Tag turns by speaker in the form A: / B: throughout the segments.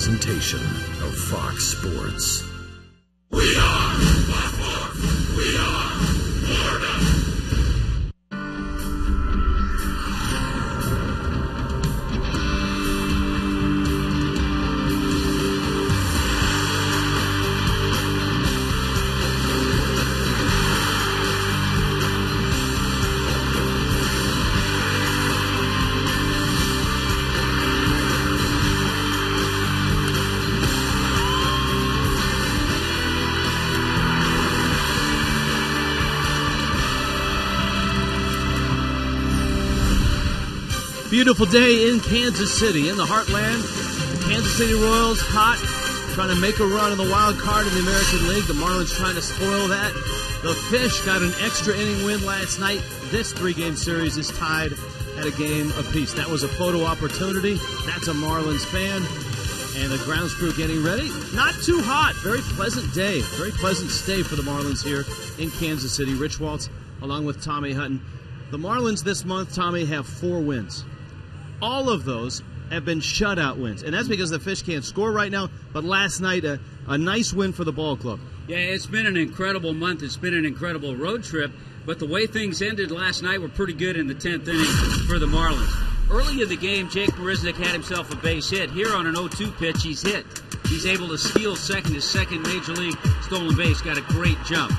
A: presentation of Fox Sports.
B: We are Blackmore. We are Florida.
C: Beautiful day in Kansas City, in the heartland. The Kansas City Royals hot, trying to make a run in the wild card in the American League. The Marlins trying to spoil that. The Fish got an extra inning win last night. This three-game series is tied at a game apiece. That was a photo opportunity. That's a Marlins fan. And the grounds crew getting ready. Not too hot. Very pleasant day. Very pleasant stay for the Marlins here in Kansas City. Rich Waltz along with Tommy Hutton. The Marlins this month, Tommy, have 4 wins. All of those have been shutout wins, and that's because the Fish can't score right now, but last night a nice win for the ball club.
D: Yeah, it's been an incredible month. It's been an incredible road trip, but the way things ended last night were pretty good in the 10th inning for the Marlins. Early in the game, Jake Marisnick had himself a base hit. Here on an 0-2 pitch, he's hit. He's able to steal second, his second Major League stolen base, got a great jump.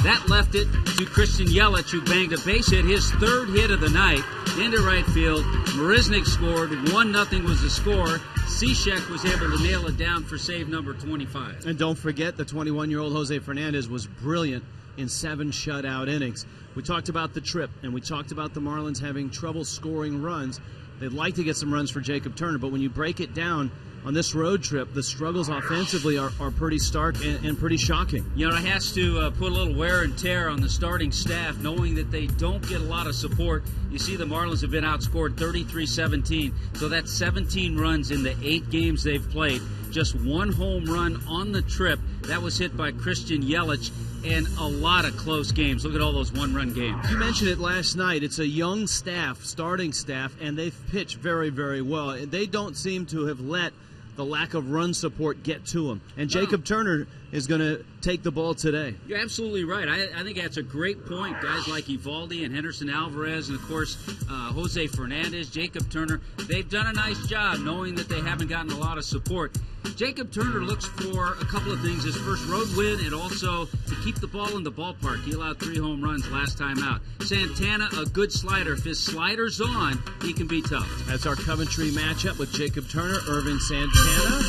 D: That left it to Christian Yelich, who banged a base hit, his 3rd hit of the night, into right field. Marisnick scored. 1-0 was the score. Cishek was able to nail it down for save number 25.
C: And don't forget, the 21-year-old Jose Fernandez was brilliant in 7 shutout innings. We talked about the trip, and we talked about the Marlins having trouble scoring runs. They'd like to get some runs for Jacob Turner, but when you break it down, on this road trip, the struggles offensively are pretty stark and pretty shocking.
D: You know, it has to put a little wear and tear on the starting staff, knowing that they don't get a lot of support. You see the Marlins have been outscored 33-17, so that's 17 runs in the 8 games they've played. Just 1 home run on the trip. That was hit by Christian Yelich, and a lot of close games. Look at all those 1-run games.
C: You mentioned it last night. It's a young staff, starting staff, and they've pitched very, very well. They don't seem to have let the lack of run support get to him. And Jacob Turner is going to take the ball today.
D: You're absolutely right. I think that's a great point. Guys like Evaldi and Henderson Alvarez and, of course, Jose Fernandez, Jacob Turner, they've done a nice job knowing that they haven't gotten a lot of support. Jacob Turner looks for a couple of things. His first road win and also to keep the ball in the ballpark. He allowed 3 home runs last time out. Santana, a good slider. If his slider's on, he can be tough.
C: That's our Coventry matchup with Jacob Turner, Irvin Santana.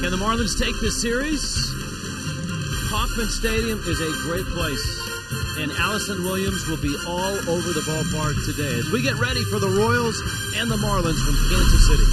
C: Can the Marlins take this series? Kauffman Stadium is a great place, and Allison Williams will be all over the ballpark today as we get ready for the Royals and the Marlins from Kansas City.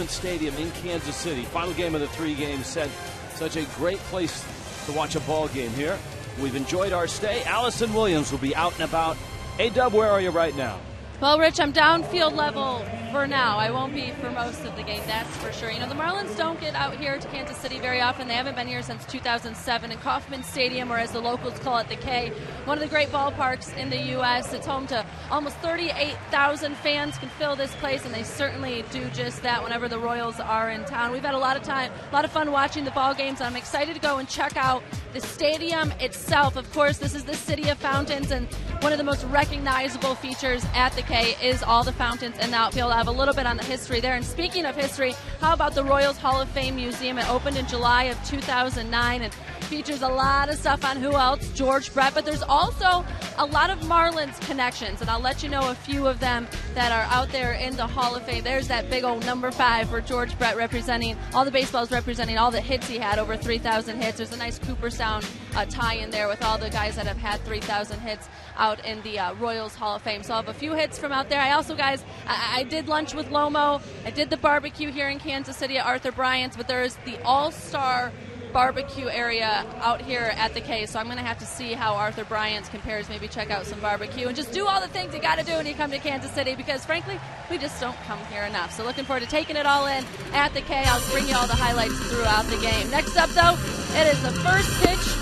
E: Kauffman Stadium in Kansas City. Final game of the 3-game set. Such a great place to watch a ball game here. We've enjoyed our stay. Allison Williams will be out and about. A-Dub, where are you right now?
F: Well, Rich, I'm downfield level for now. I won't be for most of the game, that's for sure. You know, the Marlins don't get out here to Kansas City very often. They haven't been here since 2007 in Kauffman Stadium, or as the locals call it, the K. One of the great ballparks in the U.S. It's home to almost 38,000 fans can fill this place, and they certainly do just that whenever the Royals are in town. We've had a lot of fun watching the ball games. I'm excited to go and check out the stadium itself. Of course, this is the City of Fountains, and one of the most recognizable features at the K is all the fountains in the outfield. I have a little bit on the history there. And speaking of history, how about the Royals Hall of Fame Museum? It opened in July of 2009 and features a lot of stuff on who else? George Brett. But there's also a lot of Marlins connections, and I'll let you know a few of them that are out there in the Hall of Fame. There's that big old number 5 for George Brett, representing all the baseballs, representing all the hits he had, over 3,000 hits. There's a nice Cooperstown tie-in there with all the guys that have had 3,000 hits out in the Royals Hall of Fame. So I have a few hits from out there. I also, guys, I did lunch with Lomo. I did the barbecue here in Kansas City at Arthur Bryant's, but there is the All-Star barbecue area out here at the K, so I'm going to have to see how Arthur Bryant's compares, maybe check out some barbecue and just do all the things you got to do when you come to Kansas City, because frankly, we just don't come here enough. So looking forward to taking it all in at the K. I'll bring you all the highlights throughout the game. Next up, though, it is the first pitch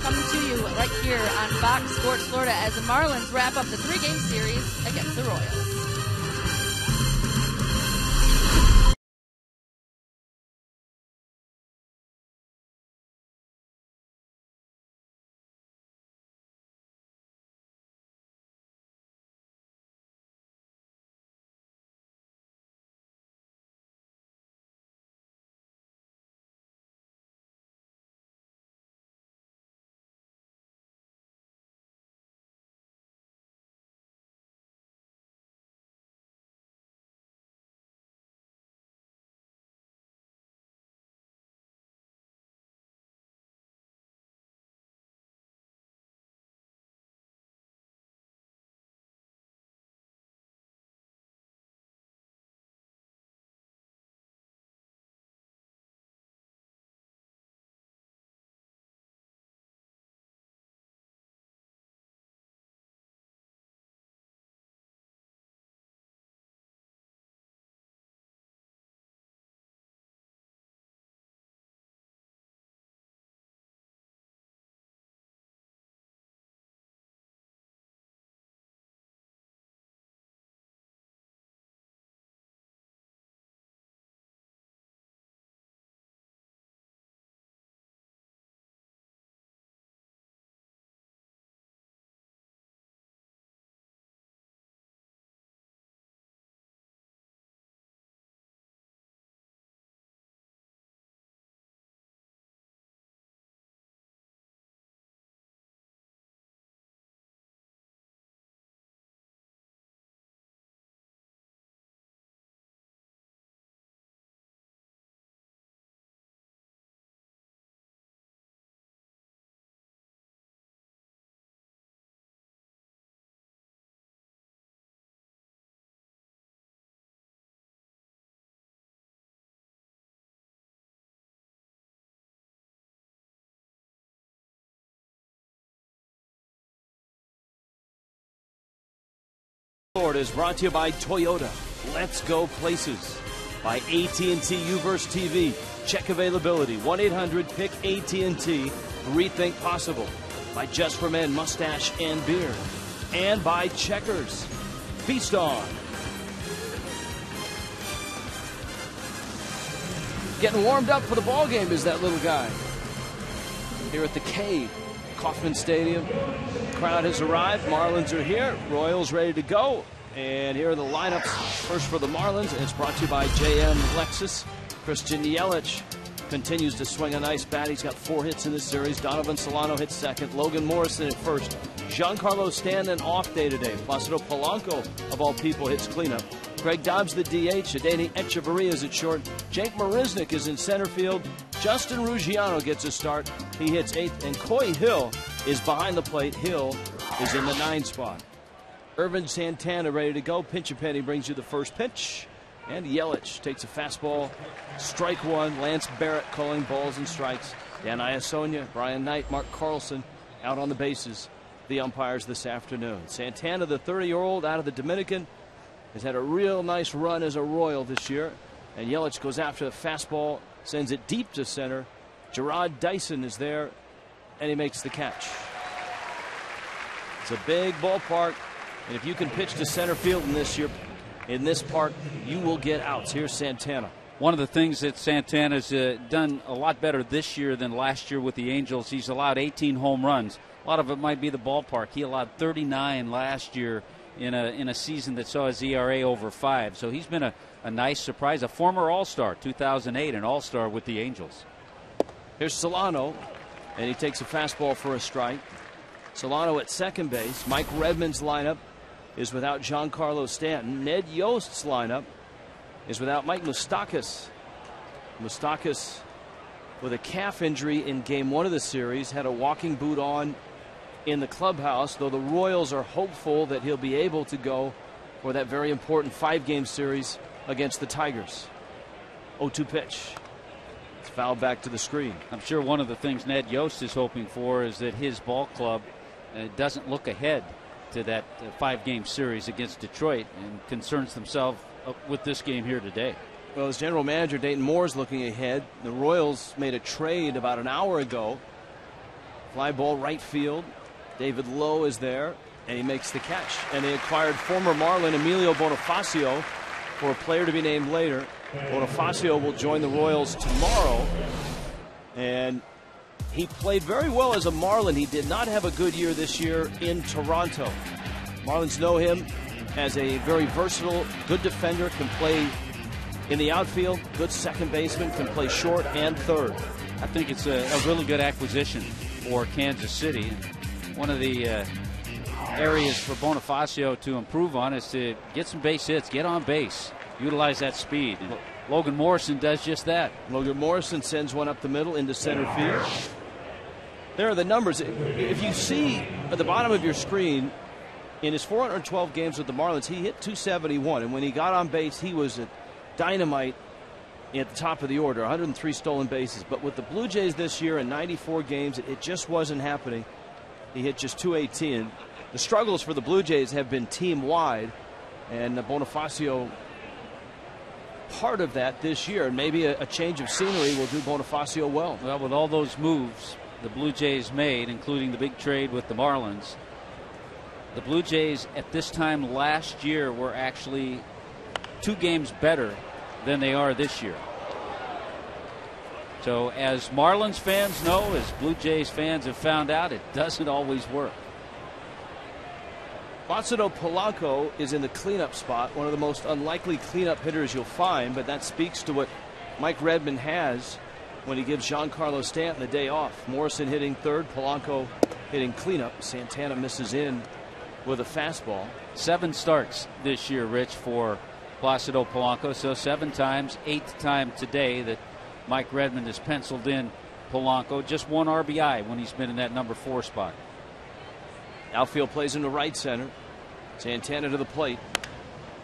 F: coming to you right here on Fox Sports Florida as the Marlins wrap up the 3-game series against the Royals.
E: Florida is brought to you by Toyota. Let's go places. By AT&T Uverse TV. Check availability. 1-800-PICK-AT&T. Rethink possible. By Just for Men Mustache and Beard. And by Checkers. Feast on. Getting warmed up for the ball game is that little guy. Here at the K, Kauffman Stadium. Crowd has arrived. Marlins are here. Royals ready to go. And here are the lineups. First for the Marlins, and it's brought to you by JM Lexus. Christian Yelich continues to swing a nice bat. He's got 4 hits in this series. Donovan Solano hits second. Logan Morrison at first. Giancarlo Stanton off day today. Placido Polanco, of all people, hits cleanup. Greg Dobbs, the DH. Adeiny Echeverria is at short. Jake Marisnick is in center field. Justin Ruggiano gets a start. He hits 8th. And Coy Hill is behind the plate. Hill is in the 9 spot. Irvin Santana ready to go. Pinch a penny brings you the first pitch. And Yelich takes a fastball. Strike one. Lance Barrett calling balls and strikes. Dan Iasonia, Brian Knight, Mark Carlson out on the bases. The umpires this afternoon. Santana, the 30-year-old out of the Dominican, has had a real nice run as a Royal this year. And Yelich goes after the fastball, sends it deep to center. Gerard Dyson is there, and he makes the catch. It's a big ballpark, and if you can pitch to center field in this park, you will get outs. Here's Santana.
D: One of the things that Santana's done a lot better this year than last year with the Angels, he's allowed 18 home runs. A lot of it might be the ballpark. He allowed 39 last year in a season that saw his ERA over 5. So he's been a nice surprise. A former All-Star, 2008, an All-Star with the Angels.
E: Here's Solano, and he takes a fastball for a strike. Solano at second base. Mike Redmond's lineup is without Giancarlo Stanton. Ned Yost's lineup is without Mike Moustakas. Moustakas with a calf injury in game 1 of the series, had a walking boot on in the clubhouse, though the Royals are hopeful that he'll be able to go for that very important 5-game series against the Tigers. 0-2 pitch. It's fouled back to the screen.
D: I'm sure one of the things Ned Yost is hoping for is that his ball club doesn't look ahead to that 5-game series against Detroit and concerns themselves with this game here today.
E: Well, as general manager, Dayton Moore is looking ahead. The Royals made a trade about an hour ago. Fly ball right field. David Lowe is there, and he makes the catch. And they acquired former Marlin Emilio Bonifacio for a player to be named later. Bonifacio will join the Royals tomorrow, and he played very well as a Marlin. He did not have a good year this year in Toronto. Marlins know him as a very versatile, good defender, can play in the outfield, good second baseman, can play short and third.
D: I think it's a really good acquisition for Kansas City. One of the areas for Bonifacio to improve on is to get some base hits, get on base, utilize that speed. And Logan Morrison does just that.
E: Logan Morrison sends one up the middle into center field. There are the numbers. If you see at the bottom of your screen, in his 412 games with the Marlins, he hit .271, and when he got on base, he was a dynamite at the top of the order. 103 stolen bases. But with the Blue Jays this year in 94 games, it just wasn't happening. He hit just .218. The struggles for the Blue Jays have been team-wide, and Bonifacio part of that this year. And maybe a change of scenery will do Bonifacio well.
D: Well, with all those moves the Blue Jays made, including the big trade with the Marlins, the Blue Jays at this time last year were actually 2 games better than they are this year. So as Marlins fans know, as Blue Jays fans have found out, it doesn't always work.
E: Placido Polanco is in the cleanup spot, one of the most unlikely cleanup hitters you'll find, but that speaks to what Mike Redmond has when he gives Giancarlo Stanton the day off. Morrison hitting third, Polanco hitting cleanup. Santana misses in with a fastball.
D: 7 starts this year, Rich, for Placido Polanco, so 7 times, 8th time today that Mike Redmond has penciled in Polanco. Just 1 RBI when he's been in that number 4 spot.
E: Outfield plays into right center. Santana to the plate.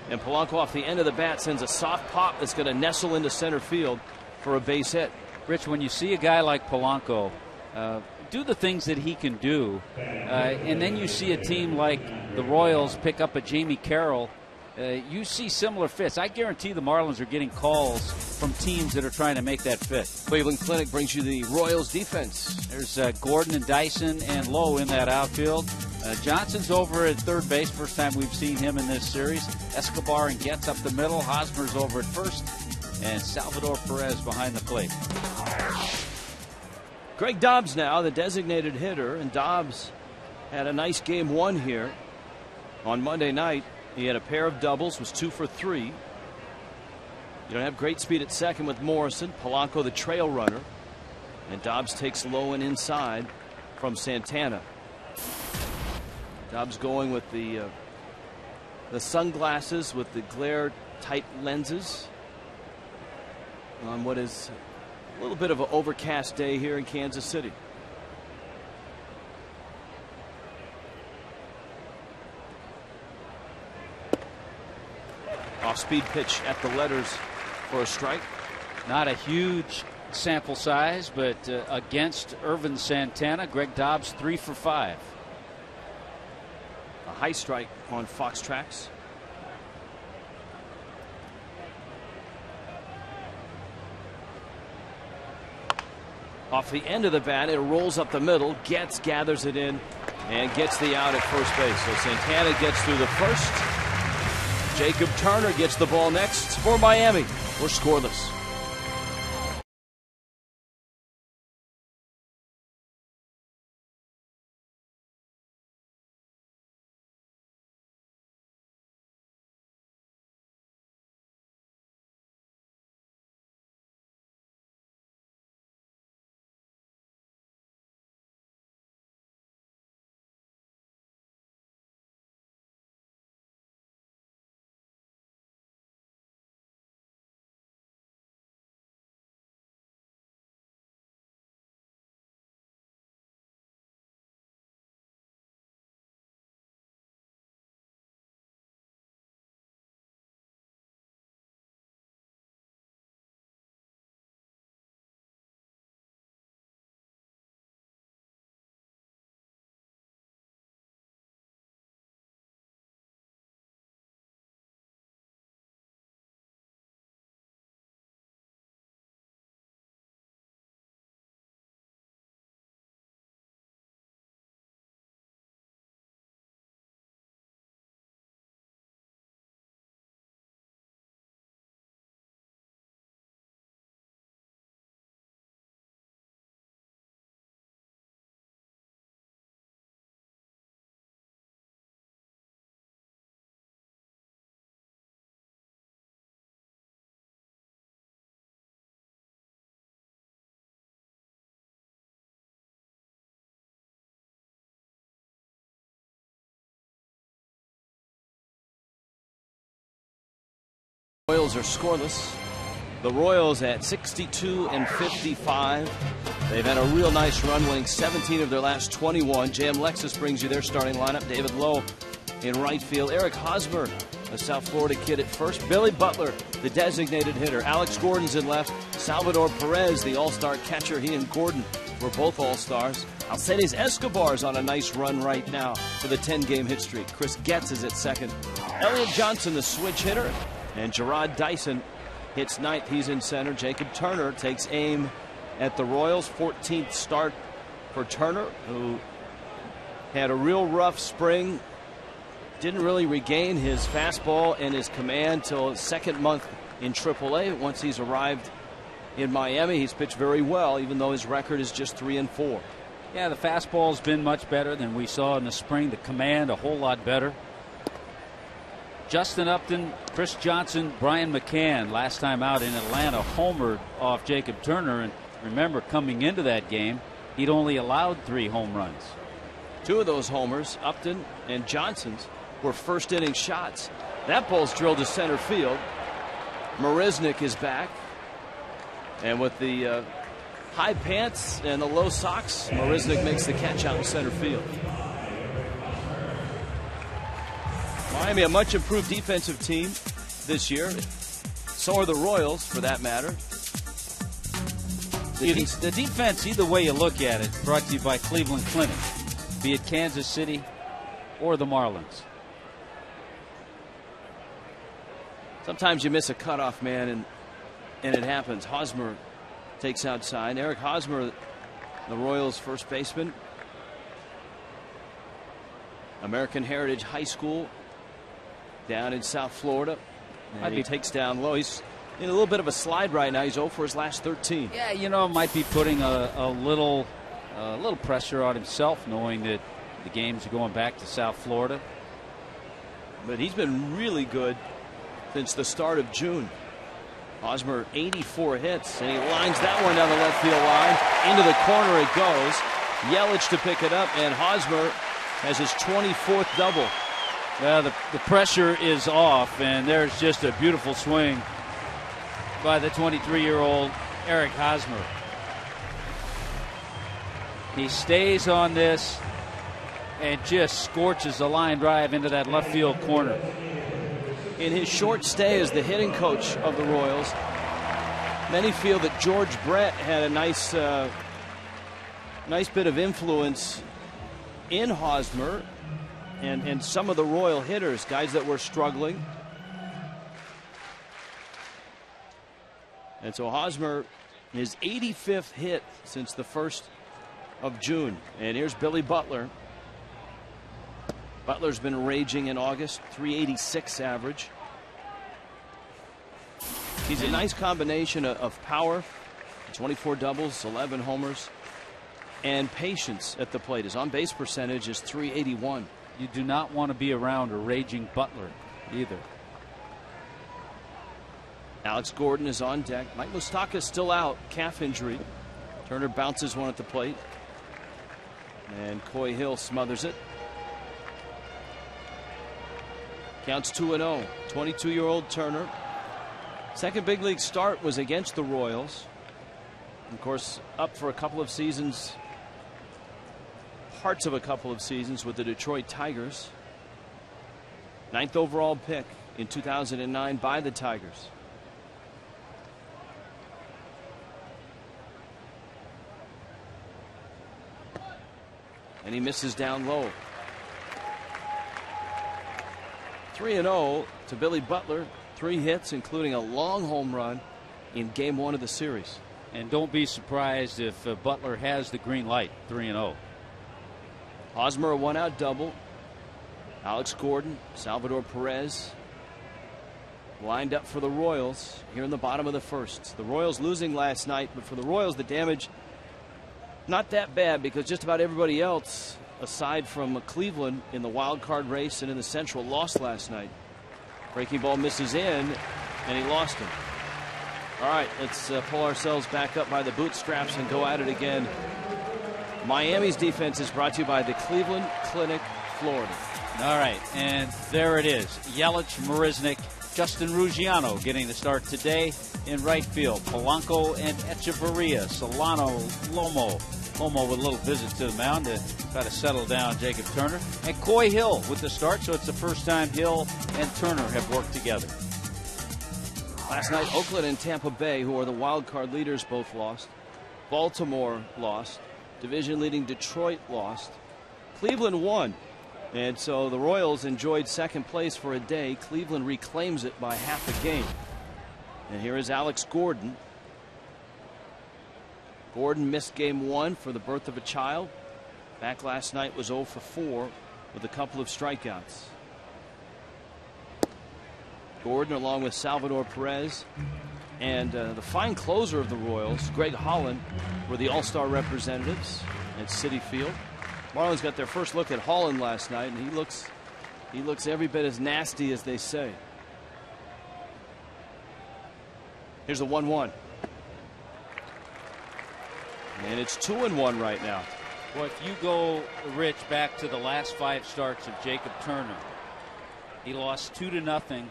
E: And Polanco off the end of the bat sends a soft pop that's going to nestle into center field for a base hit.
D: Rich, when you see a guy like Polanco do the things that he can do, and then you see a team like the Royals pick up a Jamie Carroll, you see similar fits. I guarantee the Marlins are getting calls from teams that are trying to make that fit.
E: Cleveland Clinic brings you the Royals defense.
D: There's Gordon and Dyson and Lowe in that outfield. Johnson's over at third base. First time we've seen him in this series. Escobar and Getz up the middle. Hosmer's over at first. And Salvador Perez behind the plate.
E: Greg Dobbs now, the designated hitter. And Dobbs had a nice game 1 here on Monday night. He had a pair of doubles, was 2 for 3. You don't have great speed at second with Morrison. Polanco the trail runner. And Dobbs takes low and inside from Santana. Dobbs going with the sunglasses with the glare type lenses on what is a little bit of an overcast day here in Kansas City. Off-speed pitch at the letters for a strike.
D: Not a huge sample size, but against Irvin Santana, Greg Dobbs 3 for 5.
E: A high strike on Fox Tracks. Off the end of the bat, it rolls up the middle. Getz gathers it in and gets the out at first base. So Santana gets through the first. Jacob Turner gets the ball next for Miami. We're scoreless. Royals are scoreless. The Royals at 62-55. They've had a real nice run, winning 17 of their last 21. J.M. Lexus brings you their starting lineup. David Lowe in right field. Eric Hosmer, a South Florida kid, at first. Billy Butler, the designated hitter. Alex Gordon's in left. Salvador Perez, the all-star catcher. He and Gordon were both all-stars. Alcides Escobar's on a nice run right now for the 10-game hit streak. Chris Getz is at second. Elliot Johnson, the switch hitter. And Gerard Dyson hits ninth. He's in center. Jacob Turner takes aim at the Royals. 14th start for Turner, who had a real rough spring. Didn't really regain his fastball and his command till his second month in AAA. Once he's arrived in Miami, he's pitched very well, even though his record is just 3-4.
D: Yeah, the fastball's been much better than we saw in the spring. The command a whole lot better. Justin Upton, Chris Johnson, Brian McCann, last time out in Atlanta, homered off Jacob Turner. And remember, coming into that game, he'd only allowed 3 home runs.
E: 2 of those homers, Upton and Johnson's, were first inning shots. That ball's drilled to center field. Marisnik is back. And with the high pants and the low socks, Marisnik makes the catch out in center field. Miami, a much improved defensive team this year. So are the Royals, for that matter.
D: The defense, either way you look at it, brought to you by Cleveland Clinic, be it Kansas City or the Marlins.
E: Sometimes you miss a cutoff man, and it happens. Hosmer takes outside. Eric Hosmer, the Royals' first baseman. American Heritage High School down in South Florida. And he takes down low. He's in a little bit of a slide right now. He's 0 for his last 13.
D: Yeah, you know, might be putting a little pressure on himself, knowing that the games are going back to South Florida.
E: But he's been really good since the start of June. Hosmer, 84 hits, and he lines that one down the left field line. Into the corner it goes. Yelich to pick it up, and Hosmer has his 24th double.
D: Well, the pressure is off, and there's just a beautiful swing by the 23-year-old Eric Hosmer. He stays on this and just scorches a line drive into that left field corner.
E: in his short stay as the hitting coach of the Royals. Many feel that George Brett had a nice bit of influence in Hosmer and some of the Royal hitters, guys that were struggling. And so Hosmer, his 85th hit since the 1st of June. And here's Billy Butler. Butler's been raging in August, 386 average. He's a nice combination of power, 24 doubles, 11 homers, and patience at the plate. His on-base percentage is .381.
G: You do not want to be around a raging Butler either.
E: Alex Gordon is on deck. Mike Moustakas is still out, calf injury. Turner bounces one at the plate. And Coy Hill smothers it. Counts 2-0. 22-year-old Turner. Second big league start was against the Royals. Of course, up for a couple of seasons, parts of a couple of seasons with the Detroit Tigers. 9th overall pick in 2009 by the Tigers. And he misses down low. 3-0 to Billy Butler. 3 hits, including a long home run in game 1 of the series.
G: And don't be surprised if Butler has the green light. 3-0.
E: Hosmer a 1-out double. Alex Gordon, Salvador Perez lined up for the Royals here in the bottom of the 1st. The Royals losing last night, but for the Royals the damage not that bad because just about everybody else aside from Cleveland in the wild card race and in the Central lost last night. Breaking ball misses in and he lost him. All right, let's pull ourselves back up by the bootstraps and go at it again. Miami's defense is brought to you by the Cleveland Clinic, Florida.
G: All right, and there it is. Yelich, Marisnik, Justin Ruggiano getting the start today in right field. Polanco and Echeverria, Solano, Lomo. Lomo with a little visit to the mound to try to settle down Jacob Turner. And Coy Hill with the start, so it's the first time Hill and Turner have worked together.
E: Last night, Oakland and Tampa Bay, who are the wild card leaders, both lost. Baltimore lost. Division leading Detroit lost. Cleveland won. And so the Royals enjoyed second place for a day. Cleveland reclaims it by half a game. And here is Alex Gordon. Gordon missed game 1 for the birth of a child. Back last night was 0 for 4 with a couple of strikeouts. Gordon along with Salvador Perez and the fine closer of the Royals, Greg Holland, were the all-star representatives at Citi Field. Marlins got their first look at Holland last night, and he looks every bit as nasty as they say. Here's the 1-1. And it's 2-1 right now.
G: Well, if you go, Rich, back to the last 5 starts of Jacob Turner, he lost 2-0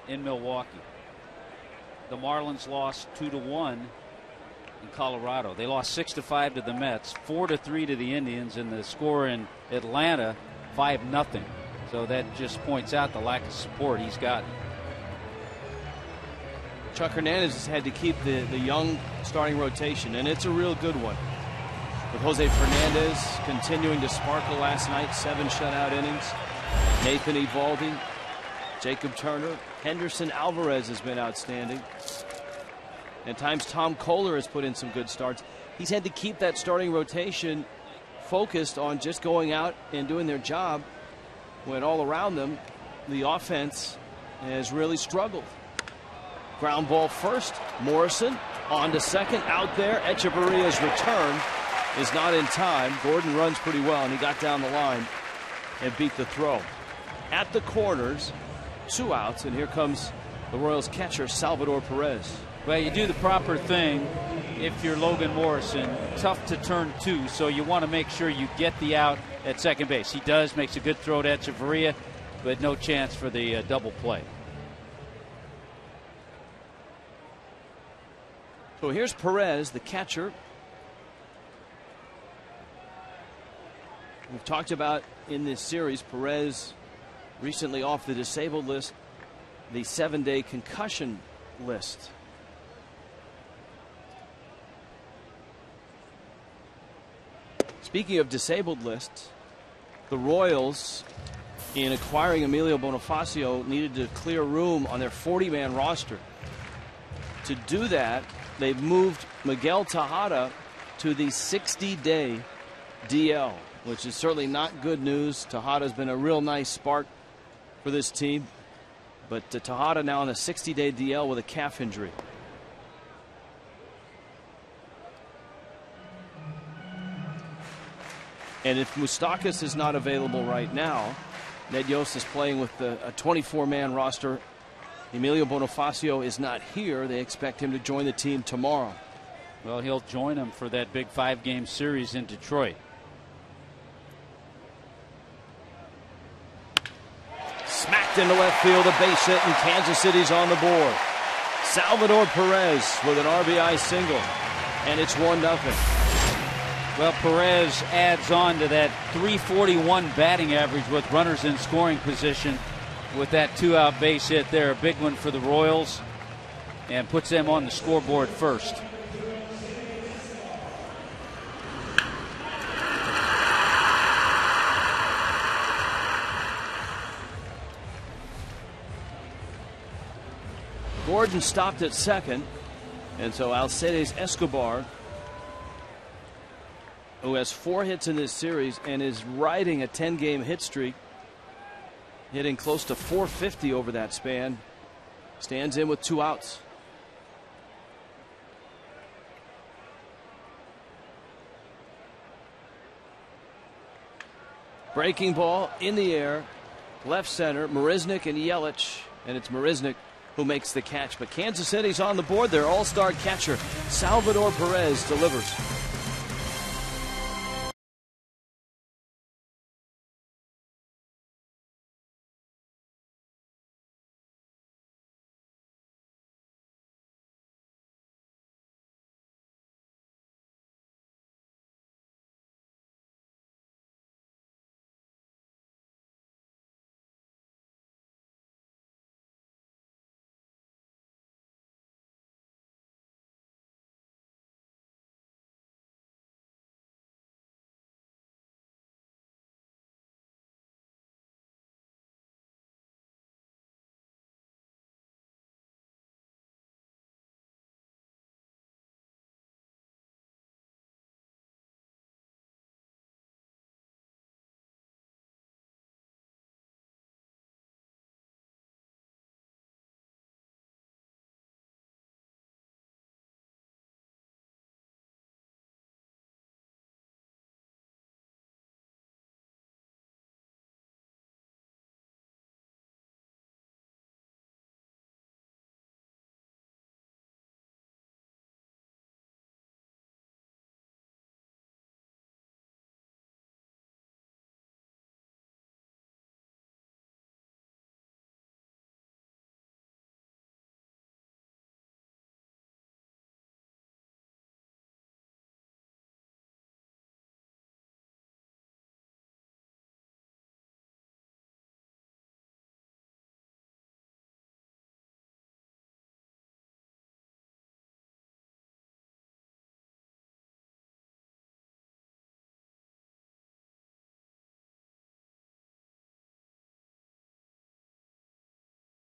G: in Milwaukee. The Marlins lost 2-1 in Colorado. They lost 6-5 to the Mets, 4-3 to the Indians, and the score in Atlanta 5-0. So that just points out the lack of support he's gotten.
E: Chuck Hernandez has had to keep the young starting rotation, and it's a real good one. With Jose Fernandez continuing to sparkle last night, 7 shutout innings. Nathan Eovaldi, Jacob Turner, Henderson Alvarez has been outstanding. At times Tom Kohler has put in some good starts. He's had to keep that starting rotation focused on just going out and doing their job when all around them the offense has really struggled. Ground ball first. Morrison on to second. Out there. Echeverria's return is not in time. Gordon runs pretty well, and he got down the line and beat the throw. At the corners, 2 outs, and here comes the Royals catcher, Salvador Perez.
G: Well, you do the proper thing if you're Logan Morrison. Tough to turn 2, so you want to make sure you get the out at second base. He does, makes a good throw to Echeverria, but no chance for the double play.
E: So here's Perez, the catcher. We've talked about in this series, Perez recently off the disabled list the 7-day concussion list. Speaking of disabled lists, the Royals, in acquiring Emilio Bonifacio, needed to clear room on their 40-man roster. To do that, they've moved Miguel Tejada to the 60-day DL, which is certainly not good news. Tejada's been a real nice spark for this team, but Tejada now on a 60-day DL with a calf injury. And if Moustakas is not available right now, Ned Yost is playing with a 24-man roster. Emilio Bonifacio is not here. They expect him to join the team tomorrow.
G: Well, he'll join them for that big 5-game series in Detroit.
E: Smacked into left field, a base hit, and Kansas City's on the board. Salvador Perez with an RBI single, and it's 1-0.
G: Well, Perez adds on to that .341 batting average with runners in scoring position with that 2-out base hit there. A big one for the Royals, and puts them on the scoreboard first.
E: Gordon stopped at second, and so Alcides Escobar, who has 4 hits in this series and is riding a 10-game hit streak, hitting close to .450 over that span, stands in with 2 outs. Breaking ball in the air, left center, Marisnik and Yelich, and it's Marisnik who makes the catch. But Kansas City's on the board. Their all-star catcher, Salvador Perez, delivers.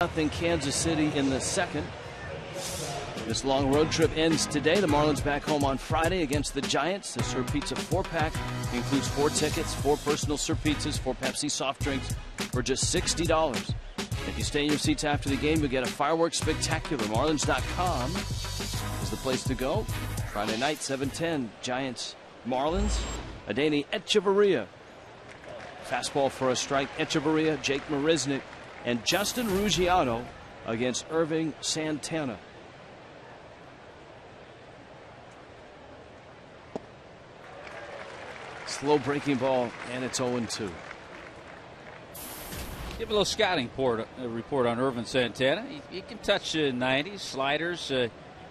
E: Nothing Kansas City in the second. This long road trip ends today. The Marlins back home on Friday against the Giants. The Sir Pizza 4-pack includes 4 tickets, 4 personal Sir Pizzas, 4 Pepsi soft drinks for just $60. If you stay in your seats after the game, you'll get a fireworks spectacular. Marlins.com is the place to go. Friday night, 7:10, Giants, Marlins. Adeiny Echeverria. Fastball for a strike. Echeverria, Jake Marisnik, and Justin Ruggiano against Irving Santana. Slow breaking ball, and it's 0-2.
G: Give a little scouting report on Irvin Santana. He can touch 90s, sliders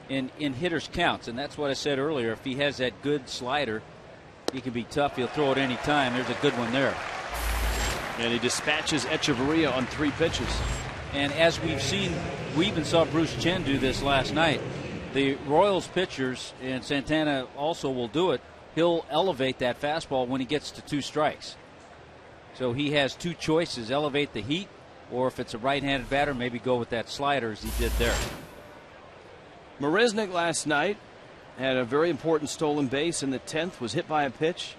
G: in hitters' counts, and that's what I said earlier. If he has that good slider, he can be tough. He'll throw it any time. There's a good one there.
E: And he dispatches Echeverria on 3 pitches.
G: And as we've seen, we even saw Bruce Chen do this last night. The Royals pitchers, and Santana also will do it, he'll elevate that fastball when he gets to 2 strikes. So he has 2 choices, elevate the heat, or if it's a right-handed batter, maybe go with that slider as he did there.
E: Marisnick last night had a very important stolen base in the 10th, was hit by a pitch,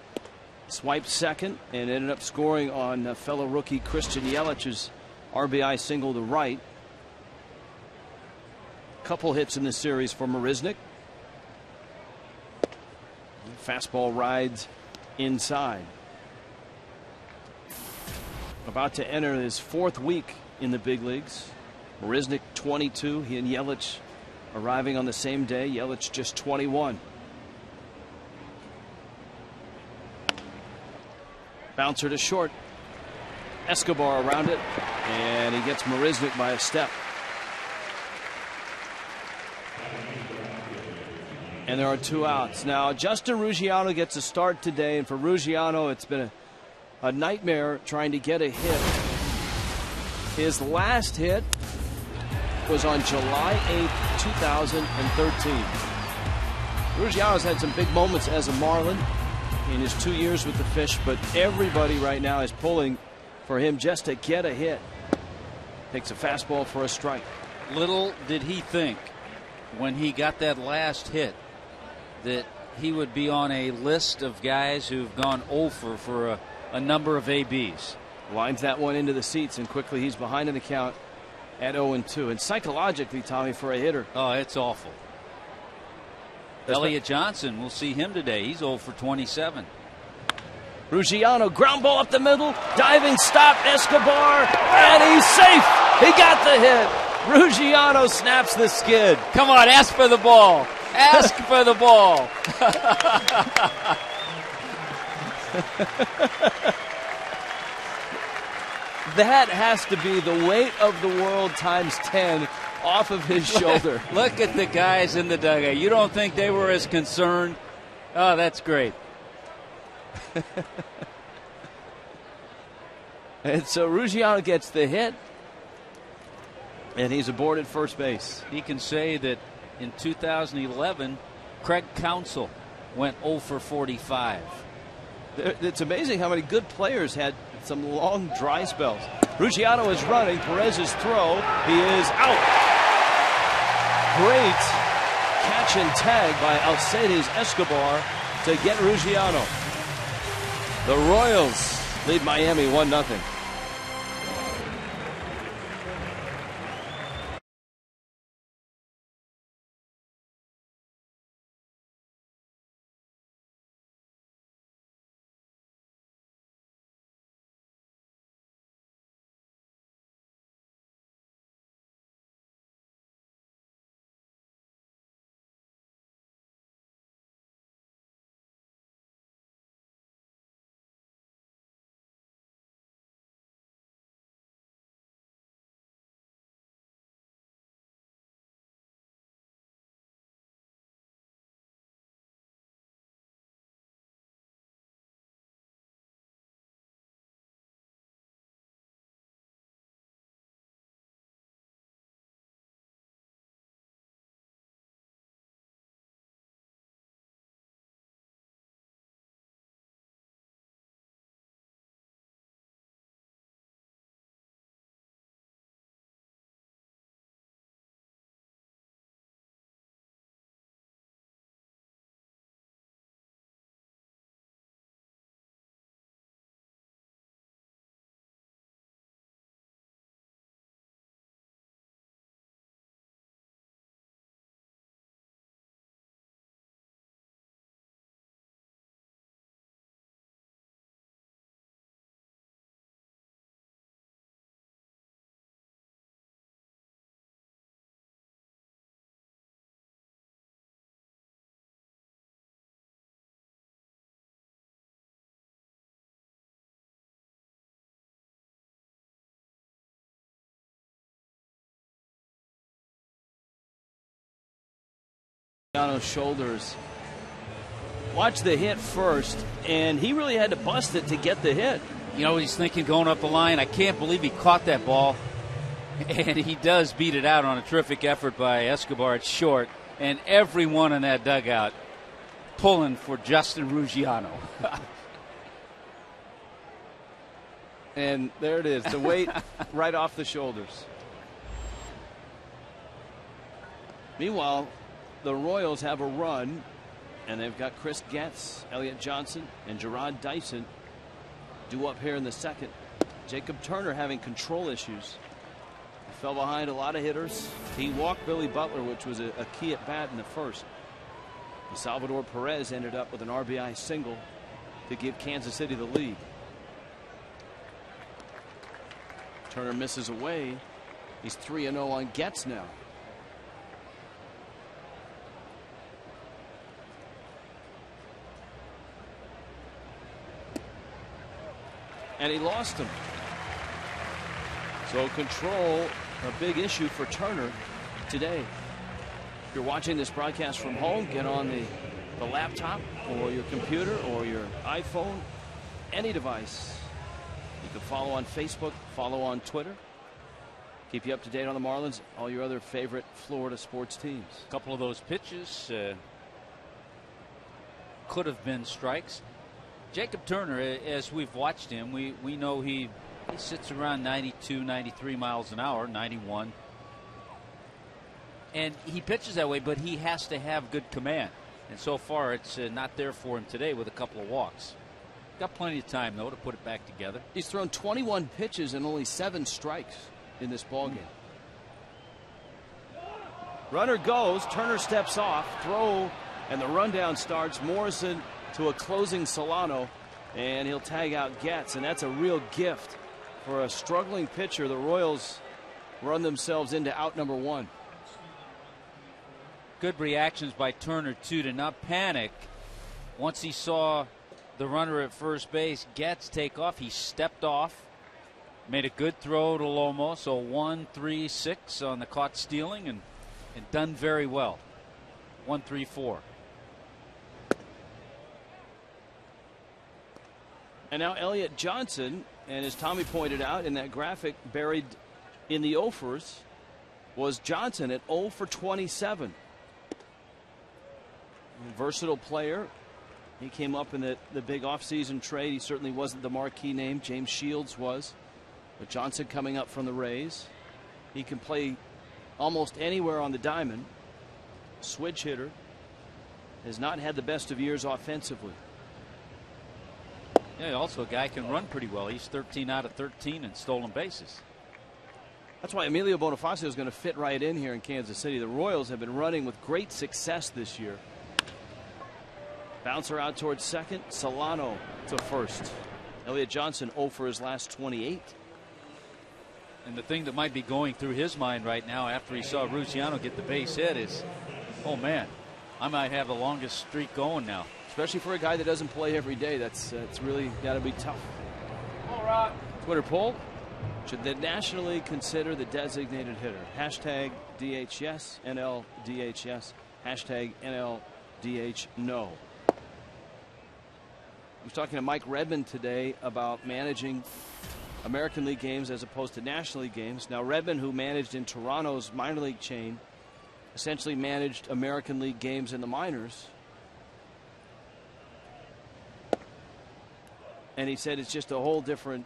E: swiped second, and ended up scoring on fellow rookie Christian Yelich's RBI single to right. Couple hits in the series for Marisnick. Fastball rides inside. About to enter his 4th week in the big leagues. Marisnick 22. He and Yelich arriving on the same day. Yelich just 21. Bouncer to short. Escobar around it, and he gets Marisnick by a step. And there are 2 outs. Now, Justin Ruggiano gets a start today, and for Ruggiano, it's been a nightmare trying to get a hit. His last hit was on July 8th, 2013. Ruggiano's had some big moments as a Marlin in his 2 years with the Fish, but everybody right now is pulling for him just to get a hit. Takes a fastball for a strike.
G: Little did he think when he got that last hit that he would be on a list of guys who've gone over for a number of ABs.
E: Lines that one into the seats, and quickly he's behind in the count at 0-2. And psychologically, Tommy, for a hitter,
G: oh, it's awful. Elliott Johnson, we'll see him today. He's 0 for 27.
E: Ruggiano, ground ball up the middle, diving stop, Escobar, and he's safe. He got the hit. Ruggiano snaps the skid.
G: Come on, ask for the ball. Ask for the ball.
E: That has to be the weight of the world times 10 off of his shoulder.
G: Look at the guys in the dugout. You don't think they were as concerned? Oh, that's great.
E: And so Ruggiano gets the hit, and he's aboard at first base.
G: He can say that in 2011, Craig Counsell went 0 for 45.
E: It's amazing how many good players had some long dry spells. Ruggiano is running. Perez's throw. He is out. Great catch and tag by Alcides Escobar to get Ruggiano. The Royals lead Miami 1-0. Shoulders. Watch the hit first, and he really had to bust it to get the hit.
G: You know what he's thinking going up the line? I can't believe he caught that ball. And he does beat it out on a terrific effort by Escobar. It's short, and everyone in that dugout pulling for Justin Ruggiano.
E: And there it is, the weight right off the shoulders. Meanwhile, the Royals have a run, and they've got Chris Getz, Elliott Johnson, and Gerard Dyson due up here in the second. Jacob Turner having control issues. He fell behind a lot of hitters. He walked Billy Butler, which was a key at bat in the first. And Salvador Perez ended up with an RBI single to give Kansas City the lead. Turner misses away. He's 3-0 on Getz now. And he lost him. So control, a big issue for Turner today. If you're watching this broadcast from home, get on the laptop or your computer or your iPhone, any device. You can follow on Facebook, follow on Twitter. Keep you up to date on the Marlins, all your other favorite Florida sports teams.
G: A couple of those pitches could have been strikes. Jacob Turner, as we've watched him, we know he sits around 92, 93 miles an hour, 91. And he pitches that way, but he has to have good command. And so far, it's not there for him today with a couple of walks. Got plenty of time, though, to put it back together.
E: He's thrown 21 pitches and only 7 strikes in this ballgame. Runner goes, Turner steps off, throw, and the rundown starts. Morrison to a closing Solano, and he'll tag out Getz, and that's a real gift for a struggling pitcher. The Royals run themselves into out number 1.
G: Good reactions by Turner, too, to not panic. Once he saw the runner at first base, Getz, take off, he stepped off, made a good throw to Lomo, so 1-3-6 on the caught stealing, and done very well. 1-3-4.
E: And now Elliott Johnson, and as Tommy pointed out in that graphic buried in the offers, was Johnson at 0 for 27. Versatile player. He came up in the big offseason trade. He certainly wasn't the marquee name. James Shields was. But Johnson coming up from the Rays. He can play almost anywhere on the diamond. Switch hitter. Has not had the best of years offensively.
G: Yeah, also a guy can run pretty well. He's 13 out of 13 in stolen bases.
E: That's why Emilio Bonifacio is going to fit right in here in Kansas City. The Royals have been running with great success this year. Bouncer out towards second. Solano to first. Elliott Johnson 0 for his last 28.
G: And the thing that might be going through his mind right now after he saw Ruggiano get the base hit is, oh man, I might have the longest streak going now.
E: Especially for a guy that doesn't play every day. That's really got to be tough. Twitter poll. Should the National League consider the designated hitter? Hashtag DH yes, NL DH yes. Hashtag NL DH no. I was talking to Mike Redmond today about managing American League games as opposed to National League games. Now Redmond, who managed in Toronto's minor league chain, essentially managed American League games in the minors. And he said it's just a whole different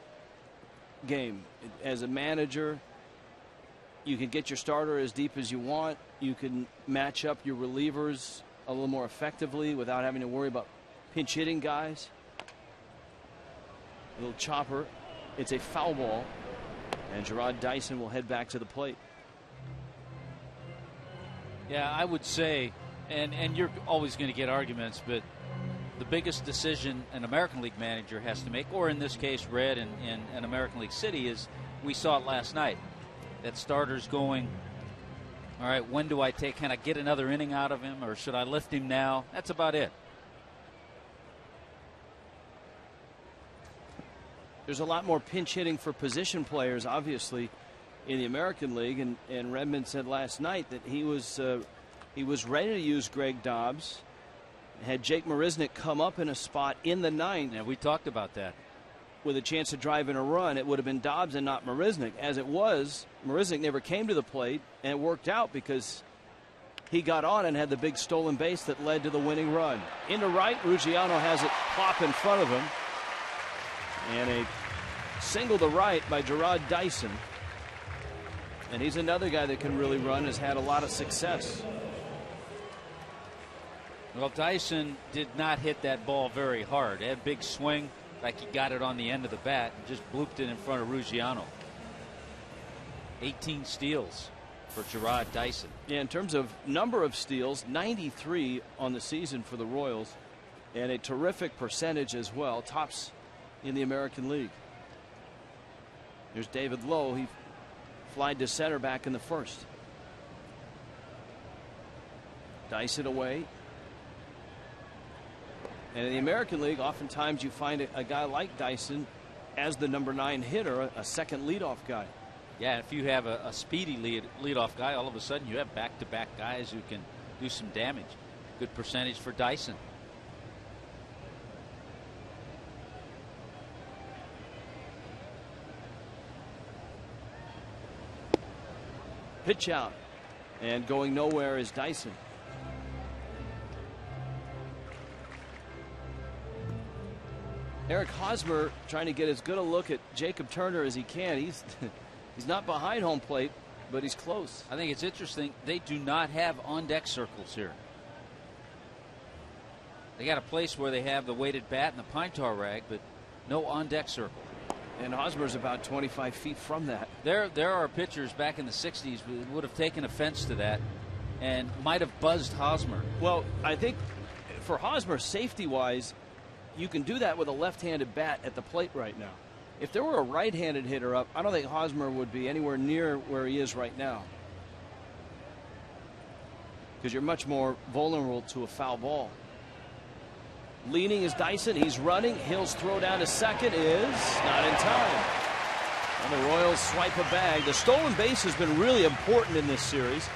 E: game. As a manager, you can get your starter as deep as you want. You can match up your relievers a little more effectively without having to worry about pinch hitting guys. A little chopper. It's a foul ball. And Gerard Dyson will head back to the plate.
G: Yeah, I would say, and you're always going to get arguments, but the biggest decision an American League manager has to make, or in this case Red in an American League city, is we saw it last night. That starter's going, all right, when do I take, can I get another inning out of him, or should I lift him now? That's about it.
E: There's a lot more pinch hitting for position players, obviously, in the American League, and Redmond said last night that he was ready to use Greg Dobbs. Had Jake Marisnick come up in a spot in the ninth.
G: Yeah, we talked about that.
E: with a chance to drive in a run, it would have been Dobbs and not Marisnick. As it was, Marisnick never came to the plate, and it worked out because he got on and had the big stolen base that led to the winning run. Into right, Ruggiano has it plop in front of him. And a single to right by Gerard Dyson. And he's another guy that can really run, has had a lot of success.
G: Well, Dyson did not hit that ball very hard. He had a big swing, like he got it on the end of the bat and just blooped it in front of Ruggiano. 18 steals for Gerard Dyson.
E: Yeah, in terms of number of steals, 93 on the season for the Royals, and a terrific percentage as well, tops in the American League. There's David Lowe. He flied to center back in the first. Dyson away. And in the American League, oftentimes you find a guy like Dyson as the number 9 hitter, a second leadoff guy.
G: Yeah, if you have a speedy leadoff guy, all of a sudden you have back-to-back guys who can do some damage. Good percentage for Dyson.
E: Pitch out, and going nowhere is Dyson. Eric Hosmer trying to get as good a look at Jacob Turner as he can. He's not behind home plate, but he's close.
G: I think it's interesting. They do not have on-deck circles here. They got a place where they have the weighted bat and the pine tar rag, but no on-deck circle.
E: And Hosmer's about 25 feet from that.
G: There are pitchers back in the 60s who would have taken offense to that and might have buzzed Hosmer.
E: Well, I think for Hosmer, safety-wise, you can do that with a left-handed bat at the plate right now. If there were a right-handed hitter up, I don't think Hosmer would be anywhere near where he is right now, because you're much more vulnerable to a foul ball. Leaning is Dyson. He's running. Hill's throw down to second is not in time. And the Royals swipe a bag. The stolen base has been really important in this series.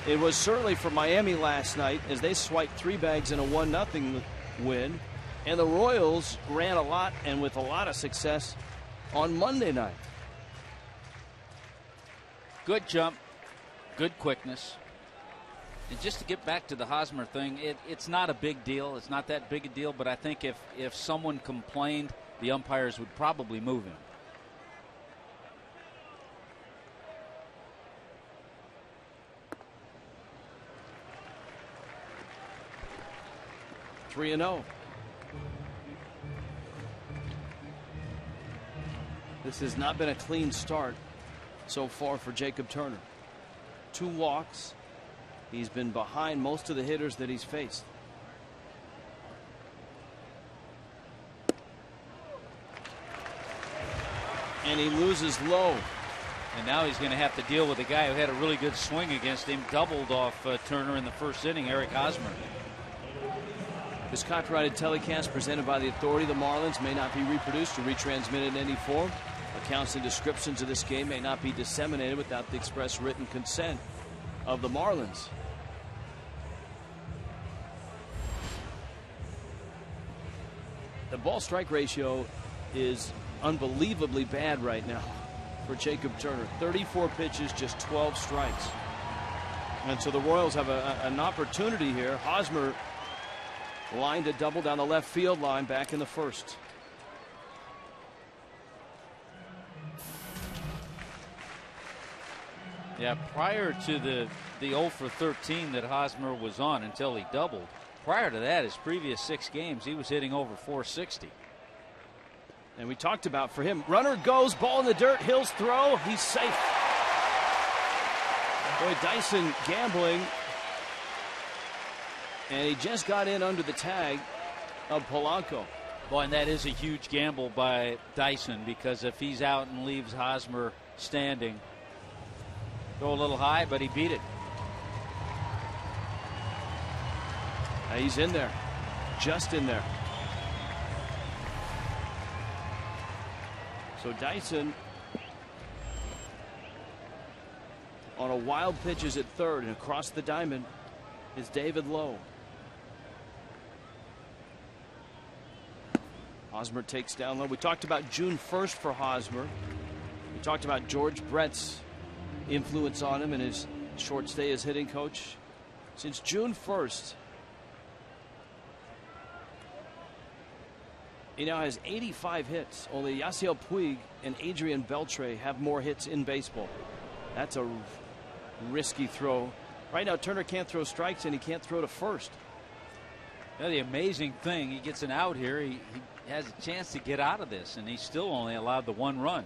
E: It was certainly for Miami last night as they swiped 3 bags in a 1-0 win. And the Royals ran a lot and with a lot of success on Monday night.
G: Good jump, good quickness. And just to get back to the Hosmer thing, it's not a big deal. It's not that big a deal, but I think if someone complained, the umpires would probably move him.
E: Three and 0. This has not been a clean start so far for Jacob Turner. 2 walks. He's been behind most of the hitters that he's faced. And he loses low.
G: And now he's going to have to deal with a guy who had a really good swing against him. Doubled off Turner in the first inning, Eric Hosmer.
E: This copyrighted telecast presented by the authority of the Marlins may not be reproduced or retransmitted in any form. Accounts and descriptions of this game may not be disseminated without the express written consent of the Marlins. The ball strike ratio is unbelievably bad right now for Jacob Turner. 34 pitches, just 12 strikes. And so the Royals have an opportunity here. Hosmer lined a double down the left field line back in the first.
G: Yeah, prior to the 0 for 13 that Hosmer was on until he doubled, prior to that, his previous 6 games, he was hitting over 460.
E: And we talked about for him, runner goes, ball in the dirt, Hill's throw, he's safe. Boy, Dyson gambling. And he just got in under the tag of Polanco.
G: Boy, and that is a huge gamble by Dyson, because if he's out and leaves Hosmer standing, go a little high, but he beat it.
E: He's in there, just in there. So Dyson on a wild pitch is at third, and across the diamond is David Lowe. Hosmer takes down low. We talked about June 1st for Hosmer. We talked about George Brett's influence on him and his short stay as hitting coach. Since June 1st, he now has 85 hits. Only Yasiel Puig and Adrian Beltre have more hits in baseball. That's a risky throw. Right now, Turner can't throw strikes and he can't throw to first.
G: Yeah, the amazing thing, he gets an out here. He has a chance to get out of this, and he's still only allowed the 1 run.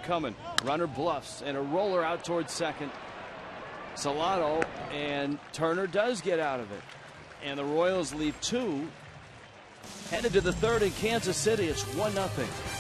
E: Coming. Runner bluffs and a roller out towards second. Solano, and Turner does get out of it. And the Royals leave 2. Headed to the 3rd in Kansas City. It's 1-0.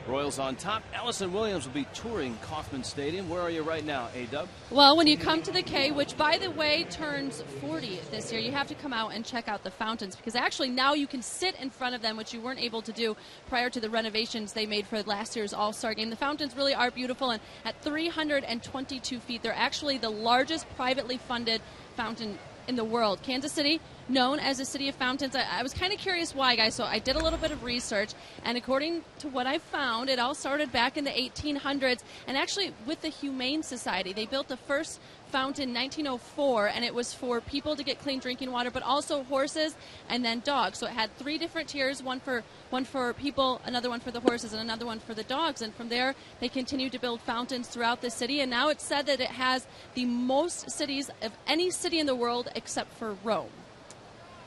E: Royals on top. Allison Williams will be touring Kauffman Stadium. Where are you right now, A-Dub?
F: Well, when you come to the K, which, by the way, turns 40 this year, you have to come out and check out the fountains, because actually now you can sit in front of them, which you weren't able to do prior to the renovations they made for last year's All-Star Game. The fountains really are beautiful, and at 322 feet, they're actually the largest privately funded fountain in the world. Kansas City, known as a city of fountains. I was kind of curious why, guys, so I did a little bit of research, and according to what I found, it all started back in the 1800s, and actually with the Humane Society. They built the first fountain in 1904, and it was for people to get clean drinking water, but also horses and then dogs. So it had 3 different tiers, one for people, another one for the horses, and another one for the dogs. And from there, they continued to build fountains throughout the city, and now it's said that it has the most cities of any city in the world except for Rome.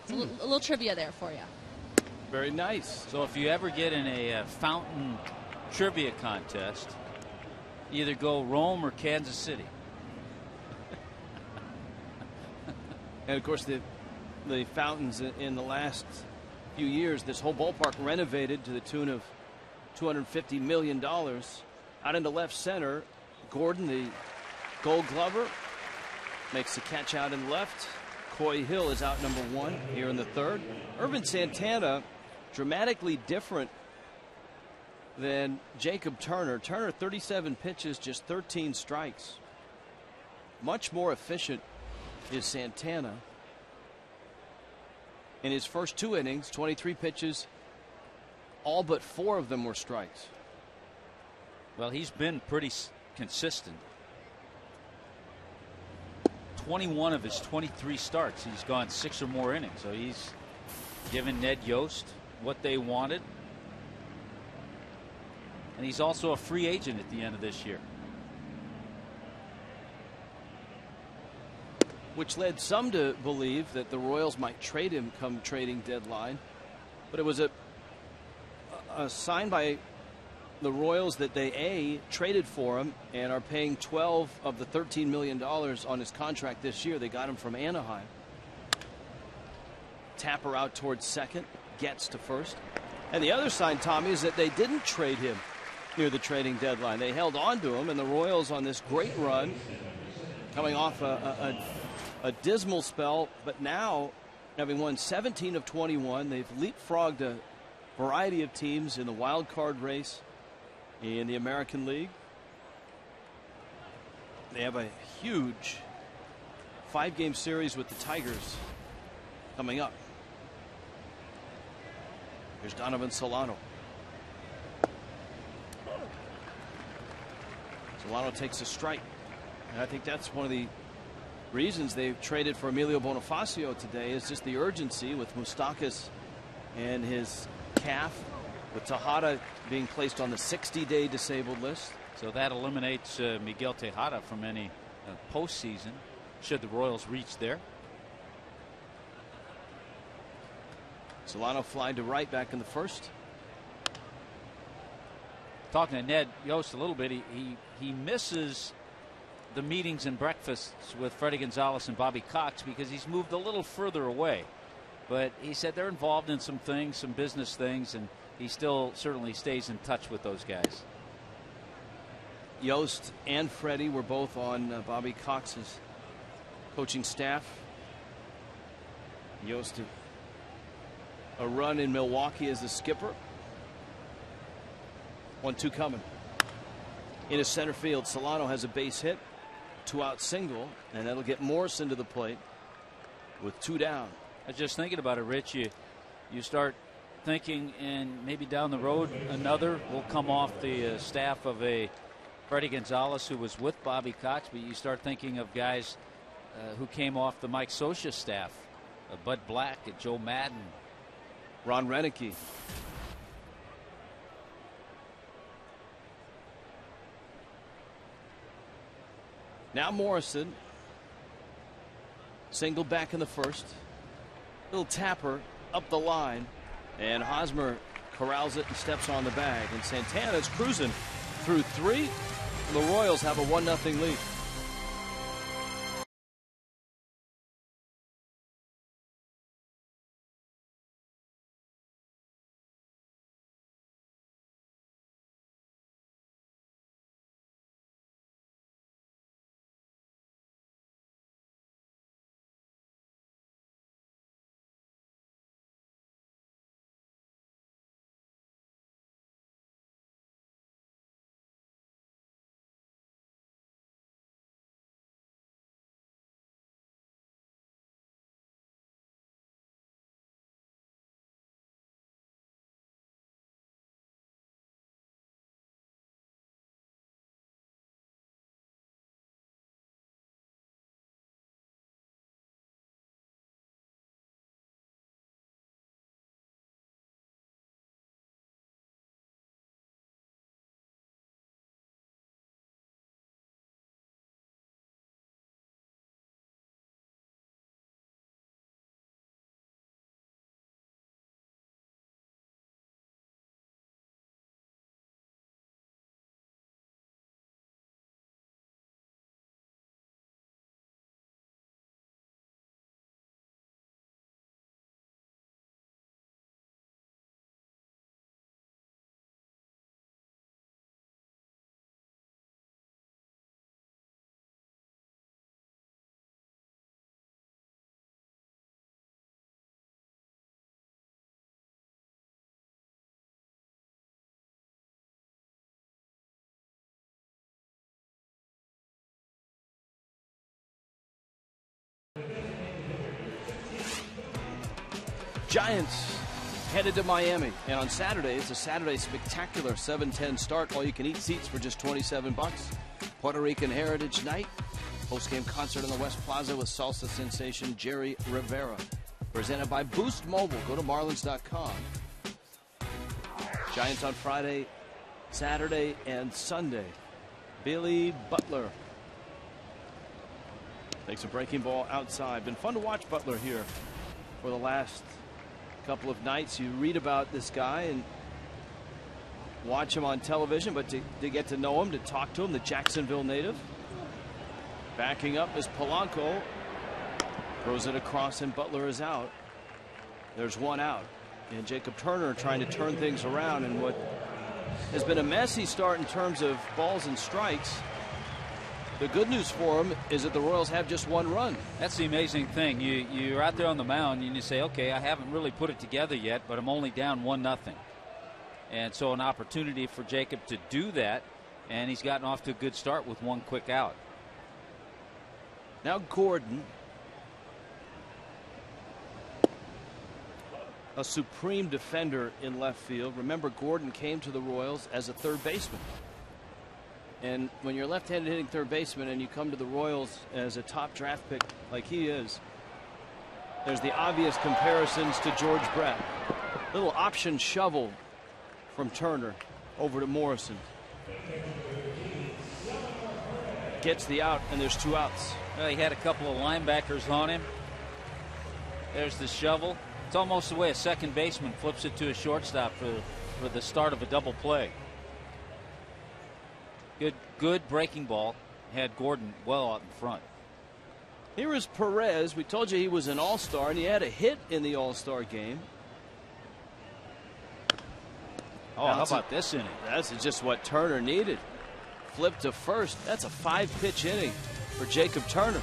F: A little trivia there for you.
E: Very nice.
G: So if you ever get in a fountain trivia contest, either go Rome or Kansas City.
E: And of course, the fountains in the last few years, this whole ballpark renovated to the tune of $250 million. Out into left center, Gordon, the Gold Glover, makes the catch out in left. Coy Hill is out number 1 here in the 3rd. Irvin Santana, dramatically different than Jacob Turner. Turner, 37 pitches, just 13 strikes. Much more efficient is Santana. In his first 2 innings, 23 pitches, all but 4 of them were strikes.
G: Well, he's been pretty consistent. 21 of his 23 starts, he's gone 6 or more innings. So he's given Ned Yost what they wanted. And he's also a free agent at the end of this year.
E: Which led some to believe that the Royals might trade him come trading deadline. But it was a sign by the Royals that they traded for him and are paying $12 of the $13 million on his contract this year. They got him from Anaheim. Tapper out towards second, gets to first. And the other sign, Tommy, is that they didn't trade him near the trading deadline. They held on to him, and the Royals on this great run, coming off a dismal spell, but now having won 17 of 21, they've leapfrogged a variety of teams in the wild card race in the American League. They have a huge 5-game series with the Tigers coming up. Here's Donovan Solano. Solano takes a strike. And I think that's one of the reasons they've traded for Emilio Bonifacio today, is just the urgency with Moustakas and his calf, with Tejada being placed on the 60-day disabled list.
G: So that eliminates Miguel Tejada from any postseason, should the Royals reach there.
E: Solano flying to right back in the first.
G: Talking to Ned Yost a little bit, he misses the meetings and breakfasts with Freddie Gonzalez and Bobby Cox because he's moved a little further away. But he said they're involved in some things, some business things, and he still certainly stays in touch with those guys.
E: Yost and Freddie were both on Bobby Cox's coaching staff. Yost a run in Milwaukee as the skipper. 1-2 coming. Into center field, Solano has a base hit, 2-out single, and that'll get Morrison to the plate with 2 down.
G: I was just thinking about it, Rich. You start thinking, and maybe down the road another will come off the staff of a Freddie Gonzalez who was with Bobby Cox, but you start thinking of guys who came off the Mike Scioscia staff, Bud Black, Joe Madden,
E: Ron Renicky. Now Morrison, single back in the first. Little tapper up the line, and Hosmer corrals it and steps on the bag. And Santana's cruising through 3. The Royals have a 1-0 lead. Giants headed to Miami, and on Saturday it's a Saturday spectacular 7:10 start. All you can eat seats for just $27. Puerto Rican Heritage Night, post-game concert on the West Plaza with salsa sensation Jerry Rivera. Presented by Boost Mobile. Go to Marlins.com. Giants on Friday, Saturday, and Sunday. Billy Butler takes a breaking ball outside. Been fun to watch Butler here for the last couple of nights. You read about this guy and watch him on television, but to get to know him, to talk to him, the Jacksonville native. Backing up is Polanco. Throws it across and Butler is out. There's one out. And Jacob Turner trying to turn things around in what has been a messy start in terms of balls and strikes. The good news for him is that the Royals have just one run.
G: That's the amazing thing. You're out there on the mound and you say, okay, I haven't really put it together yet, but I'm only down 1-0. And so an opportunity for Jacob to do that, and he's gotten off to a good start with one quick out.
E: Now Gordon, a supreme defender in left field. Remember, Gordon came to the Royals as a third baseman. And when you're left-handed hitting third baseman and you come to the Royals as a top draft pick like he is, there's the obvious comparisons to George Brett. Little option shovel from Turner over to Morrison. Gets the out, and there's 2 outs.
G: Well, he had a couple of linebackers on him. There's the shovel. It's almost the way a second baseman flips it to a shortstop for the start of a double play. Good breaking ball. Had Gordon well out in front.
E: Here is Perez. We told you he was an all-star, and he had a hit in the all-star game.
G: Oh, how about this inning?
E: That's just what Turner needed. Flip to first. That's a 5-pitch inning for Jacob Turner.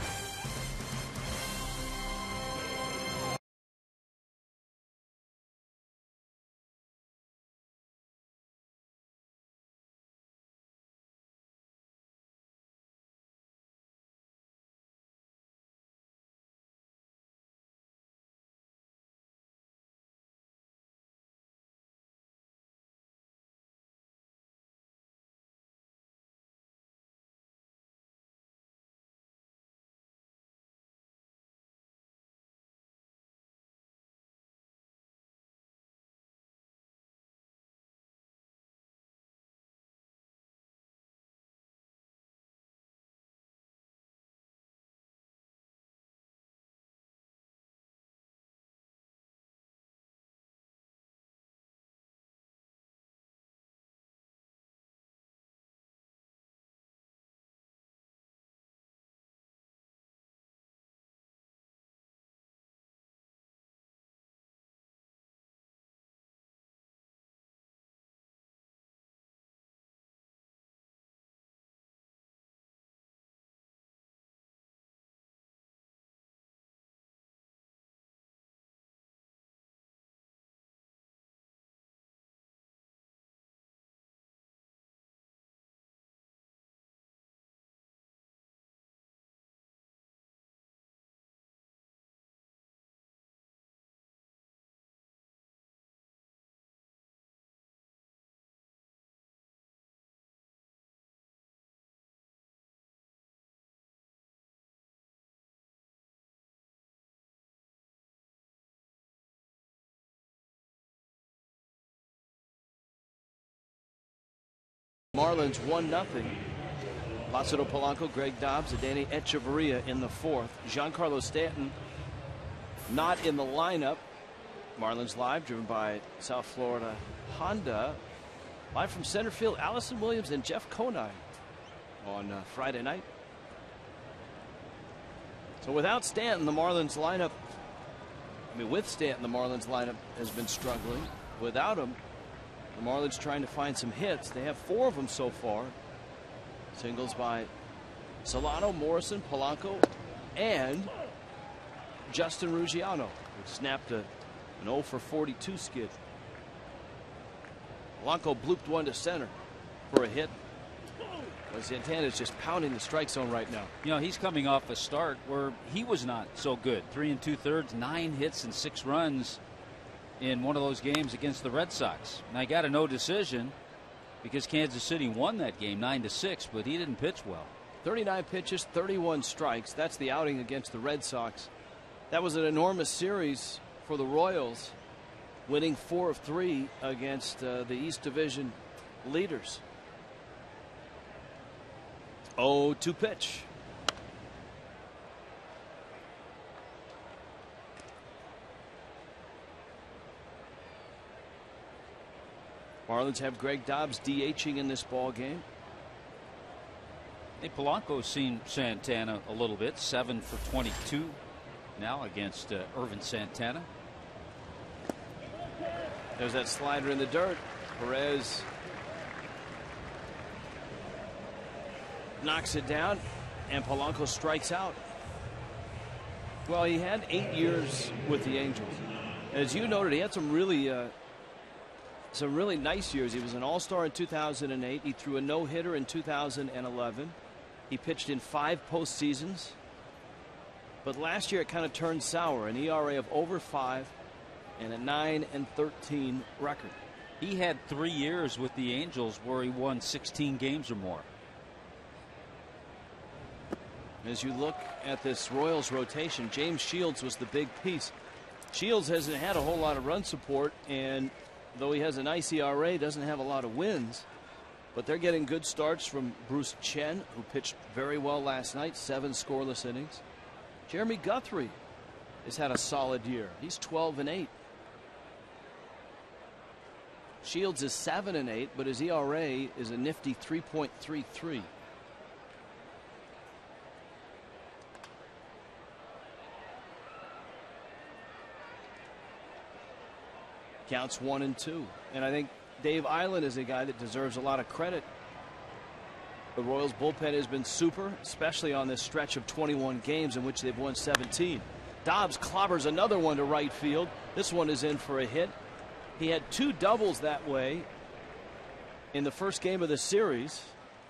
E: Marlins 1-0. Placido Polanco, Greg Dobbs, and Danny Echeverria in the 4th. Giancarlo Stanton not in the lineup. Marlins Live, driven by South Florida Honda. Live from center field, Allison Williams and Jeff Conine on Friday night. So without Stanton, the Marlins lineup, with Stanton, the Marlins lineup has been struggling. Without him, the Marlins trying to find some hits. They have 4 of them so far. Singles by Solano, Morrison, Polanco, and Justin Ruggiano, who snapped an 0 for 42 skid. Polanco blooped one to center for a hit. Well, Santana's just pounding the strike zone right now.
G: You know, he's coming off a start where he was not so good. 3 2/3, 9 hits and 6 runs in one of those games against the Red Sox. And I got a no decision because Kansas City won that game 9-6, but he didn't pitch well.
E: 39 pitches, 31 strikes. That's the outing against the Red Sox. That was an enormous series for the Royals, winning 4 of 3 against the East Division leaders. 0-2 pitch. Marlins have Greg Dobbs DHing in this ball game.
G: Hey, Polanco's seen Santana a little bit. 7 for 22 now against Irvin Santana.
E: There's that slider in the dirt. Perez knocks it down, and Polanco strikes out. Well, he had 8 years with the Angels. As you noted, he had some really nice years. He was an All-Star in 2008. He threw a no-hitter in 2011. He pitched in 5 postseasons. But last year it kind of turned sour, an ERA of over 5 and a 9-13 record.
G: He had 3 years with the Angels where he won 16 games or more.
E: As you look at this Royals rotation, James Shields was the big piece. Shields hasn't had a whole lot of run support, and though he has a nice ERA, doesn't have a lot of wins. But they're getting good starts from Bruce Chen, who pitched very well last night, 7 scoreless innings. Jeremy Guthrie has had a solid year. He's 12-8. Shields is 7-8, but his ERA is a nifty 3.33. Counts 1-2. And I think Dave Island is a guy that deserves a lot of credit. The Royals bullpen has been super, especially on this stretch of 21 games in which they've won 17. Dobbs clobbers another one to right field. This one is in for a hit. He had 2 doubles that way in the first game of the series.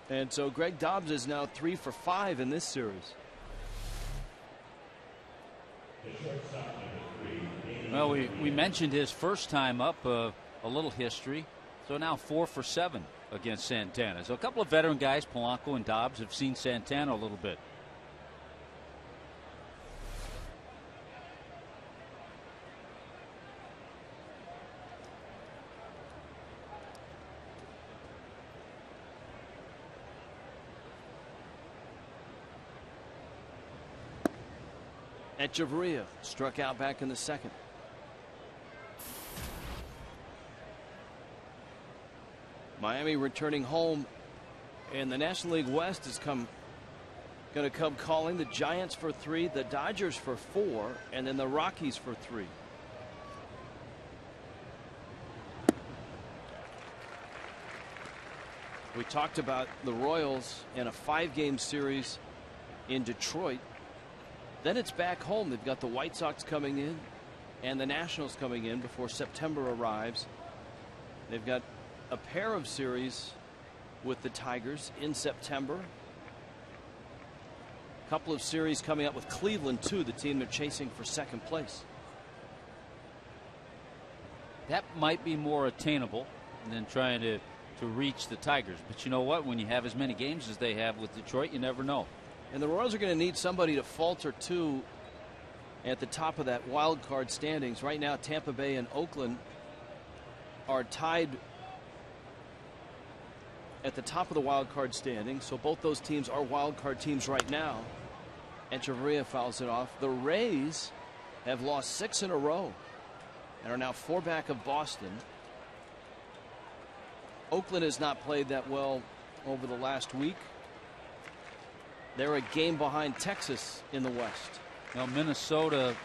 E: And so Greg Dobbs is now 3 for 5 in this series.
G: Well, we mentioned his first time up, a little history. So now 4 for 7 against Santana. So a couple of veteran guys, Polanco and Dobbs, have seen Santana a little bit.
E: Echeverria struck out back in the second. Miami returning home, and the National League West is going to come calling. The Giants for 3, the Dodgers for 4, and then the Rockies for 3. We talked about the Royals in a 5-game series in Detroit. Then it's back home. They've got the White Sox coming in and the Nationals coming in before September arrives. They've got a pair of series with the Tigers in September. A couple of series coming up with Cleveland, too, the team they're chasing for second place.
G: That might be more attainable than trying to reach the Tigers. But you know what? When you have as many games as they have with Detroit, you never know.
E: And the Royals are going to need somebody to falter, too, at the top of that wild card standings. Right now, Tampa Bay and Oakland are tied at the top of the wild card standing, so both those teams are wild card teams right now. Echeverria fouls it off. The Rays have lost 6 in a row and are now 4 back of Boston. Oakland has not played that well over the last week. They're a game behind Texas in the West.
G: Now Minnesota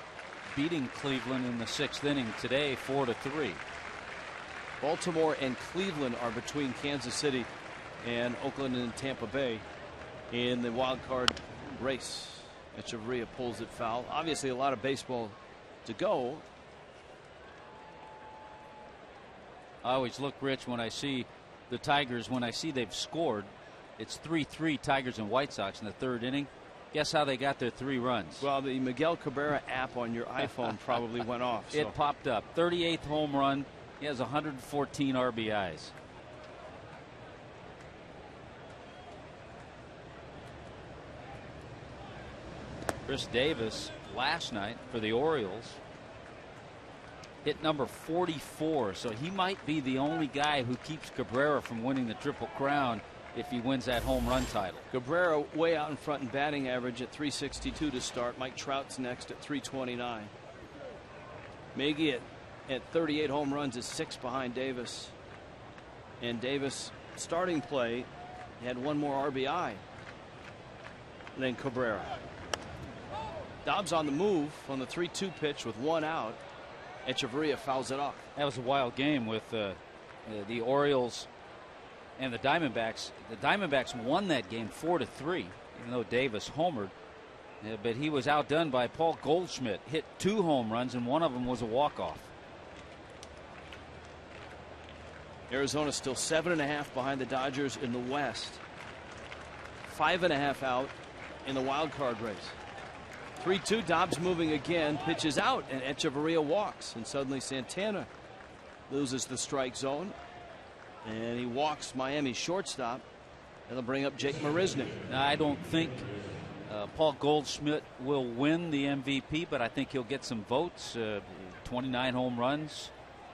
G: beating Cleveland in the 6th inning today, 4-3.
E: Baltimore and Cleveland are between Kansas City and Oakland and Tampa Bay in the wild card race. Echeverria pulls it foul. Obviously a lot of baseball to go.
G: I always look, Rich, when I see the Tigers, when I see they've scored, it's 3-3 Tigers and White Sox in the 3rd inning. Guess how they got their 3 runs?
E: Well, the Miguel Cabrera app on your iPhone probably went off. So.
G: It popped up. 38th home run. He has 114 RBIs. Chris Davis last night for the Orioles hit number 44, so he might be the only guy who keeps Cabrera from winning the Triple Crown if he wins that home run title.
E: Cabrera way out in front in batting average at 362 to start. Mike Trout's next at 329. Miggy at 38 home runs is 6 behind Davis. And Davis starting play had 1 more RBI than Cabrera. Dobbs on the move on the 3-2 pitch with 1 out. Echeverria fouls it off.
G: That was a wild game with the Orioles and the Diamondbacks. The Diamondbacks won that game 4-3, even though Davis homered. But he was outdone by Paul Goldschmidt. Hit 2 home runs, and one of them was a walk-off.
E: Arizona still 7.5 behind the Dodgers in the West. 5.5 out in the wild card race. 3-2, Dobbs moving again, pitches out, and Echeverria walks. And suddenly Santana loses the strike zone. And he walks Miami's shortstop. And they'll bring up Jake Marisnick.
G: Now, I don't think Paul Goldschmidt will win the MVP, but I think he'll get some votes. 29 home runs,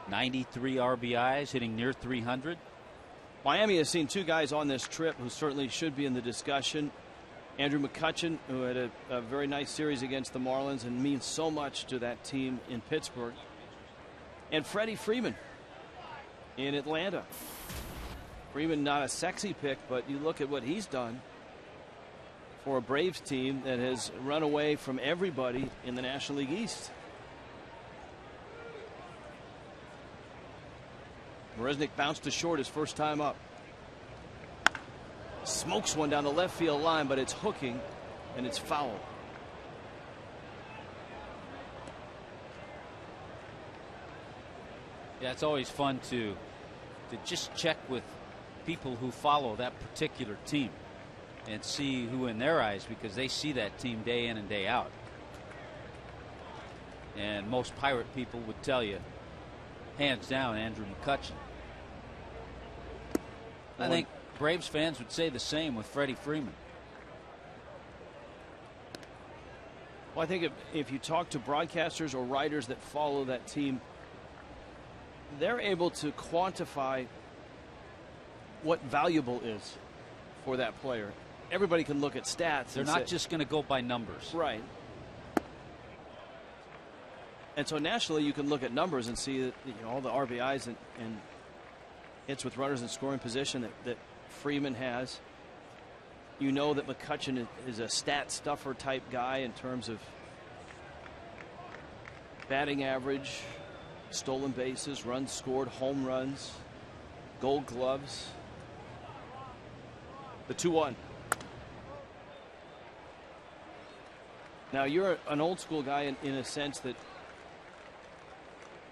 G: 93 RBIs, hitting near 300.
E: Miami has seen 2 guys on this trip who certainly should be in the discussion. Andrew McCutchen, who had a very nice series against the Marlins and means so much to that team in Pittsburgh. And Freddie Freeman in Atlanta. Freeman, not a sexy pick, but you look at what he's done for a Braves team that has run away from everybody in the National League East. Marisnick bounced to short his first time up. Smokes one down the left field line, but it's hooking and it's foul.
G: Yeah, it's always fun to just check with people who follow that particular team and see who in their eyes, because they see that team day in and day out. And most Pirate people would tell you, hands down, Andrew McCutchen. I think Braves fans would say the same with Freddie Freeman.
E: Well, I think if you talk to broadcasters or writers that follow that team, they're able to quantify what valuable is for that player. Everybody can look at stats.
G: They're not just going to go by numbers.
E: Right. And so nationally, you can look at numbers and see that, you know, all the RBIs and hits with runners in scoring position that Freeman has. You know that McCutchen is a stat stuffer type guy in terms of batting average, stolen bases, runs scored, home runs, Gold Gloves. The 2-1. Now you're an old school guy in a sense that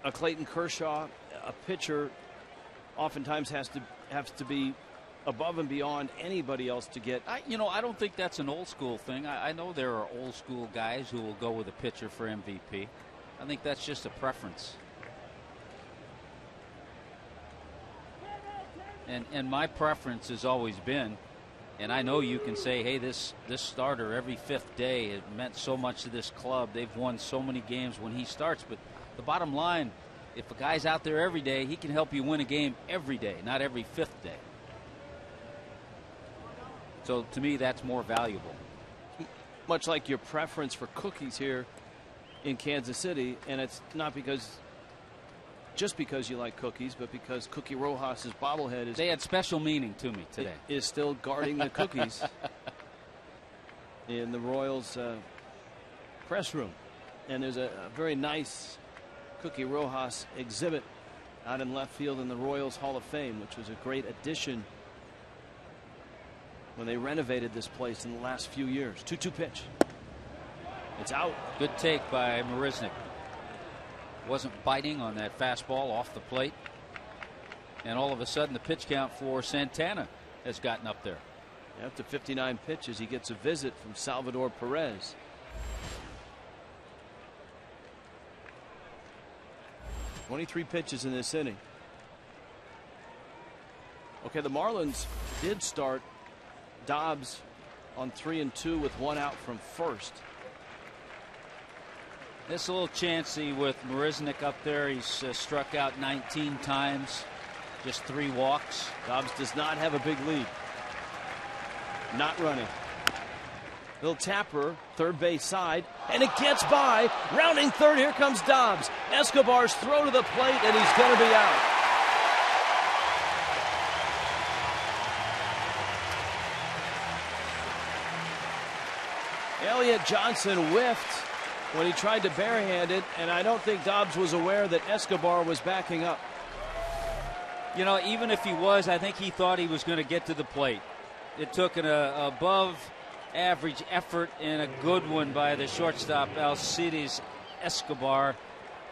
E: a Clayton Kershaw, a pitcher, oftentimes has to be above and beyond anybody else to get.
G: I don't think that's an old school thing. I know there are old school guys who will go with a pitcher for MVP. I think that's just a preference. And my preference has always been, and I know you can say, hey, this starter every 5th day, it meant so much to this club. They've won so many games when he starts. But the bottom line, if a guy's out there every day, he can help you win a game every day, not every 5th day. So to me, that's more valuable.
E: Much like your preference for cookies here in Kansas City, and it's not just because you like cookies, but because Cookie Rojas's bobblehead
G: they had special meaning to me today.
E: Is still guarding the cookies in the Royals press room. And there's a very nice Cookie Rojas exhibit out in left field in the Royals Hall of Fame, which was a great addition when they renovated this place in the last few years. 2-2 pitch. It's out.
G: Good take by Marisnick. Wasn't biting on that fastball off the plate. And all of a sudden the pitch count for Santana has gotten up there.
E: After 59 pitches, he gets a visit from Salvador Perez. .23 pitches in this inning. Okay, the Marlins did start Dobbs on 3-2 with 1 out from first.
G: This is a little chancy with Marisnick up there. He's struck out 19 times, just 3 walks.
E: Dobbs does not have a big lead. Not running. Little tapper, third base side, and it gets by. Rounding third, here comes Dobbs. Escobar's throw to the plate, and he's going to be out. Elliott Johnson whiffed when he tried to barehand it, and I don't think Dobbs was aware that Escobar was backing up.
G: You know, even if he was, I think he thought he was going to get to the plate. It took an above-average effort and a good one by the shortstop, Alcides Escobar,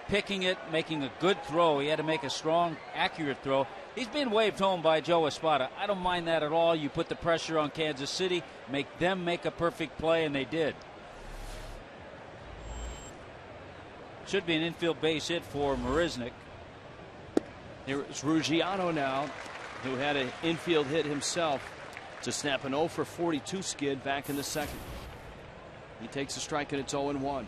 G: picking it, making a good throw. He had to make a strong, accurate throw. He's been waved home by Joe Espada. I don't mind that at all. You put the pressure on Kansas City, make them make a perfect play, and they did. Should be an infield base hit for Marisnik.
E: Here's Ruggiano now, who had an infield hit himself to snap an 0 for 42 skid back in the second. He takes a strike and it's 0-1.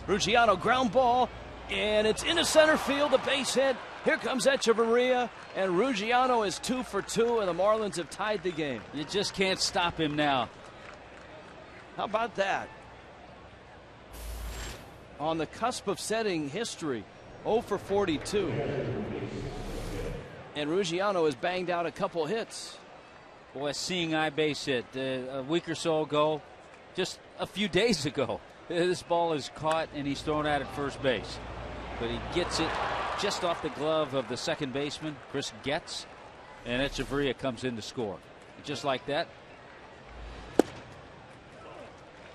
E: Ruggiano ground ball, and it's into center field, the base hit. Here comes Echeverria, and Ruggiano is 2 for 2, and the Marlins have tied the game.
G: You just can't stop him now.
E: How about that? On the cusp of setting history, 0 for 42. And Ruggiano has banged out a couple hits.
G: Boy, a seeing eye base hit a week or so ago, just a few days ago. This ball is caught and he's thrown out at first base. But he gets it just off the glove of the second baseman, Chris Getz, and Echeverria comes in to score. Just like that,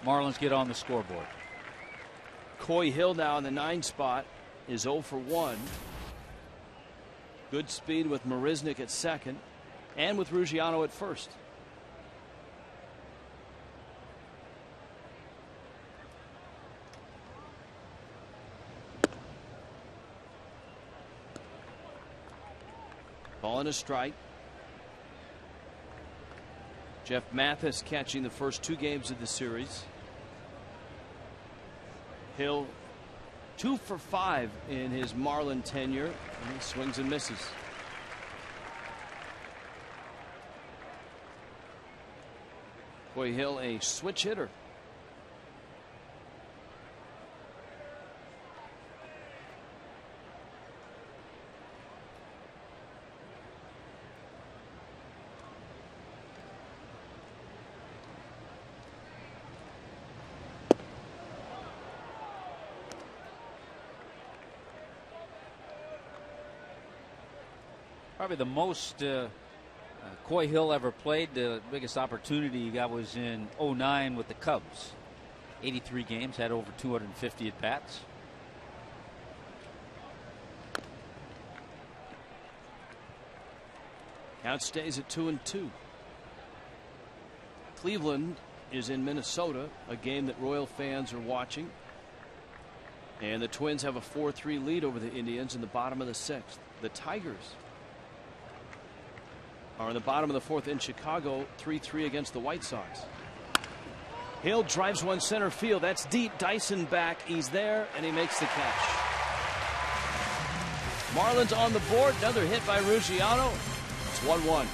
G: Marlins get on the scoreboard.
E: Coy Hill now in the 9 spot is 0 for 1. Good speed with Marisnik at second and with Ruggiano at first. Ball and a strike. Jeff Mathis catching the first 2 games of the series. Hill 2 for 5 in his Marlin tenure, and he swings and misses. Coy Hill, a switch hitter.
G: Probably the most Coy Hill ever played. The biggest opportunity he got was in '09 with the Cubs. 83 games, had over 250 at bats.
E: Count stays at 2-2. Cleveland is in Minnesota, a game that Royal fans are watching. And the Twins have a 4-3 lead over the Indians in the bottom of the 6th. The Tigers are in the bottom of the 4th in Chicago, 3-3 against the White Sox. Hill drives one center field. That's deep. Dyson back. He's there, and he makes the catch. Marlins on the board. Another hit by Ruggiano. It's 1-1.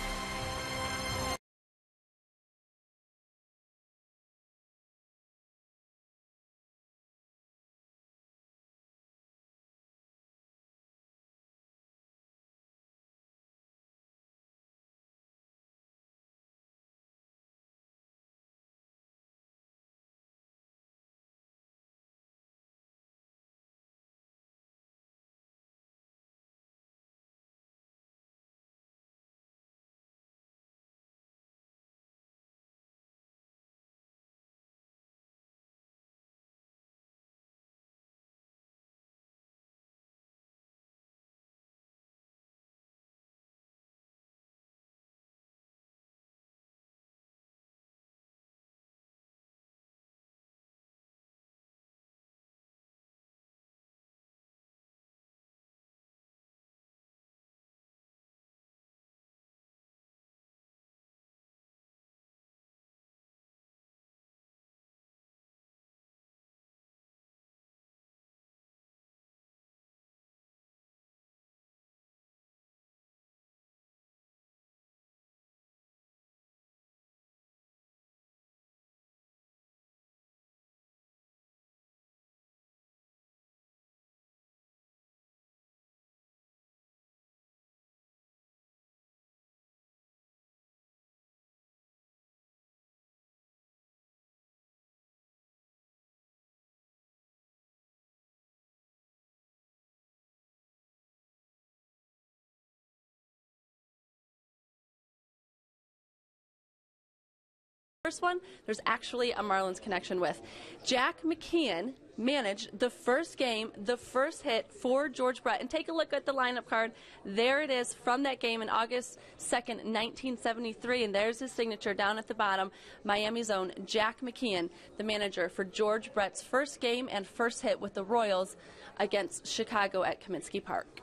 H: first one, there's actually a Marlins connection with. Jack McKeon managed the first game, the first hit for George Brett. And take a look at the lineup card. There it is from that game in August 2nd, 1973. And there's his signature down at the bottom. Miami's own Jack McKeon, the manager for George Brett's first game and first hit with the Royals against Chicago at Kaminsky Park.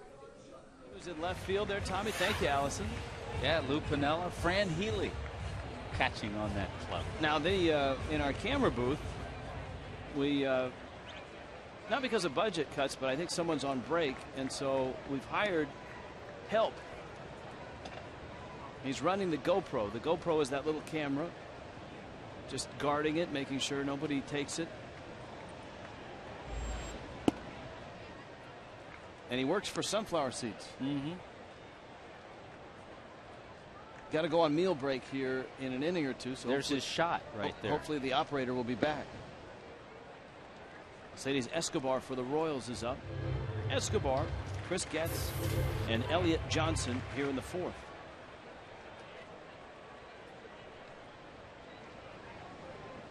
E: Who's in left field there, Tommy? Thank you, Allison.
G: Yeah, Lou Piniella, Fran Healy catching on that club.
E: Now, they in our camera booth, we not because of budget cuts, but I think someone's on break, and so we've hired help. He's running the GoPro. The GoPro is that little camera, just guarding it, making sure nobody takes it. And he works for Sunflower Seeds. Got to go on meal break here in an inning or two. So
G: there's his shot right there.
E: Hopefully the operator will be back. Mercedes Escobar for the Royals is up. Escobar, Chris Getz, and Elliott Johnson here in the fourth.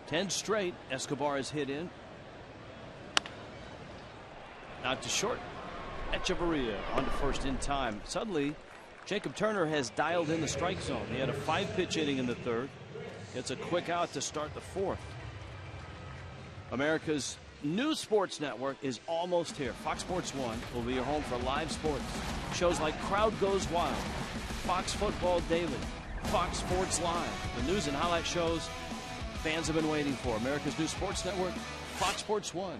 E: Ten straight Escobar has hit in. Out to short. Echeverria on to first in time. Suddenly, Jacob Turner has dialed in the strike zone. He had a 5-pitch inning in the third. Gets a quick out to start the fourth. America's new sports network is almost here. Fox Sports 1 will be your home for live sports. Shows like Crowd Goes Wild, Fox Football Daily, Fox Sports Live. The news and highlight shows fans have been waiting for. America's new sports network, Fox Sports 1.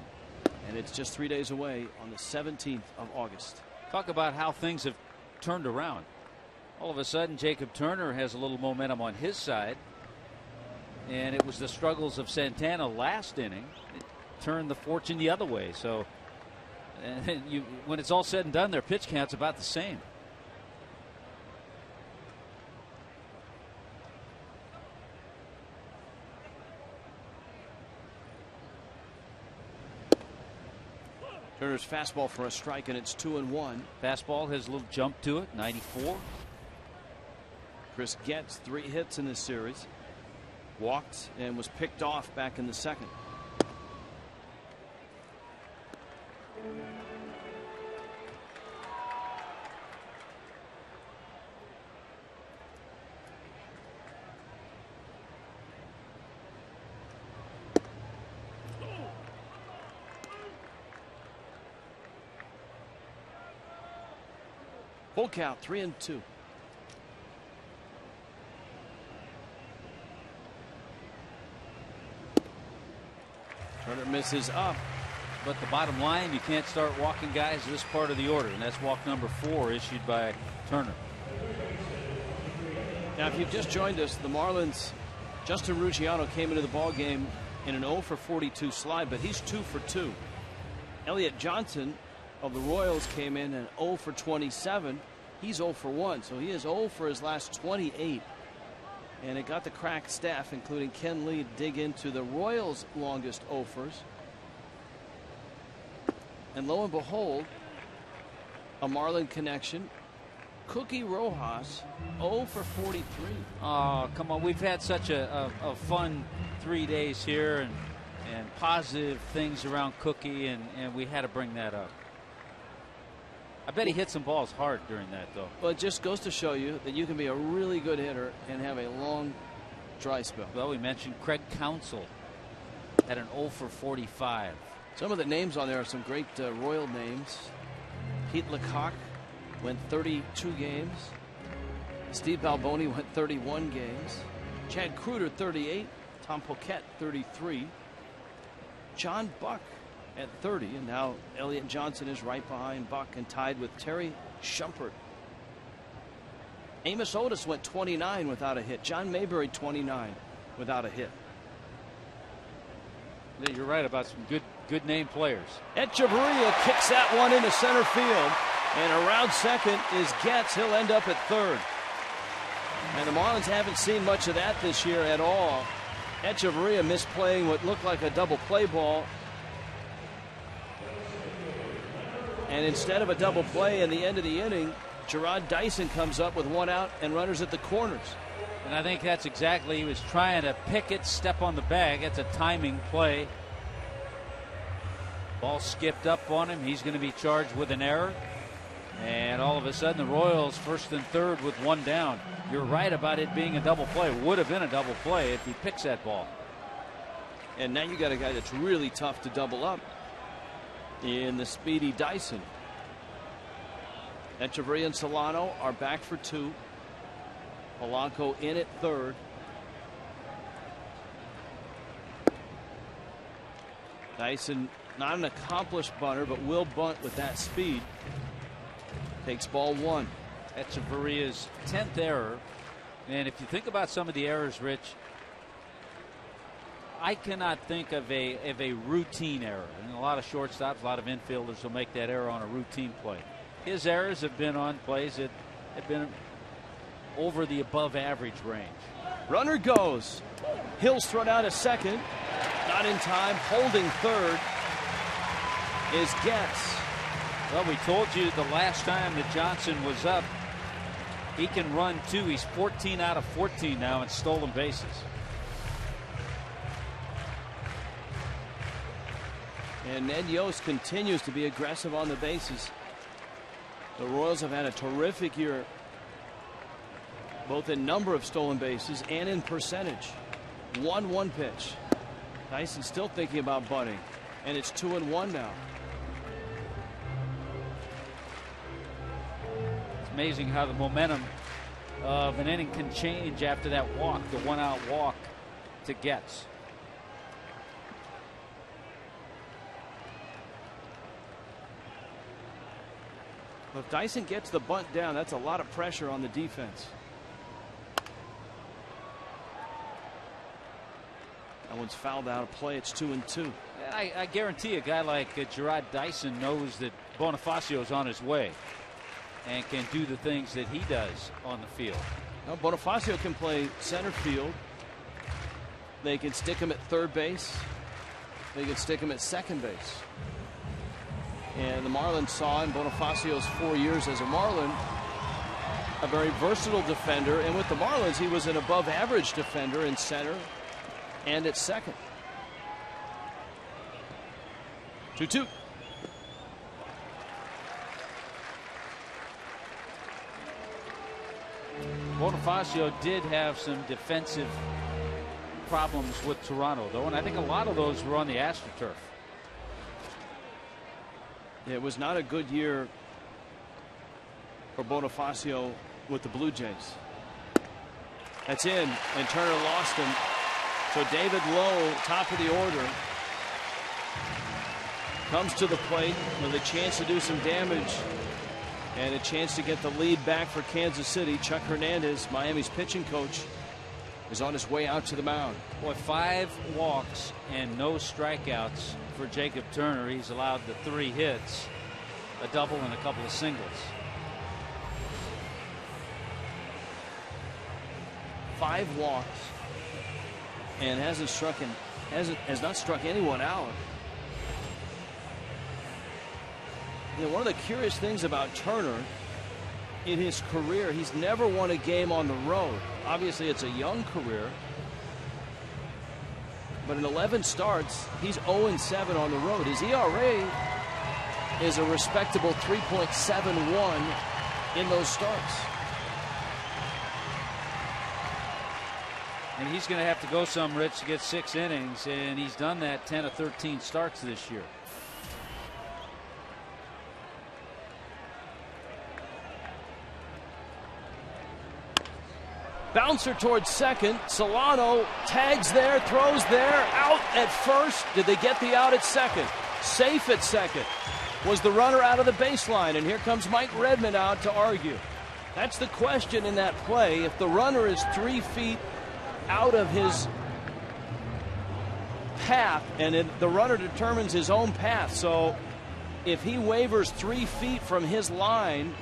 E: And it's just 3 days away on the 17th of August.
G: Talk about how things have turned around. All of a sudden, Jacob Turner has a little momentum on his side. And it was the struggles of Santana last inning that turned the fortune the other way. So when it's all said and done, their pitch count's about the same.
E: Turner's fastball for a strike, and it's 2-1.
G: Fastball has a little jump to it, 94.
E: Chris Getz, 3 hits in this series. Walked and was picked off back in the second. Full count, 3-2. Turner misses up.
G: But the bottom line, you can't start walking guys this part of the order, and that's walk number 4 issued by Turner.
E: Now, if you've just joined us, the Marlins, Justin Ruggiano came into the ball game in an 0 for 42 slide, but he's 2 for 2. Elliott Johnson of the Royals came in an 0 for 27. He's 0 for 1, so he is 0 for his last 28. And it got the crack staff, including Ken Lee, dig into the Royals' longest 0-fers. And lo and behold, a Marlin connection. Cookie Rojas, 0 for 43.
G: Oh, come on. We've had such a fun 3 days here and positive things around Cookie, and we had to bring that up. I bet he hit some balls hard during that, though.
E: Well, it just goes to show you that you can be a really good hitter and have a long dry spell.
G: Well, we mentioned Craig Counsell had an 0 for 45.
E: Some of the names on there are some great Royal names. Pete Lecoq went 32 games. Steve Balboni went 31 games. Chad Kruger, 38. Tom Poquette, 33. John Buck at 30, and now Elliott Johnson is right behind Buck and tied with Terry Shumpert. Amos Otis went 29 without a hit. John Mayberry, 29 without a hit.
G: Yeah, you're right about some good name players.
E: Echeverria kicks that one into center field, and around second is Getz. He'll end up at third. And the Marlins haven't seen much of that this year at all. Echeverria misplaying what looked like a double play ball. And instead of a double play in the end of the inning, Gerard Dyson comes up with 1 out and runners at the corners.
G: And I think that's exactly, he was trying to pick it, step on the bag. It's a timing play. Ball skipped up on him. He's going to be charged with an error. And all of a sudden the Royals first and third with one down. You're right about it being a double play. Would have been a double play if he picks that ball.
E: And now you got a guy that's really tough to double up in the speedy Dyson. Echeverria and Solano are back for two. Polanco in at third. Dyson, not an accomplished bunter, but will bunt with that speed. Takes ball one.
G: Echeverria's 10th error. And if you think about some of the errors, Rich, I cannot think of a routine error. And a lot of shortstops, a lot of infielders will make that error on a routine play. His errors have been on plays that have been over the above average range.
E: Runner goes. Hill's thrown out a second. Not in time. Holding third is Getz.
G: Well, we told you the last time that Johnson was up, he can run too. He's 14 out of 14 now in stolen bases.
E: And Ned Yost continues to be aggressive on the bases. The Royals have had a terrific year, both in number of stolen bases and in percentage. 1-1 pitch. Dyson still thinking about bunting, and it's 2-1 now.
G: It's amazing how the momentum of an inning can change after that walk, the one-out walk to Getz.
E: If Dyson gets the bunt down, that's a lot of pressure on the defense. That one's fouled out of play. It's 2-2.
G: I guarantee a guy like Gerard Dyson knows that Bonifacio's on his way and can do the things that he does on the field.
E: Now, Bonifacio can play center field. They can stick him at third base. They can stick him at second base. And the Marlins saw in Bonifacio's 4 years as a Marlin a very versatile defender. And with the Marlins, he was an above average defender in center and at second. 2-2.
G: Bonifacio did have some defensive problems with Toronto, though, and I think a lot of those were on the AstroTurf.
E: It was not a good year for Bonifacio with the Blue Jays. That's in, and Turner lost him. So David Lowe, top of the order, comes to the plate with a chance to do some damage and a chance to get the lead back for Kansas City. Chuck Hernandez, Miami's pitching coach, is on his way out to the mound.
G: Boy, 5 walks and no strikeouts for Jacob Turner. He's allowed the 3 hits, a double and a couple of singles.
E: 5 walks and has not struck anyone out. You know, one of the curious things about Turner in his career, he's never won a game on the road. Obviously, it's a young career. But in 11 starts, he's 0-7 on the road. His ERA is a respectable 3.71 in those starts.
G: And he's going to have to go some, Rich, to get 6 innings, and he's done that 10 of 13 starts this year.
E: Bouncer towards second. Solano tags there, throws there, out at first. Did they get the out at second? Safe at second. Was the runner out of the baseline? And here comes Mike Redmond out to argue. That's the question in that play. If the runner is 3 feet out of his path, and the runner determines his own path. So if he wavers 3 feet from his line,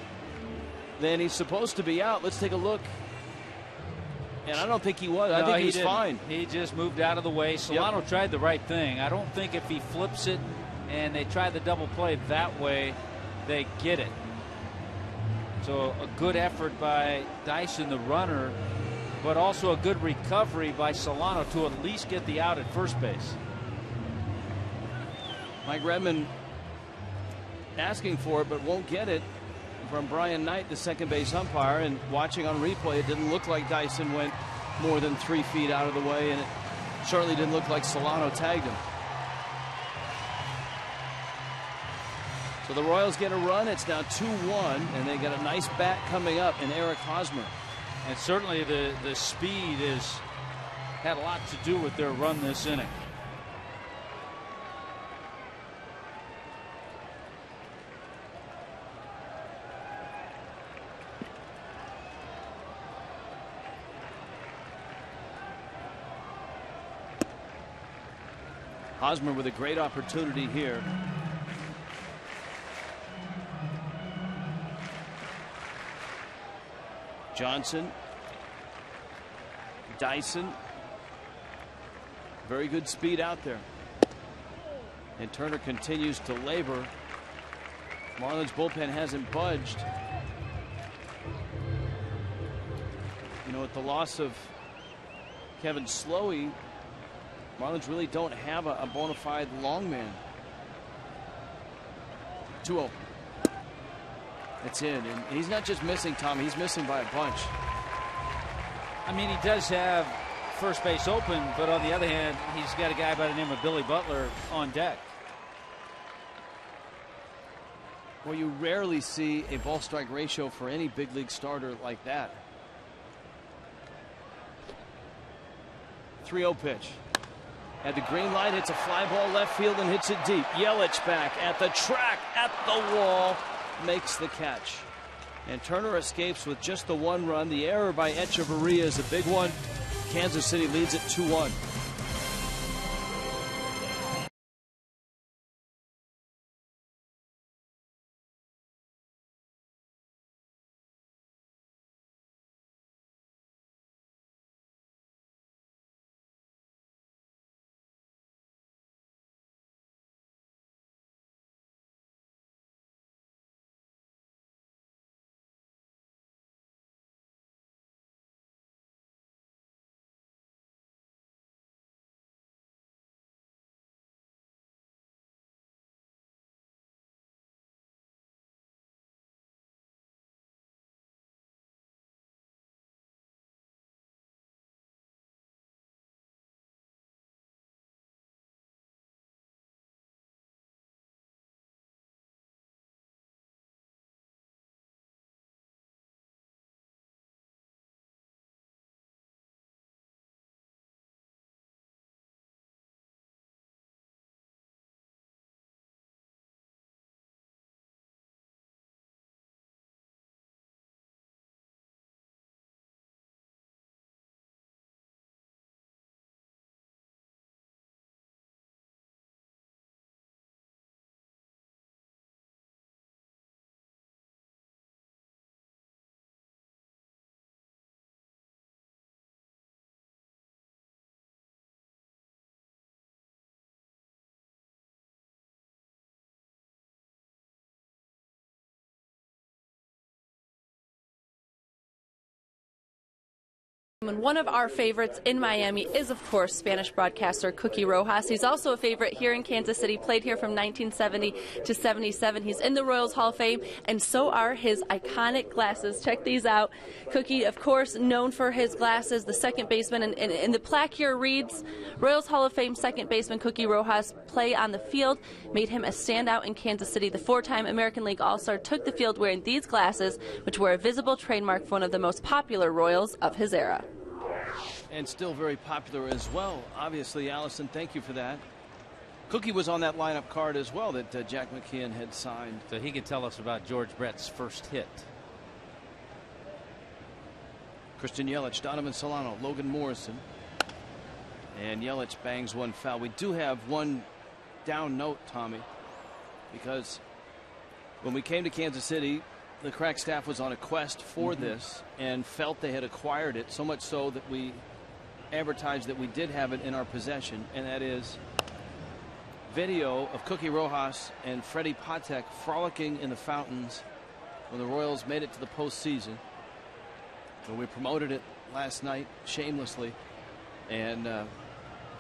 E: then he's supposed to be out. Let's take a look. And I don't think he was. I think he was fine.
G: He just moved out of the way. Solano tried the right thing. I don't think if he flips it and they try the double play that way, they get it. So a good effort by Dyson, the runner, but also a good recovery by Solano to at least get the out at first base.
E: Mike Redmond asking for it, but won't get it from Brian Knight, the second base umpire. And watching on replay, it didn't look like Dyson went more than 3 feet out of the way, and it certainly didn't look like Solano tagged him. So the Royals get a run. It's now 2-1, and they got a nice bat coming up in Eric Hosmer.
G: And certainly the speed had a lot to do with their run this inning.
E: Hosmer with a great opportunity here. Johnson, Dyson, very good speed out there. And Turner continues to labor. Marlins bullpen hasn't budged. You know, with the loss of Kevin Slowey, Marlins really don't have a bona fide long man. 2-0. It's in, and he's not just missing, Tom, he's missing by a bunch.
G: I mean, he does have first base open, but on the other hand, he's got a guy by the name of Billy Butler on deck.
E: Well, you rarely see a ball strike ratio for any big league starter like that. 3-0 pitch. At the green light, hits a fly ball left field and hits it deep. Yelich back at the track, at the wall, makes the catch. And Turner escapes with just the 1 run. The error by Echeverria is a big one. Kansas City leads it 2-1.
H: And one of our favorites in Miami is, of course, Spanish broadcaster Cookie Rojas. He's also a favorite here in Kansas City, played here from 1970 to 77. He's in the Royals Hall of Fame, and so are his iconic glasses. Check these out. Cookie, of course, known for his glasses, the second baseman, and the plaque here reads, Royals Hall of Fame second baseman Cookie Rojas' play on the field made him a standout in Kansas City. The 4-time American League All-Star took the field wearing these glasses, which were a visible trademark for one of the most popular Royals of his era.
E: And still very popular as well. Obviously, Allison, thank you for that. Cookie was on that lineup card as well that Jack McKeon had signed.
G: So he can tell us about George Brett's first hit.
E: Christian Yelich, Donovan Solano, Logan Morrison. And Yelich bangs one foul. We do have one down note, Tommy, because when we came to Kansas City, the crack staff was on a quest for this and felt they had acquired it, so much so that we advertised that we did have it in our possession, and that is video of Cookie Rojas and Freddie Patek frolicking in the fountains when the Royals made it to the postseason. But we promoted it last night shamelessly, and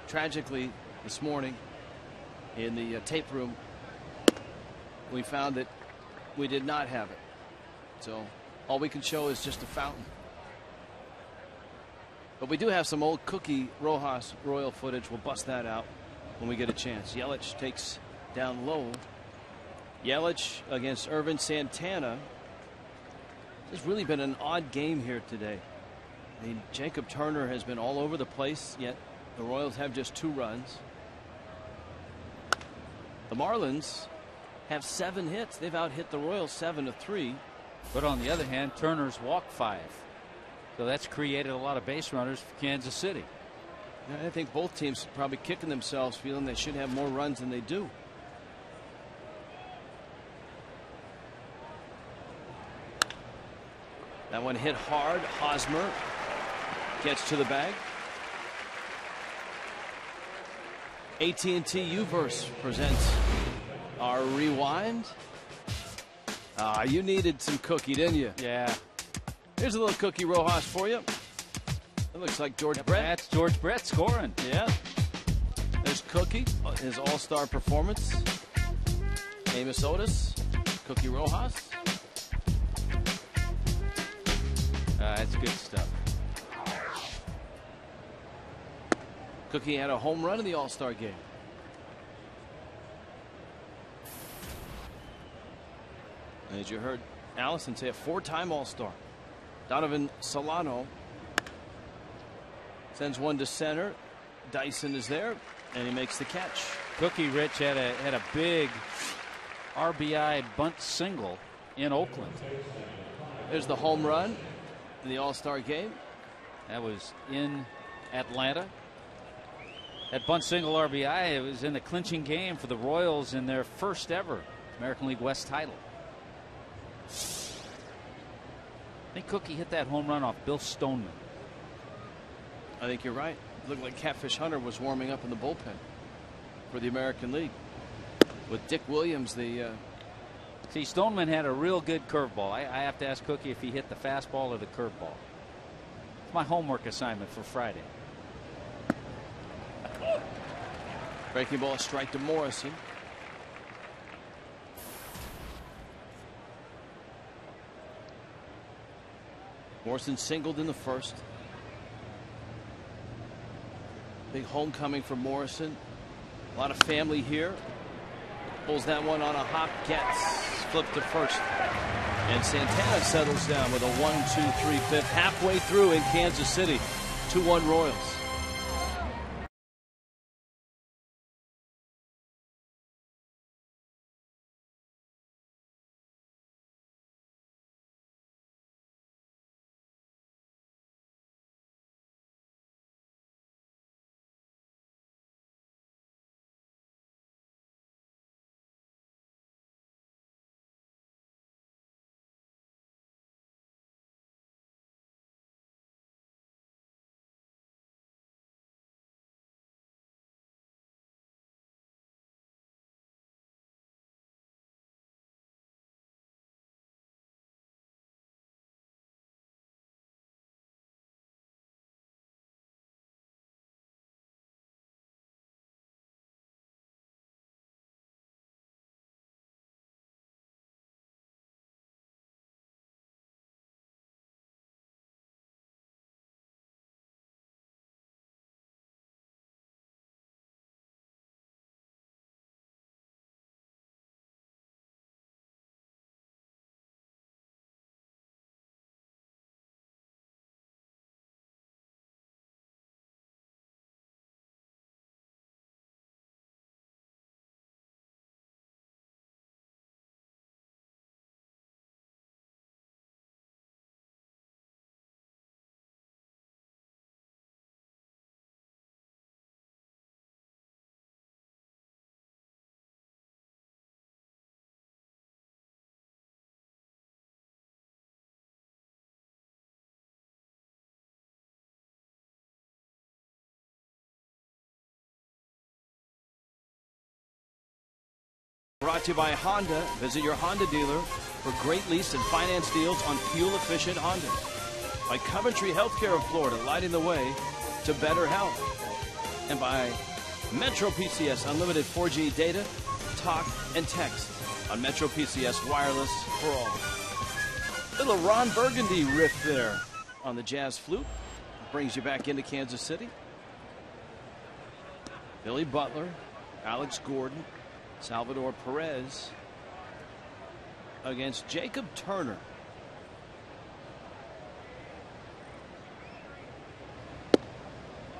E: tragically this morning in the tape room we found that we did not have it. So all we can show is just a fountain. But we do have some old Cookie Rojas Royal footage. We'll bust that out when we get a chance. Yelich takes down low. Yelich against Irvin Santana. It's really been an odd game here today. I mean, Jacob Turner has been all over the place, yet the Royals have just 2 runs. The Marlins have 7 hits. They've out-hit the Royals 7-3.
G: But on the other hand, Turner's walked 5. So that's created a lot of base runners for Kansas City.
E: I think both teams probably kicking themselves, feeling they should have more runs than they do. That one hit hard. Hosmer gets to the bag. AT&T U-verse presents our rewind. You needed some Cookie, didn't you?
G: Yeah.
E: Here's a little Cookie Rojas for you. It looks like George Brett.
G: That's George Brett scoring.
E: Yeah. There's Cookie, his all-star performance. Amos Otis, Cookie Rojas.
G: That's good stuff.
E: Cookie had a home run in the All-Star game. As you heard Allison say, a 4-time All-Star. Donovan Solano sends one to center. Dyson is there, and he makes the catch.
G: Cookie Rich had a big RBI bunt single in Oakland.
E: There's the home run in the All-Star game.
G: That was in Atlanta. That bunt single RBI, it was in the clinching game for the Royals in their first ever American League West title. I think Cookie hit that home run off Bill Stoneman.
E: I think you're right. It looked like Catfish Hunter was warming up in the bullpen for the American League. With Dick Williams, the...
G: See, Stoneman had a real good curveball. I have to ask Cookie if he hit the fastball or the curveball. It's my homework assignment for Friday.
E: Breaking ball, strike to Morrison. Morrison singled in the first. Big homecoming for Morrison. A lot of family here. Pulls that one on a hop, gets flipped to first. And Santana settles down with a 1-2-3-5 halfway through in Kansas City. 2-1 Royals. Brought to you by Honda. Visit your Honda dealer for great lease and finance deals on fuel-efficient Hondas. by Coventry Healthcare of Florida, lighting the way to better health. And by Metro PCS Unlimited 4G data, talk, and text on Metro PCS Wireless for all. Little Ron Burgundy riff there on the jazz flute. Brings you back into Kansas City. Billy Butler, Alex Gordon, Salvador Perez against Jacob Turner.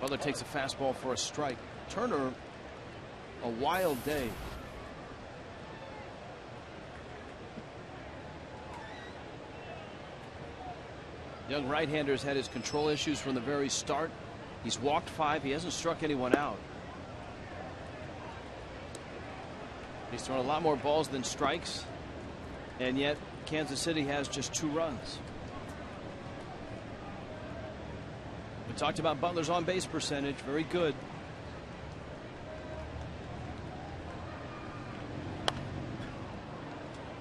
E: Butler takes a fastball for a strike. Turner, a wild day. Young right-hander's had his control issues from the very start. He's walked 5. He hasn't struck anyone out. He's thrown a lot more balls than strikes, and yet Kansas City has just 2 runs. We talked about Butler's on-base percentage, very good.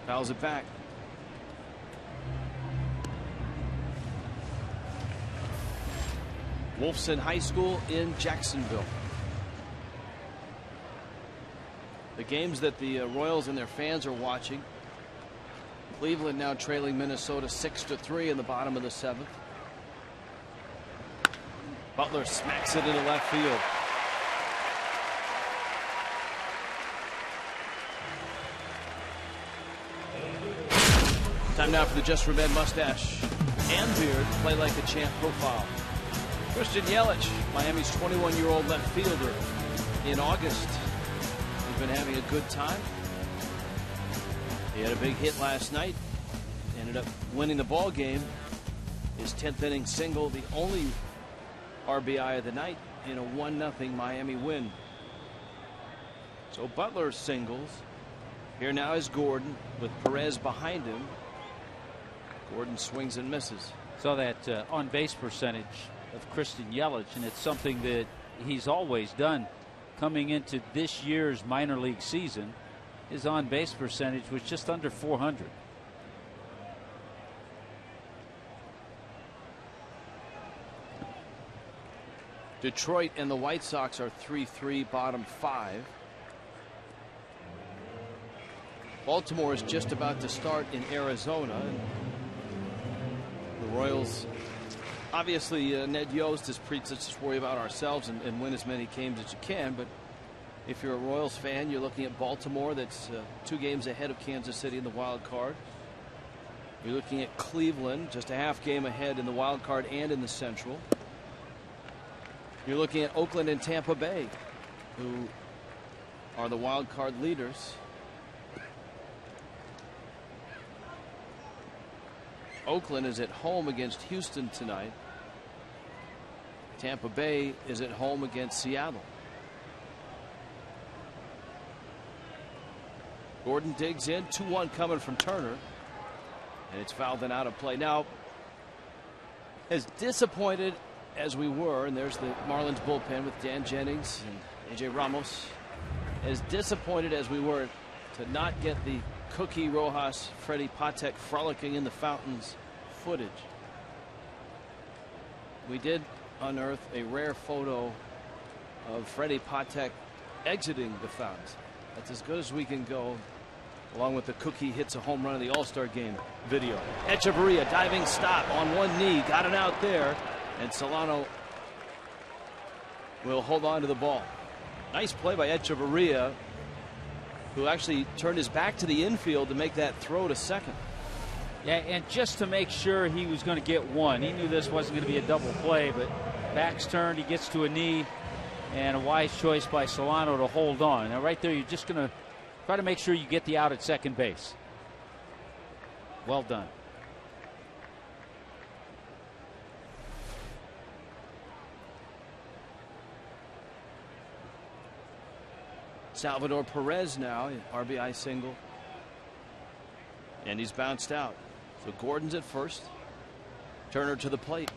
E: Fouls it back. Wolfson High School in Jacksonville. The games that the Royals and their fans are watching. Cleveland now trailing Minnesota 6-3 in the bottom of the 7th. Butler smacks it into left field. Time now for the Just for Men mustache and beard play like a champ profile. Christian Yelich, Miami's 21-year-old left fielder. In August, he's been having a good time. He had a big hit last night. Ended up winning the ball game. His 10th inning single, the only RBI of the night in a 1-0 Miami win. So Butler singles. Here now is Gordon with Perez behind him. Gordon swings and misses.
G: Saw that on-base percentage of Christian Yelich, and it's something that he's always done. Coming into this year's minor league season, his on-base percentage was just under 400.
E: Detroit and the White Sox are 3-3, bottom 5. Baltimore is just about to start in Arizona. The Royals, obviously, Ned Yost has preached, let's just worry about ourselves and win as many games as you can. But if you're a Royals fan, you're looking at Baltimore, that's 2 games ahead of Kansas City in the wild card. You're looking at Cleveland, just a half game ahead in the wild card and in the Central. You're looking at Oakland and Tampa Bay, who are the wild card leaders. Oakland is at home against Houston tonight. Tampa Bay is at home against Seattle. Gordon digs in, 2-1 coming from Turner, and it's fouled and out of play. Now, as disappointed as we were, and there's the Marlins bullpen with Dan Jennings and AJ Ramos, as disappointed as we were to not get the Cookie Rojas, Freddie Patek frolicking in the fountains footage, we did unearth a rare photo of Freddie Patek exiting the fountains. That's as good as we can go, along with the Cookie hits a home run in the All-Star game video. Echeverria diving stop on one knee, got it out there, and Solano will hold on to the ball. Nice play by Echeverria, who actually turned his back to the infield to make that throw to second.
G: Yeah, and just to make sure he was going to get one. He knew this wasn't going to be a double play, but back's turned, he gets to a knee, and a wise choice by Solano to hold on. Now right there, you're just going to try to make sure you get the out at second base. Well done.
E: Salvador Perez now, RBI single. And he's bounced out. So Gordon's at first. Turner to the plate.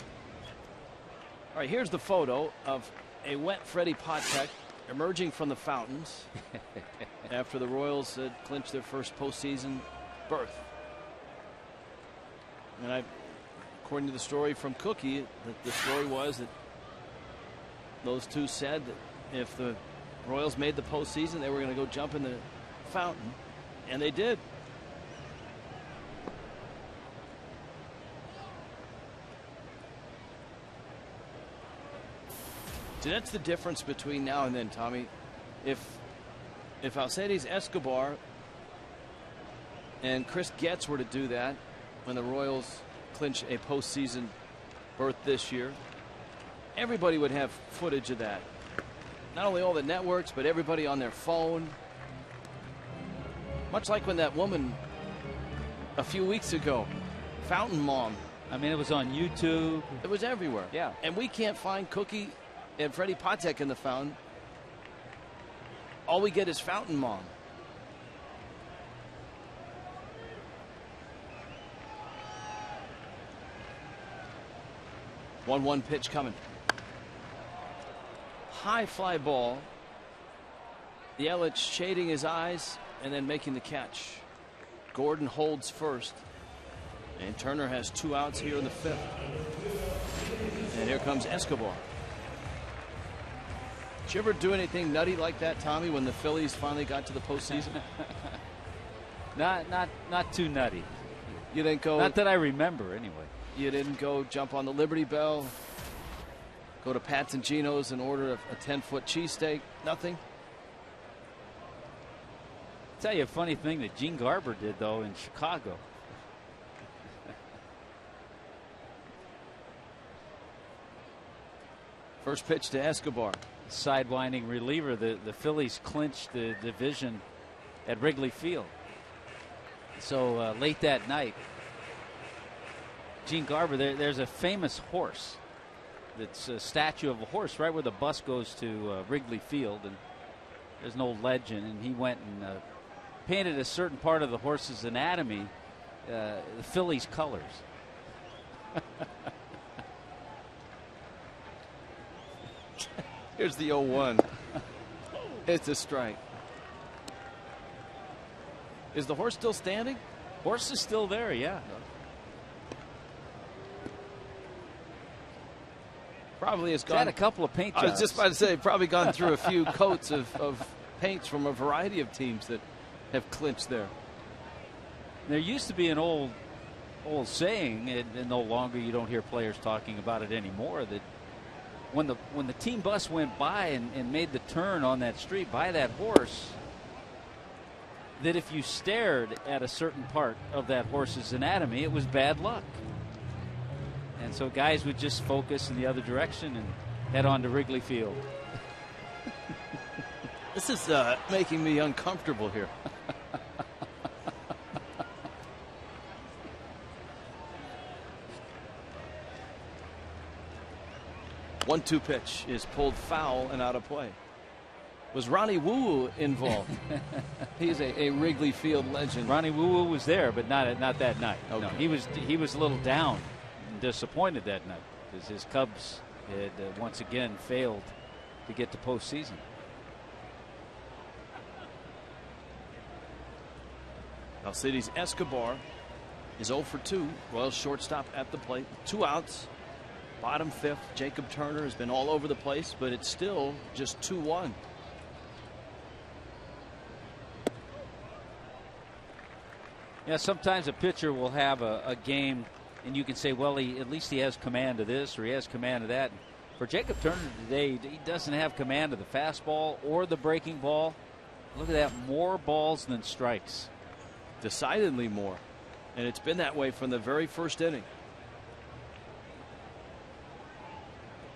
E: All right, here's the photo of a wet Freddie Patek emerging from the fountains after the Royals had clinched their first postseason berth. And I according to the story from Cookie, the story was that those two said that if the Royals made the postseason, they were going to go jump in the fountain, and they did. So that's the difference between now and then, Tommy. If Alcides Escobar and Chris Getz were to do that when the Royals clinch a postseason berth this year, everybody would have footage of that. Not only all the networks, but everybody on their phone. Much like when that woman a few weeks ago, Fountain Mom.
G: I mean, it was on YouTube.
E: It was everywhere.
G: Yeah.
E: And we can't find Cookie and Freddie Patek in the fountain. All we get is Fountain Mom. One pitch coming. High fly ball. Yelich shading his eyes and then making the catch. Gordon holds first. And Turner has 2 outs here in the 5th. And here comes Escobar. Did you ever do anything nutty like that, Tommy, when the Phillies finally got to the postseason?
G: Not too nutty.
E: You didn't go.
G: Not that I remember, anyway.
E: You didn't go jump on the Liberty Bell, go to Pat's and Gino's and order a 10-foot cheesesteak? Nothing?
G: I'll tell you a funny thing that Gene Garber did, though, in Chicago.
E: First pitch to Escobar.
G: Sidewinding reliever. The Phillies clinched the division at Wrigley Field. So late that night, Gene Garber, there's a famous horse that's a statue of a horse right where the bus goes to Wrigley Field, and there's an old legend, and he went and painted a certain part of the horse's anatomy the Phillies colors.
E: Here's the 0-1. It's a strike. Is the horse still standing?
G: Horse is still there, yeah.
E: Probably has
G: It's
E: gone.
G: had a couple of paint jobs.
E: I was just about to say, probably gone through a few coats of paints from a variety of teams that have clinched there.
G: There used to be an old saying, and no longer you don't hear players talking about it anymore, that when the team bus went by and made the turn on that street by that horse, that if you stared at a certain part of that horse's anatomy, it was bad luck. And so guys would just focus in the other direction and head on to Wrigley Field.
E: This is making me uncomfortable here. 1-2 pitch is pulled foul and out of play. Was Ronnie Woo involved? He's a Wrigley Field legend.
G: Ronnie Woo was there, but not that night.
E: Okay.
G: No, he was a little down and disappointed that night because his Cubs had once again failed to get to postseason.
E: Alcides Escobar is 0 for 2. Royals shortstop at the plate. 2 outs. Bottom 5th. Jacob Turner has been all over the place, but it's still just 2-1.
G: Yeah, sometimes a pitcher will have a game, and you can say, well, at least he has command of this or he has command of that. For Jacob Turner today, he doesn't have command of the fastball or the breaking ball. Look at that, more balls than strikes.
E: Decidedly more. And it's been that way from the very first inning.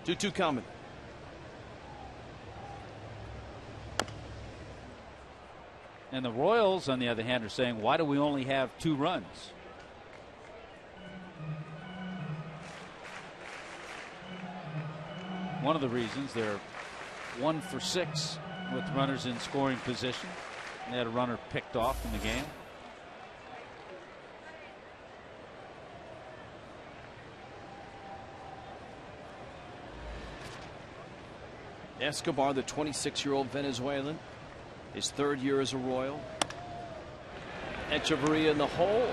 E: 2-2 coming.
G: And the Royals, on the other hand, are saying, why do we only have 2 runs? One of the reasons, they're 1 for 6 with runners in scoring position. They had a runner picked off in the game.
E: Escobar, the 26-year-old Venezuelan, his 3rd year as a Royal. Echeverria in the hole,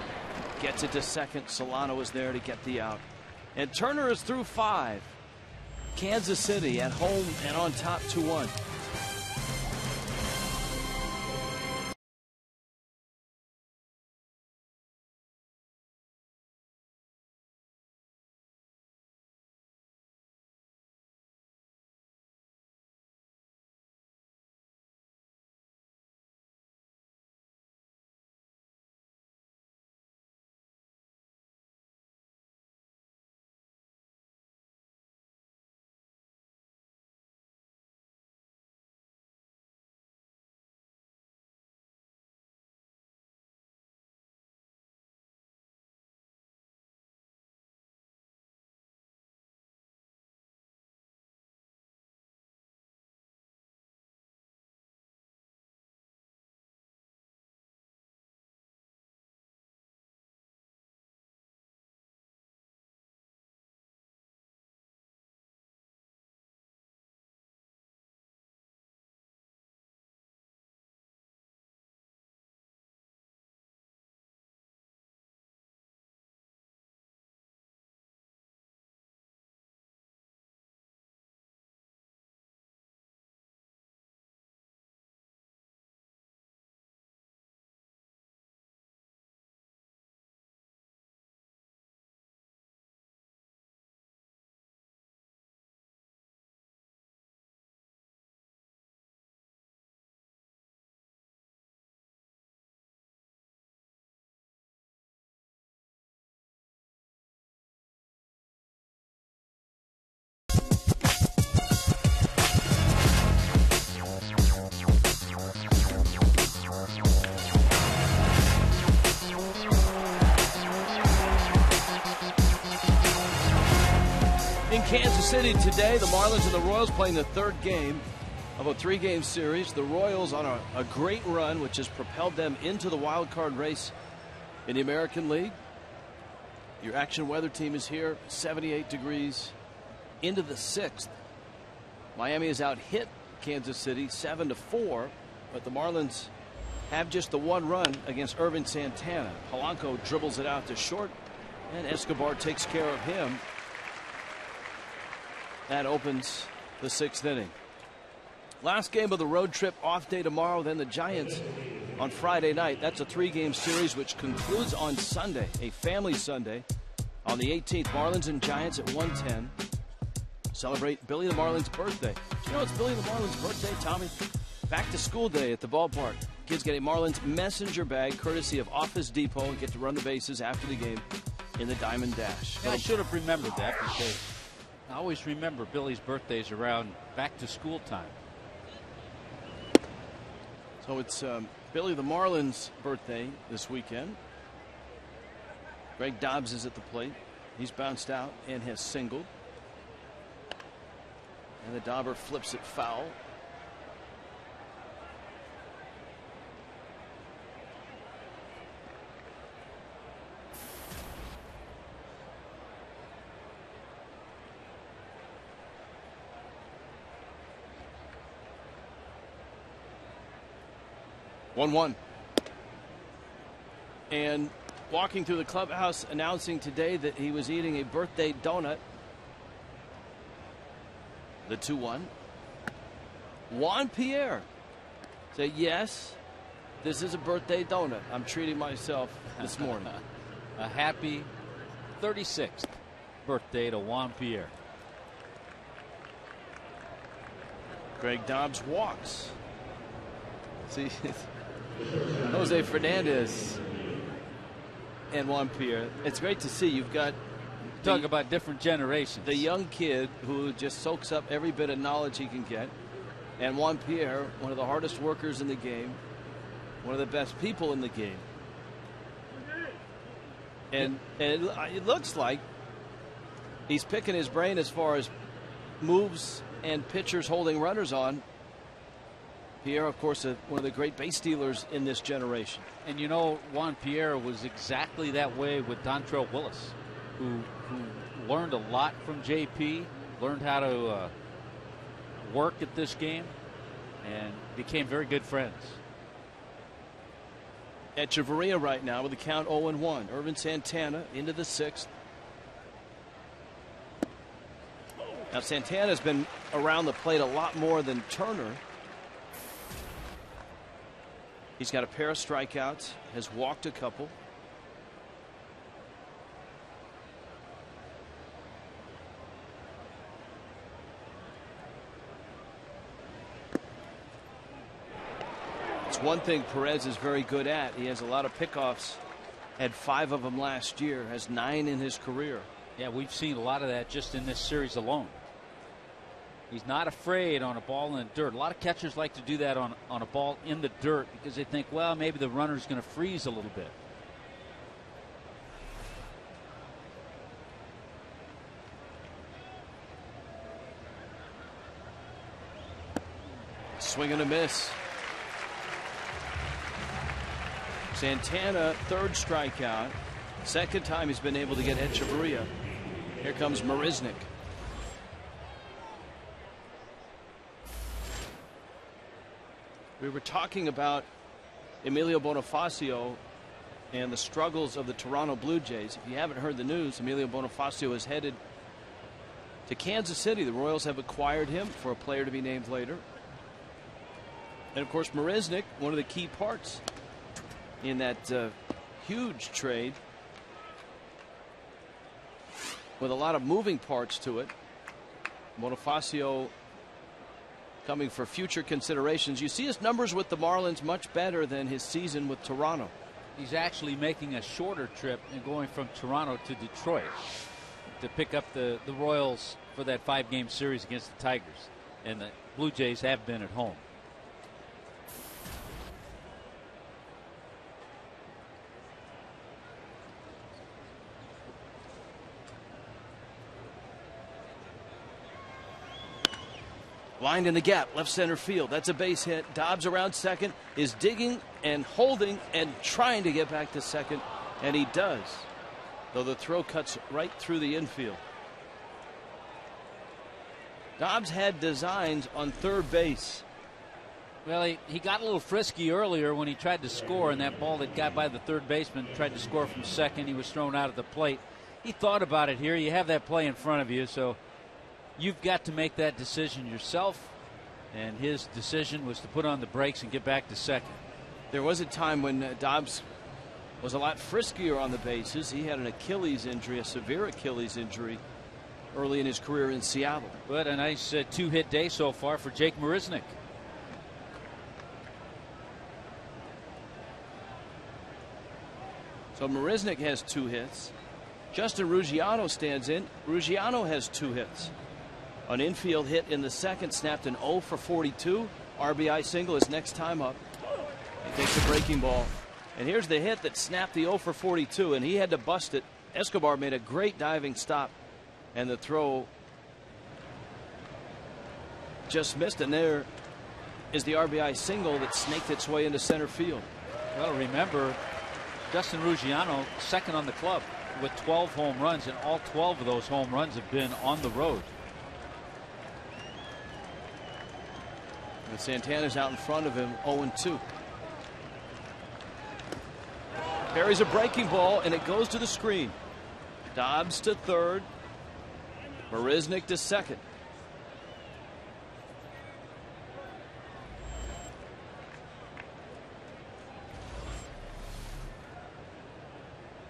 E: gets it to second. Solano is there to get the out. And Turner is through 5. Kansas City at home and on top 2-1. In Kansas City today, the Marlins and the Royals playing the third game of a 3-game series. The Royals on a great run, which has propelled them into the wild card race in the American League. Your action weather team is here, 78 degrees into the 6th. Miami has out hit Kansas City 7-4, but the Marlins have just the one run against Irvin Santana. Polanco dribbles it out to short, and Escobar takes care of him. That opens the 6th inning. Last game of the road trip, off day tomorrow, then the Giants on Friday night. That's a 3-game series which concludes on Sunday, a family Sunday on the 18th. Marlins and Giants at 1:10. Celebrate Billy the Marlin's birthday. Do you know it's Billy the Marlin's birthday, Tommy? Back to school day at the ballpark. Kids get a Marlins messenger bag courtesy of Office Depot and get to run the bases after the game in the Diamond Dash.
G: Yeah, I should have remembered that because I always remember Billy's birthdays around back to school time.
E: So it's Billy the Marlin's birthday this weekend. Greg Dobbs is at the plate. He's bounced out and has singled. And the Dobber flips it foul. One. And walking through the clubhouse announcing today that he was eating a birthday donut. The 2-1. Juan Pierre say, yes, this is a birthday donut. I'm treating myself this morning.
G: A happy 36th birthday to Juan Pierre.
E: Greg Dobbs walks. See, Jose Fernandez and Juan Pierre. It's great to see. You've got
G: talk about different generations.
E: The young kid who just soaks up every bit of knowledge he can get, and Juan Pierre, one of the hardest workers in the game, one of the best people in the game. And it looks like he's picking his brain as far as moves and pitchers holding runners on. Pierre, of course, one of the great base stealers in this generation.
G: And you know, Juan Pierre was exactly that way with Dontrell Willis, who learned a lot from JP, learned how to work at this game, and became very good friends.
E: Echeverria right now with the count 0-1. Irvin Santana into the 6th. Now Santana's been around the plate a lot more than Turner. He's got a pair of strikeouts, has walked a couple. It's one thing Perez is very good at. He has a lot of pickoffs. Had 5 of them last year, has 9 in his career.
G: Yeah, we've seen a lot of that just in this series alone. He's not afraid on a ball in the dirt. A lot of catchers like to do that on a ball in the dirt because they think, well, maybe the runner's going to freeze a little bit.
E: Swing and a miss. Santana, 3rd strikeout. 2nd time he's been able to get Echeverria. Here comes Marisnik. We were talking about Emilio Bonifacio and the struggles of the Toronto Blue Jays. If you haven't heard the news, Emilio Bonifacio is headed to Kansas City. The Royals have acquired him for a player to be named later. And of course, Marisnik, one of the key parts in that huge trade with a lot of moving parts to it. Bonifacio coming for future considerations. You see his numbers with the Marlins much better than his season with Toronto.
G: He's actually making a shorter trip and going from Toronto to Detroit to pick up the Royals for that 5-game series against the Tigers. And the Blue Jays have been at home.
E: Lined in the gap, left center field. That's a base hit. Dobbs around second, is digging and holding and trying to get back to second, and he does. Though the throw cuts right through the infield. Dobbs had designs on 3rd base.
G: Well, he got a little frisky earlier when he tried to score, and that ball that got by the 3rd baseman tried to score from second. He was thrown out at the plate. He thought about it here. You have that play in front of you, so you've got to make that decision yourself, and his decision was to put on the brakes and get back to second.
E: There was a time when Dobbs was a lot friskier on the bases. He had an Achilles injury, a severe Achilles injury, early in his career in Seattle.
G: But a nice 2-hit day so far for Jake Marisnik.
E: So Marisnik has 2 hits. Justin Ruggiano stands in. Ruggiano has 2 hits. An infield hit in the 2nd, snapped an 0 for 42. RBI single his next time up. He takes a breaking ball. And here's the hit that snapped the 0 for 42, and he had to bust it. Escobar made a great diving stop, and the throw just missed. And there is the RBI single that snaked its way into center field.
G: Well, remember, Justin Ruggiano, 2nd on the club with 12 home runs, and all 12 of those home runs have been on the road.
E: And Santana's out in front of him, 0-2. Carries a breaking ball, and it goes to the screen. Dobbs to 3rd. Marisnik to 2nd.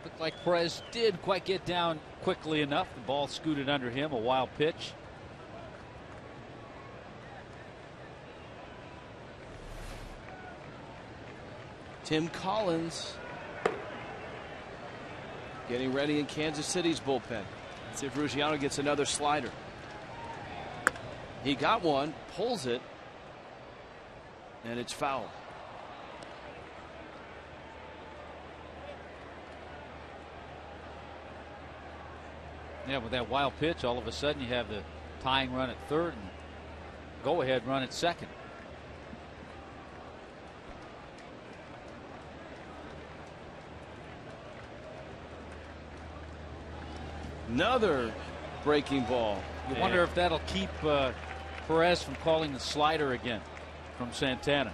G: Looked like Perez did quite get down quickly enough. The ball scooted under him, a wild pitch.
E: Tim Collins getting ready in Kansas City's bullpen. Let's see if Ruggiano gets another slider. He got one, pulls it, and it's foul.
G: Yeah, with that wild pitch, all of a sudden you have the tying run at 3rd and go-ahead run at 2nd.
E: Another breaking ball.
G: You wonder if that'll keep Perez from calling the slider again from Santana.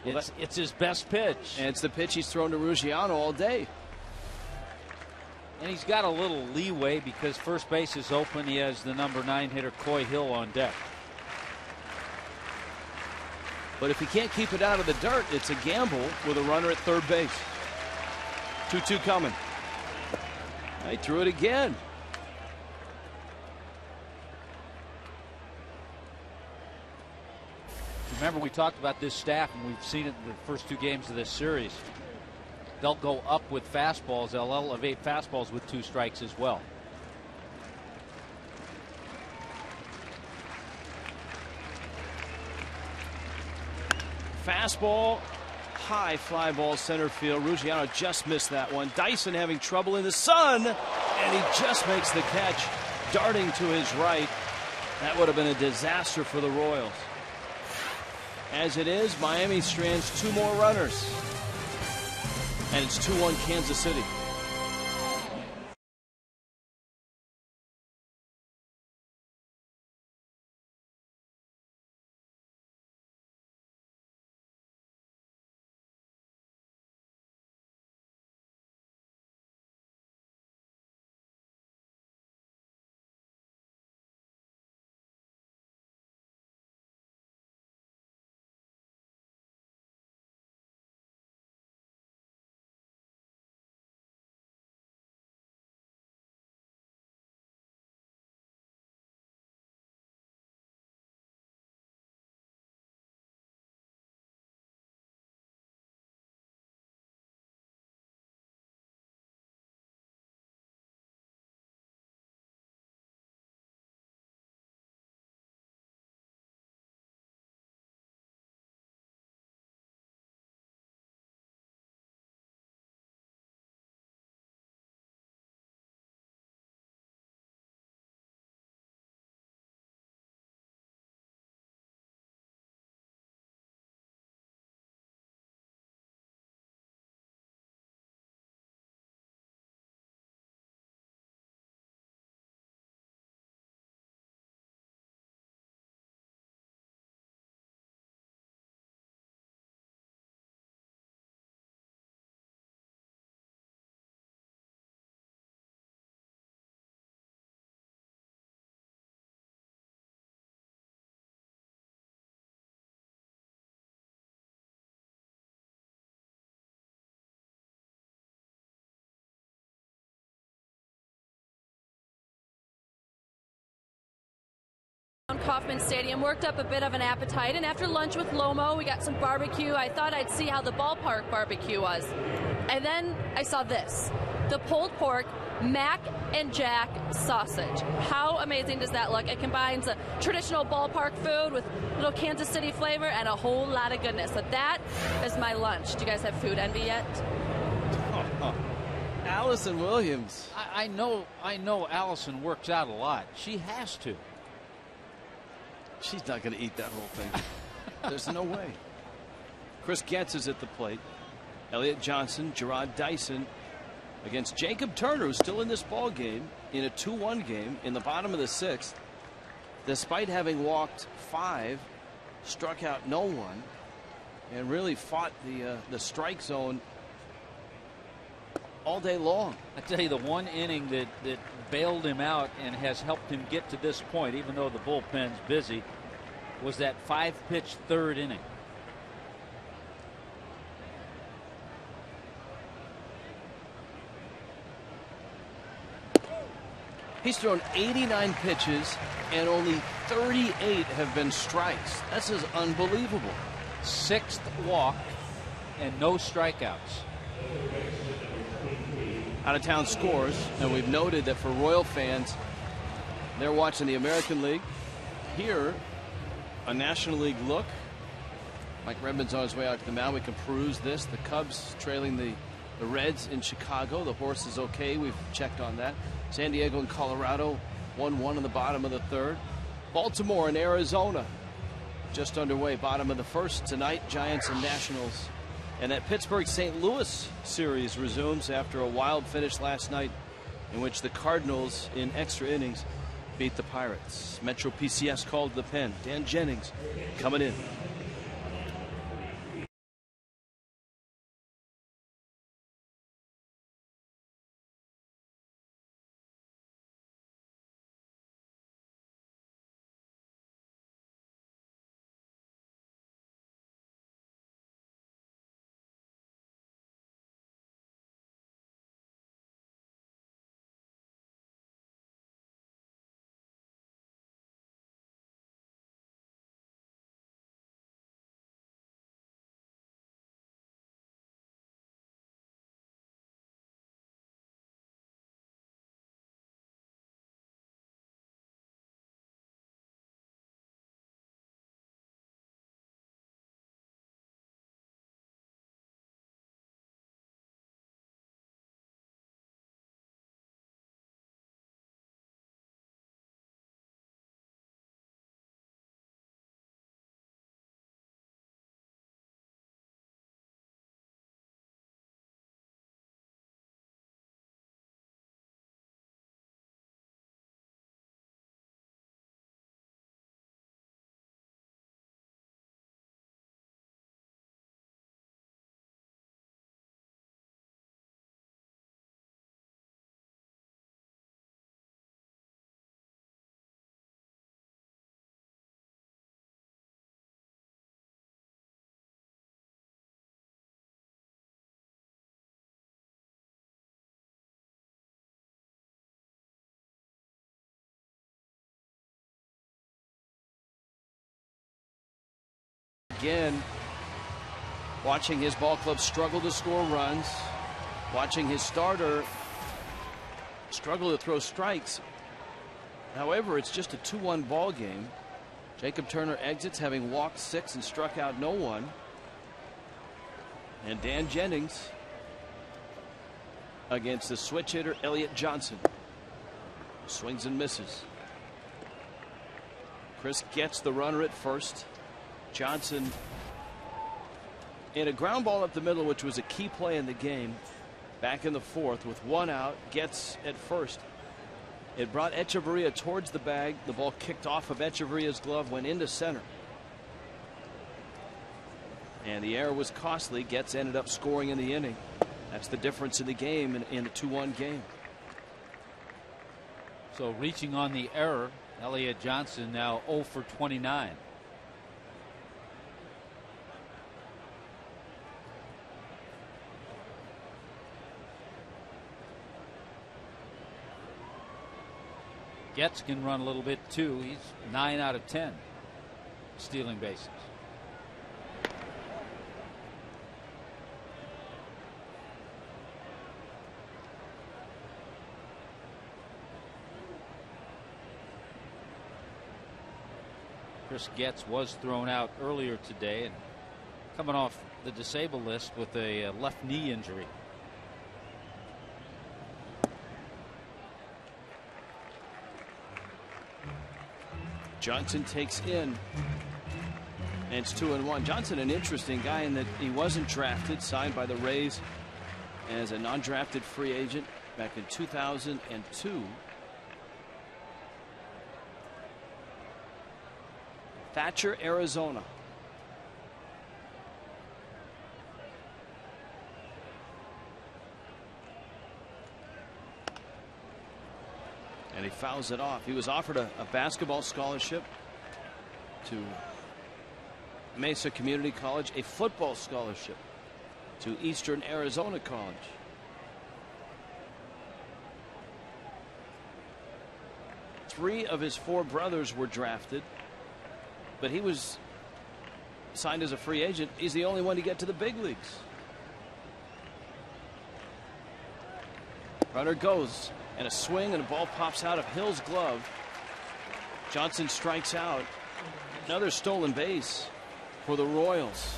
E: Well,
G: it's his best pitch.
E: And it's the pitch he's thrown to Ruggiano all day.
G: And he's got a little leeway because first base is open. He has the number 9 hitter Coy Hill on deck.
E: But if he can't keep it out of the dirt, it's a gamble with a runner at third base. 2-2 coming. He threw it again.
G: Remember, we talked about this staff, and we've seen it in the first 2 games of this series. They'll go up with fastballs. They'll elevate fastballs with 2 strikes as well.
E: Fastball, high fly ball center field. Ruggiano just missed that one. Dyson having trouble in the sun, and he just makes the catch, darting to his right. That would have been a disaster for the Royals. As it is, Miami strands 2 more runners. And it's 2-1 Kansas City.
H: Kauffman Stadium, worked up a bit of an appetite, and after lunch with Lomo, we got some barbecue. I thought I'd see how the ballpark barbecue was. And then I saw this, the pulled pork Mac and Jack sausage. How amazing does that look? It combines a traditional ballpark food with little Kansas City flavor and a whole lot of goodness. So that is my lunch. Do you guys have food envy yet?
E: Allison Williams.
G: I know Allison works out a lot. She has to.
E: She's not going to eat that whole thing. There's no way. Chris Getz is at the plate. Elliott Johnson, Gerard Dyson against Jacob Turner, who's still in this ball game in a 2-1 game in the bottom of the 6th. Despite having walked 5, struck out no one, and really fought the strike zone all day long.
G: I tell you, the one inning that bailed him out and has helped him get to this point, even though the bullpen's busy, was that 5-pitch 3rd inning.
E: He's thrown 89 pitches and only 38 have been strikes. This is unbelievable.
G: 6th walk and no strikeouts.
E: Out of town scores, and we've noted that for Royal fans, they're watching the American League. Here, a National League look. Mike Redmond's on his way out to the mound. We can peruse this. The Cubs trailing the Reds in Chicago. The horse is okay. We've checked on that. San Diego and Colorado 1-1 in the bottom of the 3rd. Baltimore and Arizona just underway, bottom of the 1st tonight. Giants and Nationals. And that Pittsburgh-St. Louis series resumes after a wild finish last night in which the Cardinals in extra innings beat the Pirates. Metro PCS called the pen. Dan Jennings coming in. Again, watching his ball club struggle to score runs, watching his starter struggle to throw strikes. However, it's just a 2-1 ball game. Jacob Turner exits, having walked 6 and struck out no one. And Dan Jennings against the switch hitter Elliott Johnson. Swings and misses. Chris gets the runner at first. Johnson in a ground ball up the middle, which was a key play in the game. Back in the 4th with 1 out, gets at first. It brought Echeverria towards the bag. The ball kicked off of Echeverria's glove, went into center. And the error was costly. Getz ended up scoring in the inning. That's the difference in the game in a 2-1 game.
G: So reaching on the error, Elliott Johnson now 0 for 29. Getz can run a little bit too. He's 9 out of 10 stealing bases. Chris Getz was thrown out earlier today and coming off the disabled list with a left knee injury.
E: Johnson takes in, and it's 2-1. Johnson, an interesting guy in that he wasn't drafted, signed by the Rays as a non-drafted free agent back in 2002. Thatcher, Arizona. And he fouls it off. He was offered a basketball scholarship to Mesa Community College, a football scholarship to Eastern Arizona College. Three of his 4 brothers were drafted, but he was signed as a free agent. He's the only one to get to the big leagues. Runner goes, and a swing, and a ball pops out of Hill's glove. Johnson strikes out. Another stolen base for the Royals,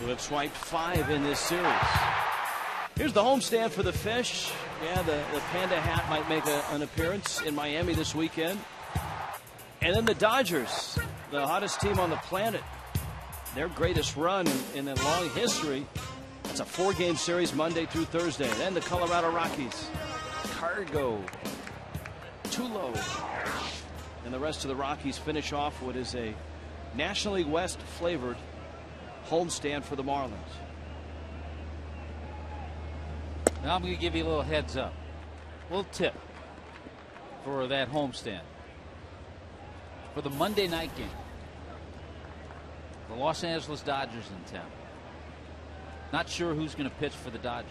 E: who have swiped 5 in this series. Here's the homestand for the Fish. Yeah, the Panda hat might make an appearance in Miami this weekend. And then the Dodgers, the hottest team on the planet. Their greatest run in a long history. It's a 4-game series Monday through Thursday. Then the Colorado Rockies, Cargo, Tulo, and the rest of the Rockies finish off what is a National League West flavored homestand for the Marlins.
G: Now I'm going to give you a little heads up, a little tip for that homestand. For the Monday night game, the Los Angeles Dodgers in town. Not sure who's going to pitch for the Dodgers.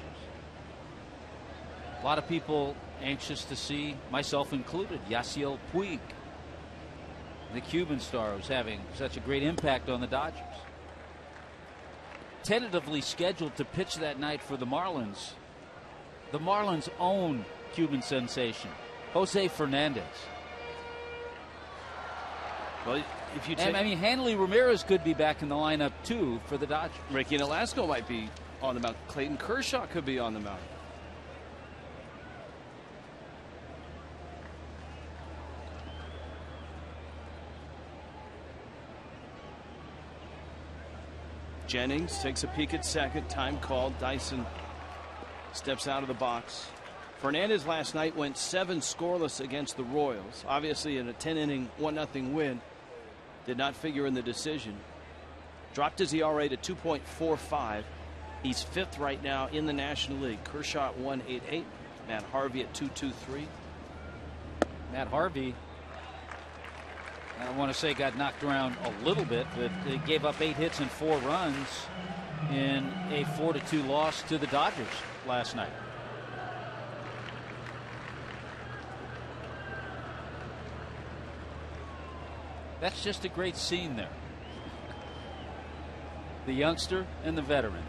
G: A lot of people anxious to see, myself included, Yasiel Puig, the Cuban star who's having such a great impact on the Dodgers. Tentatively scheduled to pitch that night for the Marlins own Cuban sensation, Jose Fernandez.
E: Well, if you take,
G: and I mean, Hanley Ramirez could be back in the lineup too for the Dodgers.
E: Ricky Nolasco might be on the mound. Clayton Kershaw could be on the mound. Jennings takes a peek at second. Time called. Dyson steps out of the box. Fernandez last night went 7 scoreless against the Royals. Obviously in a 10-inning 1-0 win. Did not figure in the decision. Dropped his ERA to 2.45. He's 5th right now in the National League. Kershaw at 1.88. Matt Harvey at 2.23.
G: Matt Harvey, I want to say, got knocked around a little bit, but they gave up 8 hits and 4 runs in a 4-2 loss to the Dodgers last night. That's just a great scene there. The youngster and the veteran.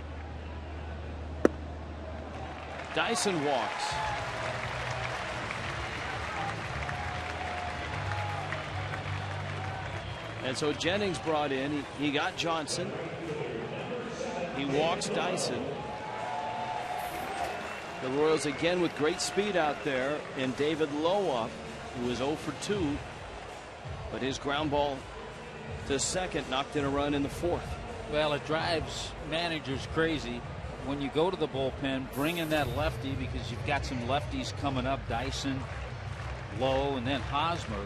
E: Dyson walks. And so Jennings brought in. He got Johnson. He walks Dyson. The Royals again with great speed out there. And David Lowa, who is 0 for 2. But his ground ball to second knocked in a run in the 4th.
G: Well, it drives managers crazy when you go to the bullpen, bring in that lefty because you've got some lefties coming up, Dyson, Lowe, and then Hosmer.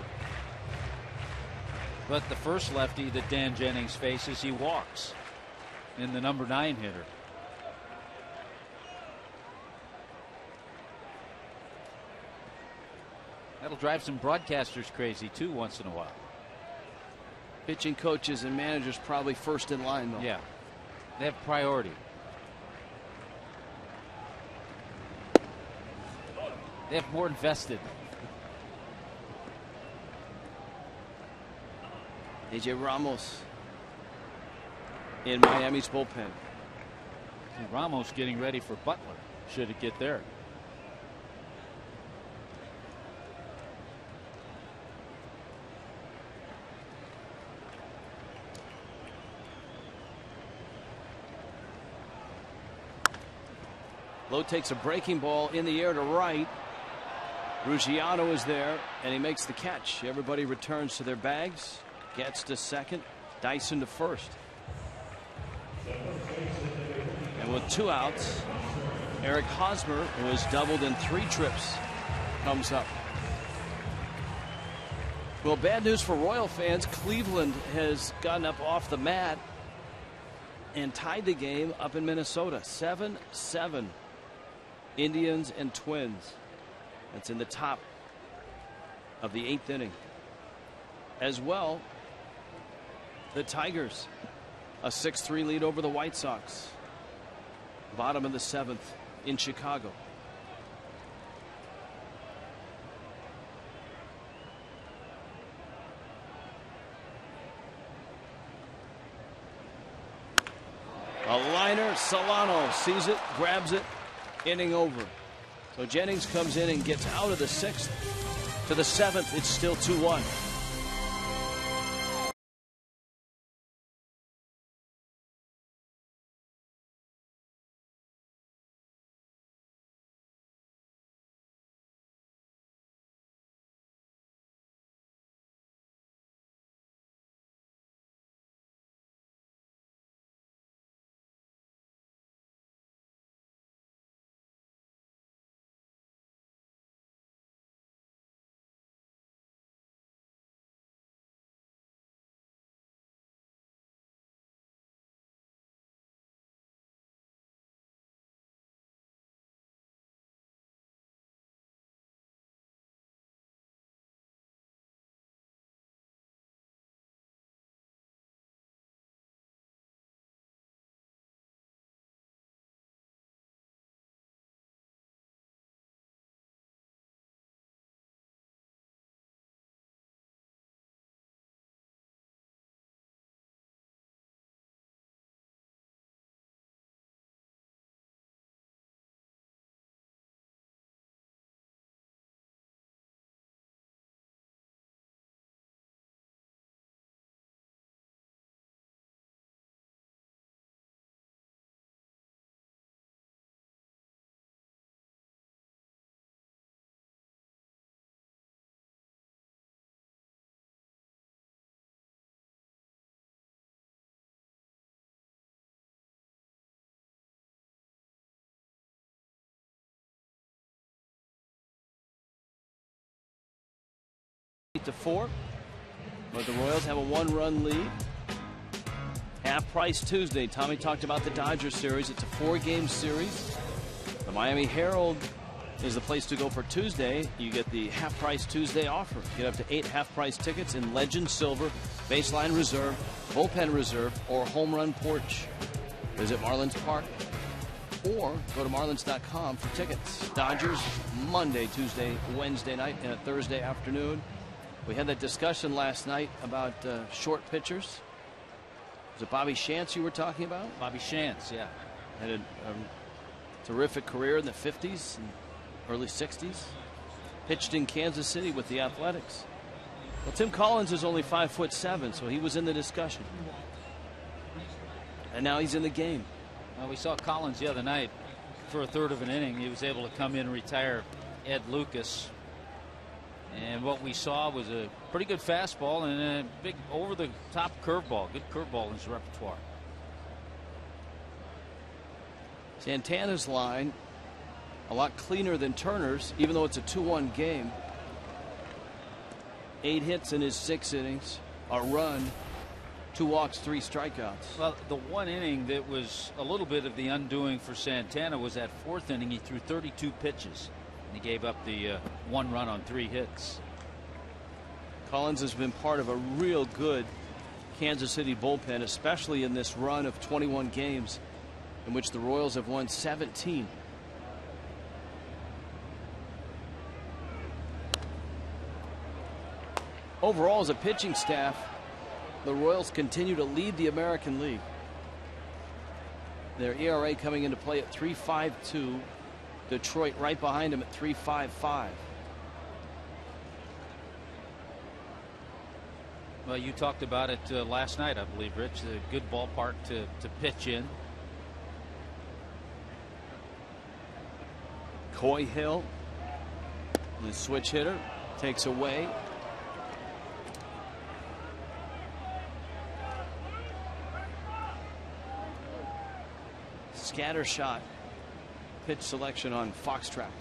G: But the first lefty that Dan Jennings faces, he walks in the number 9 hitter. That'll drive some broadcasters crazy too once in a while.
E: Pitching coaches and managers probably first in line, though.
G: Yeah, they have priority. They have more invested.
E: AJ Ramos in Miami's bullpen.
G: And Ramos getting ready for Butler. Should it get there?
E: Lowe takes a breaking ball in the air to right. Ruggiano is there, and he makes the catch. Everybody returns to their bags. Gets to second. Dyson to first. And with 2 outs, Eric Hosmer, who has doubled in 3 trips, comes up. Well, bad news for Royal fans. Cleveland has gotten up off the mat and tied the game up in Minnesota. 7-7. Indians and Twins. That's in the top of the 8th inning. As well, the Tigers, a 6-3 lead over the White Sox. Bottom of the 7th in Chicago. A liner, Solano sees it, grabs it, inning over. So Jennings comes in and gets out of the 6th. To the 7th, it's still 2-1. To 4, but the Royals have a 1-run lead. Half price Tuesday. Tommy talked about the Dodgers series. It's a 4-game series. The Miami Herald is the place to go for Tuesday. You get the half price Tuesday offer. Get up to 8 half price tickets in Legend Silver, Baseline Reserve, Bullpen Reserve, or Home Run Porch. Visit Marlins Park or go to marlins.com for tickets. Dodgers Monday, Tuesday, Wednesday night, and a Thursday afternoon. We had that discussion last night about short pitchers. Was it Bobby Shantz you were talking about?
G: Bobby Shantz, yeah.
E: Had a terrific career in the 50s and early 60s. Pitched in Kansas City with the Athletics. Well, Tim Collins is only 5'7", so he was in the discussion. And now he's in the game.
G: Well, we saw Collins the other night for a third of an inning. He was able to come in and retire Ed Lucas. And what we saw was a pretty good fastball and a big over-the-top curveball. Good curveball in his repertoire.
E: Santana's line a lot cleaner than Turner's, even though it's a 2-1 game. 8 hits in his 6 innings, a run, 2 walks, 3 strikeouts.
G: Well, the one inning that was a little bit of the undoing for Santana was that 4th inning. He threw 32 pitches, and he gave up the 1 run on 3 hits.
E: Collins has been part of a real good Kansas City bullpen, especially in this run of 21 games in which the Royals have won 17. Overall, as a pitching staff, the Royals continue to lead the American League. Their ERA coming into play at 3.52. Detroit right behind them at 3.55.
G: Well, you talked about it last night, I believe, Rich. A good ballpark to pitch in.
E: Coy Hill, the switch hitter, takes away. Scatter shot pitch selection on Fox Tracks.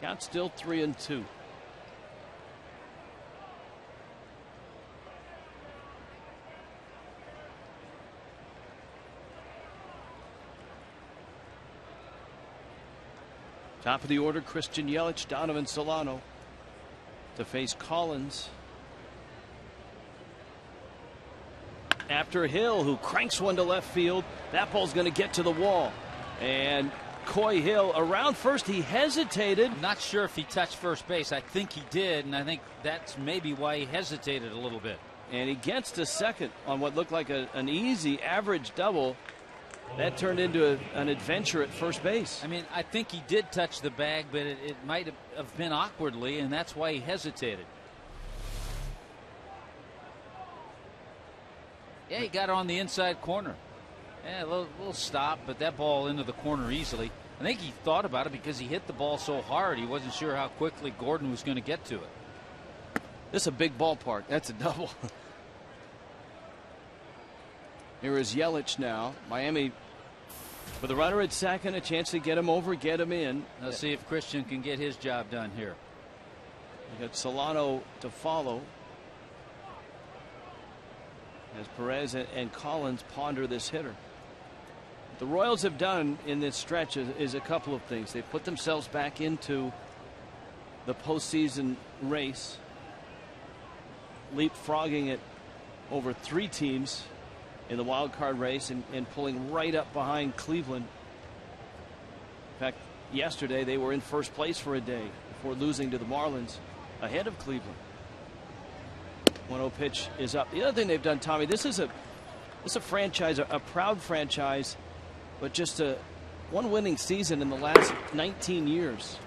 E: Count still 3-2. Top of the order, Christian Yelich, Donovan Solano to face Collins. After Hill, who cranks one to left field. That ball's going to get to the wall. And Coy Hill around first. He hesitated.
G: Not sure if he touched first base. I think he did, and I think that's maybe why he hesitated a little bit.
E: And he gets to second on what looked like an easy average double. That turned into an adventure at first base.
G: I mean, I think he did touch the bag, but it might have been awkwardly, and that's why he hesitated. Yeah, he got it on the inside corner. Yeah, a little stop, but that ball into the corner easily. I think he thought about it because he hit the ball so hard, he wasn't sure how quickly Gordon was going to get to it.
E: This is a big ballpark. That's a double. Here is Yelich now. Miami with a runner at second, a chance to get him over, get him in.
G: Let's see if Christian can get his job done here.
E: We got Solano to follow as Perez and Collins ponder this hitter. What the Royals have done in this stretch is a couple of things. They've put themselves back into the postseason race, leapfrogging it over 3 teams in the wild card race and pulling right up behind Cleveland. In fact, yesterday they were in first place for a day before losing to the Marlins ahead of Cleveland. 1-0 pitch is up. The other thing they've done, Tommy, this is a franchise, a proud franchise, but just one winning season in the last 19 years.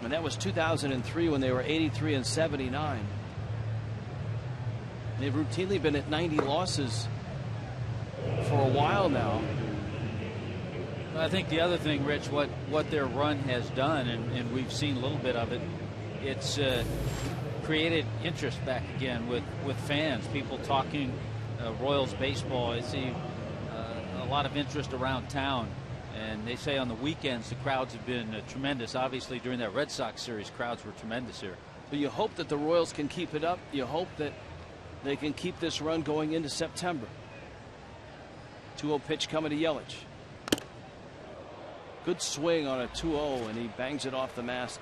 E: And that was 2003 when they were 83-79. They've routinely been at 90 losses for a while now.
G: I think the other thing, Rich, what their run has done, and we've seen a little bit of it, it's created interest back again with fans, people talking Royals baseball. I see a lot of interest around town, and they say on the weekends the crowds have been tremendous. Obviously during that Red Sox series, crowds were tremendous here.
E: But you hope that the Royals can keep it up. You hope that they can keep this run going into September. 2-0 pitch coming to Yelich. Good swing on a 2-0, and he bangs it off the mask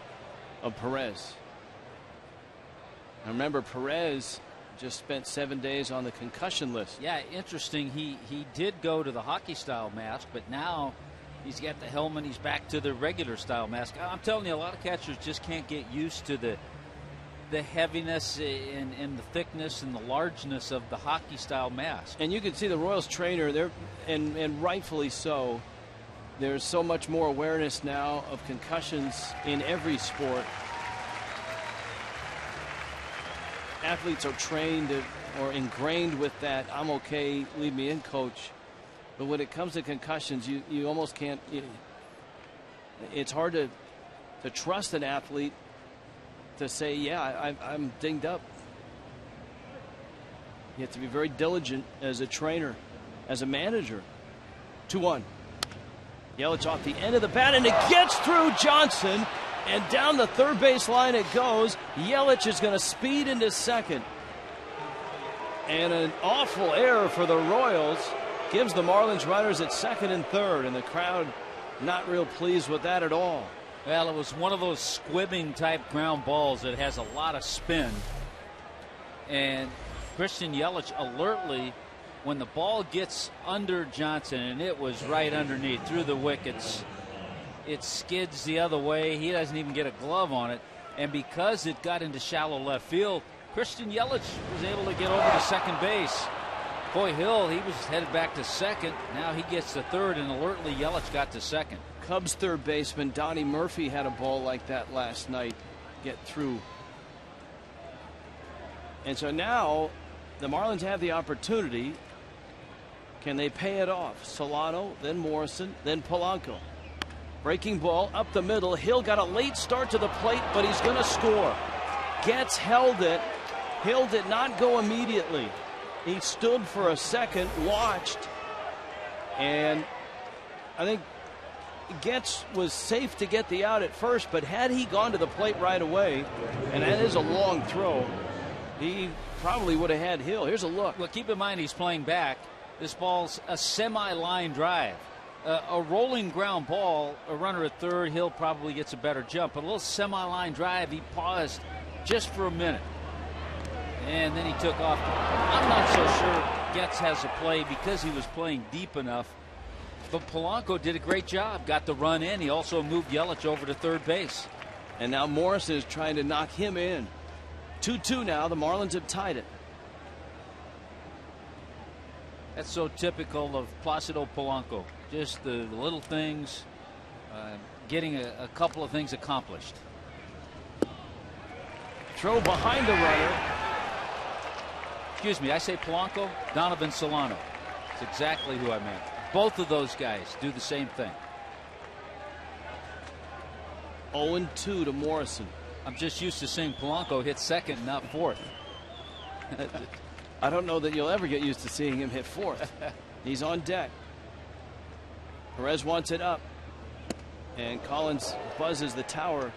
E: of Perez. And remember, Perez just spent 7 days on the concussion list.
G: Yeah, interesting. He did go to the hockey style mask, but now he's got the helmet. He's back to the regular style mask. I'm telling you, a lot of catchers just can't get used to the heaviness and the thickness and the largeness of the hockey style mask.
E: And you can see the Royals trainer there, and rightfully so. There's so much more awareness now of concussions in every sport. Athletes are trained or ingrained with that, I'm okay, leave me in, coach. But when it comes to concussions, you almost can't. It's hard to trust an athlete to say, yeah, I'm dinged up. You have to be very diligent as a trainer, as a manager. 2-1. Yelich off the end of the bat, and it gets through Johnson, and down the third base line it goes. Yelich is going to speed into second. And an awful error for the Royals gives the Marlins runners at second and third, and the crowd not real pleased with that at all.
G: Well, it was one of those squibbing type ground balls that has a lot of spin. And Christian Yelich alertly, when the ball gets under Johnson, and it was right underneath through the wickets, it skids the other way. He doesn't even get a glove on it. And because it got into shallow left field, Christian Yelich was able to get over to second base. Coy Hill, he was headed back to second. Now he gets to third, and alertly Yelich got to second.
E: Cubs third baseman Donnie Murphy had a ball like that last night get through. And so now the Marlins have the opportunity. Can they pay it off? Solano, then Morrison, then Polanco. Breaking ball up the middle. Hill got a late start to the plate, but he's going to score. Getz held it. Hill did not go immediately. He stood for a second, watched, and I think Getz was safe to get the out at first, but had he gone to the plate right away, and that is a long throw, he probably would have had Hill. Here's a look.
G: Well, keep in mind he's playing back. This ball's a semi-line drive. A rolling ground ball, a runner at third, Hill probably gets a better jump. But a little semi-line drive, he paused just for a minute. And then he took off. I'm not so sure Getz has a play because he was playing deep enough. But Polanco did a great job. Got the run in. He also moved Yelich over to third base.
E: And now Morrison is trying to knock him in. 2-2 now. The Marlins have tied it.
G: That's so typical of Placido Polanco. Just the little things, getting a couple of things accomplished.
E: Throw behind the runner.
G: Excuse me, I say Polanco, Donovan Solano. That's exactly who I meant. Both of those guys do the same thing.
E: 0-2 to Morrison.
G: I'm just used to seeing Polanco hit second, not fourth.
E: I don't know that you'll ever get used to seeing him hit fourth. He's on deck. Perez wants it up, and Collins buzzes the tower.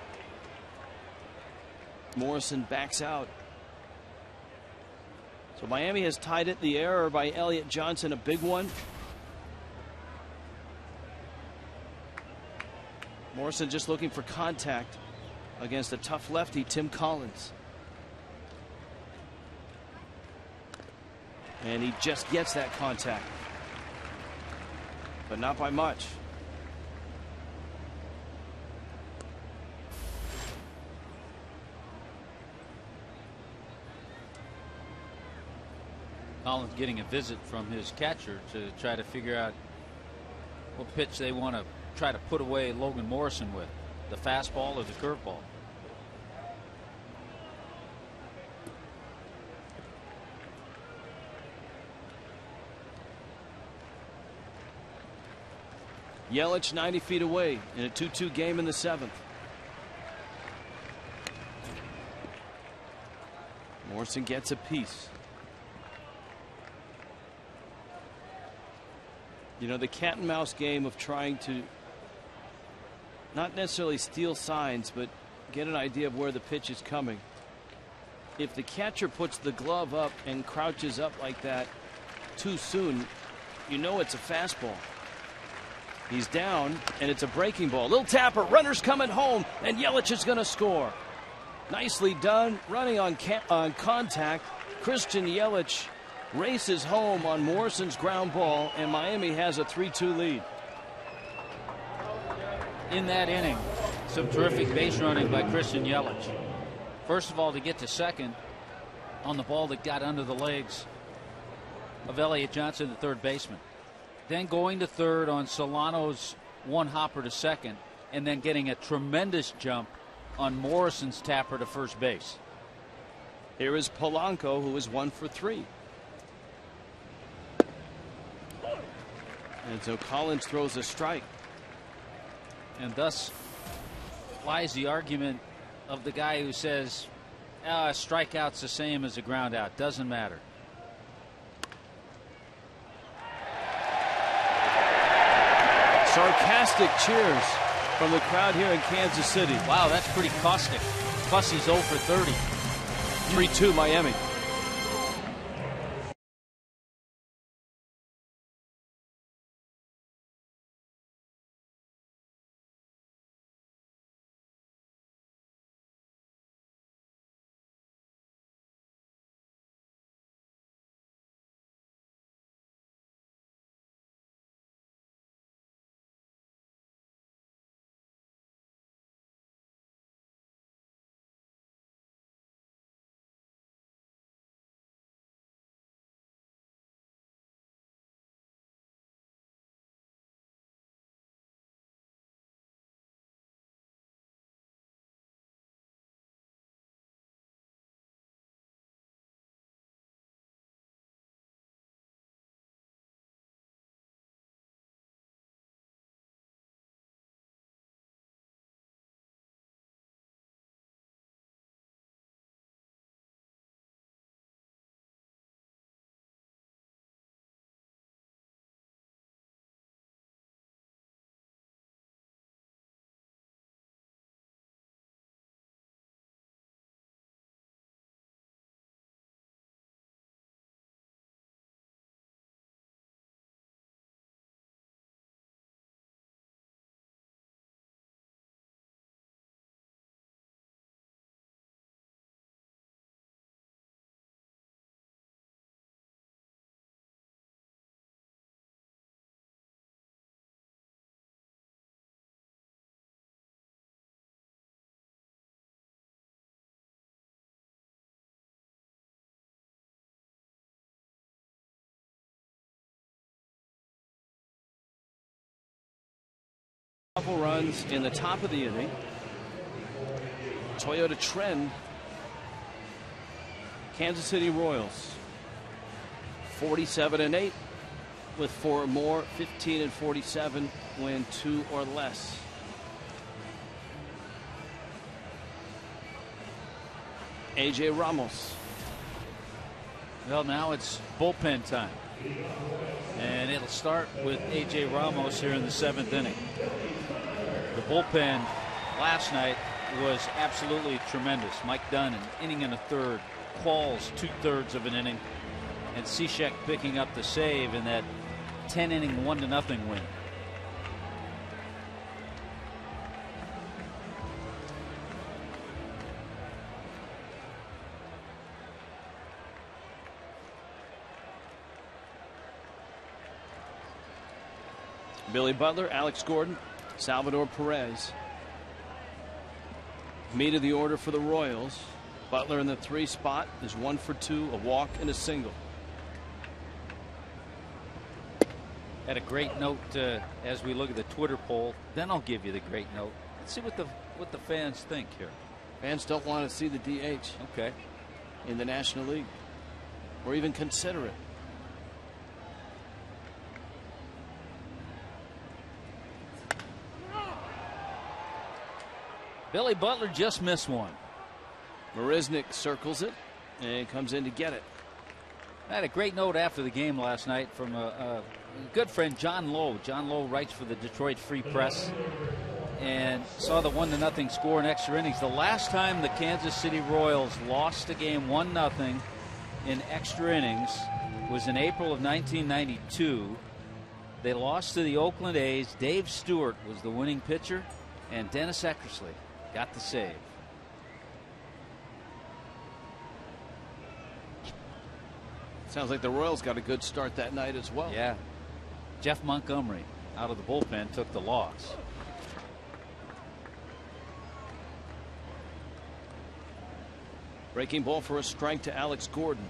E: Morrison backs out. So Miami has tied it. The error by Elliott Johnson, a big one. Morrison just looking for contact against a tough lefty, Tim Collins. And he just gets that contact, but not by much.
G: Collins getting a visit from his catcher to try to figure out what pitch they want to try to put away Logan Morrison with, the fastball or the curveball.
E: Yelich 90 feet away in a 2-2 game in the seventh. Morrison gets a piece. You know, the cat and mouse game of trying to not necessarily steal signs, but get an idea of where the pitch is coming. If the catcher puts the glove up and crouches up like that too soon, you know it's a fastball. He's down, and it's a breaking ball. Little tapper, runners coming home, and Yelich is going to score. Nicely done, running on contact. Christian Yelich races home on Morrison's ground ball, and Miami has a 3-2 lead.
G: In that inning, some terrific base running by Christian Yelich. First of all, to get to second on the ball that got under the legs of Elliott Johnson, the third baseman. Then going to third on Solano's one hopper to second, and then getting a tremendous jump on Morrison's tapper to first base.
E: Here is Polanco, who is 1 for 3. And so Collins throws a strike.
G: And thus lies the argument of the guy who says, a strikeout's the same as a ground out. Doesn't matter.
E: Sarcastic cheers from the crowd here in Kansas City.
G: Wow, that's pretty caustic. Plus he's 0 for 30.
E: 3-2 Miami. Couple runs in the top of the inning. Toyota trend. Kansas City Royals 47-8 with 4 more. 15-47 win 2 or less. AJ Ramos.
G: Well, now it's bullpen time. And it'll start with AJ Ramos here in the 7th inning. The bullpen last night was absolutely tremendous. Mike Dunn, an inning and a third, Qualls 2/3 of an inning, and Cishek picking up the save in that 10-inning 1-0 win.
E: Billy Butler, Alex Gordon, Salvador Perez. Meat of the order for the Royals. Butler in the 3 spot is 1 for 2, a walk and a single.
G: Had a great note as we look at the Twitter poll. Then I'll give you the great note. Let's see what the fans think here.
E: Fans don't want to see the DH.
G: Okay.
E: In the National League, or even consider it.
G: Billy Butler just missed one.
E: Marisnik circles it and comes in to get it.
G: I had a great note after the game last night from a good friend, John Lowe. John Lowe writes for the Detroit Free Press and saw the 1-0 score in extra innings. The last time the Kansas City Royals lost a game 1-0 in extra innings was in April of 1992 They lost to the Oakland A's. Dave Stewart was the winning pitcher, and Dennis Eckersley got the save.
E: Sounds like the Royals got a good start that night as well.
G: Yeah. Jeff Montgomery out of the bullpen took the loss.
E: Breaking ball for a strike to Alex Gordon,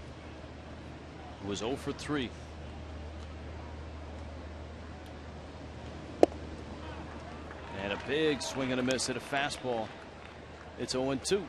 E: who was 0 for 3. And a big swing and a miss at a fastball. It's 0-2.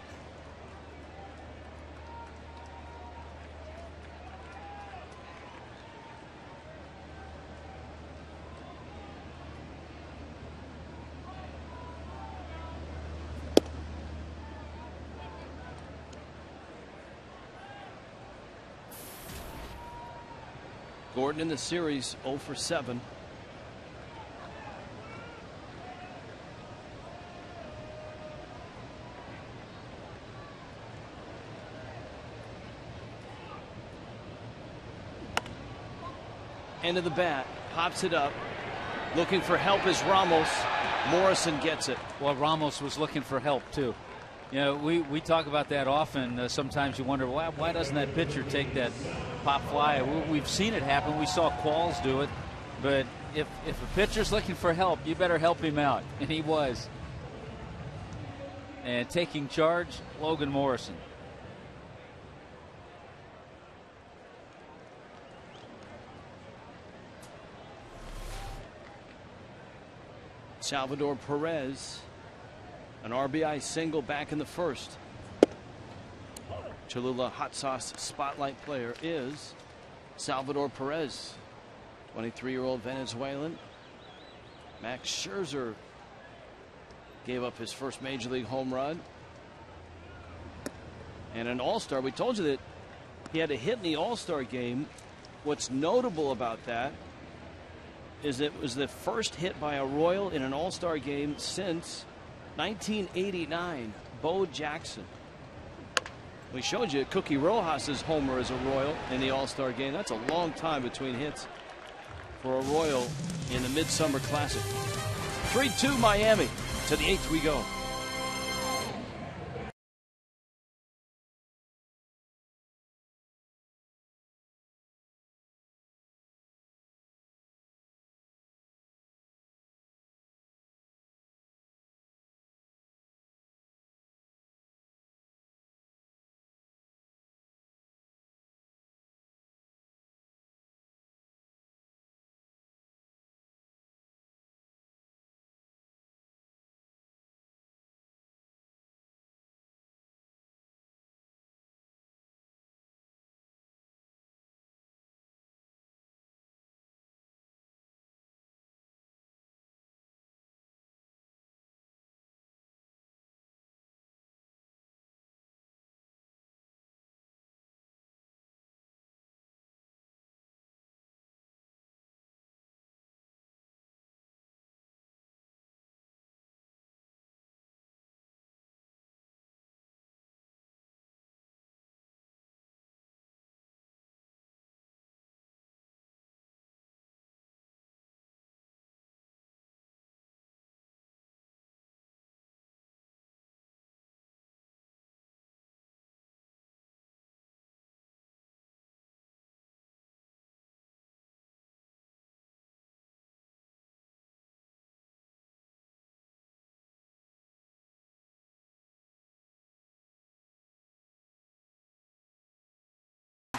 E: Gordon in the series 0 for 7. End of the bat, pops it up, looking for help is Ramos. Morrison gets it.
G: Well, Ramos was looking for help too. You know, we talk about that often. Sometimes you wonder, why doesn't that pitcher take that pop fly? We've seen it happen. We saw Qualls do it. But if a pitcher's looking for help, you better help him out. And he was. And taking charge, Logan Morrison.
E: Salvador Perez, an RBI single back in the first. Cholula Hot Sauce Spotlight player is Salvador Perez, 23-year-old Venezuelan. Max Scherzer gave up his first major league home run. And an all-star. We told you that he had a hit in the all-star game. What's notable about that is it was the first hit by a Royal in an all-star game since 1989, Bo Jackson. We showed you Cookie Rojas's homer as a Royal in the all-star game. That's a long time between hits for a Royal in the Midsummer Classic. 3-2 Miami. To the 8th we go.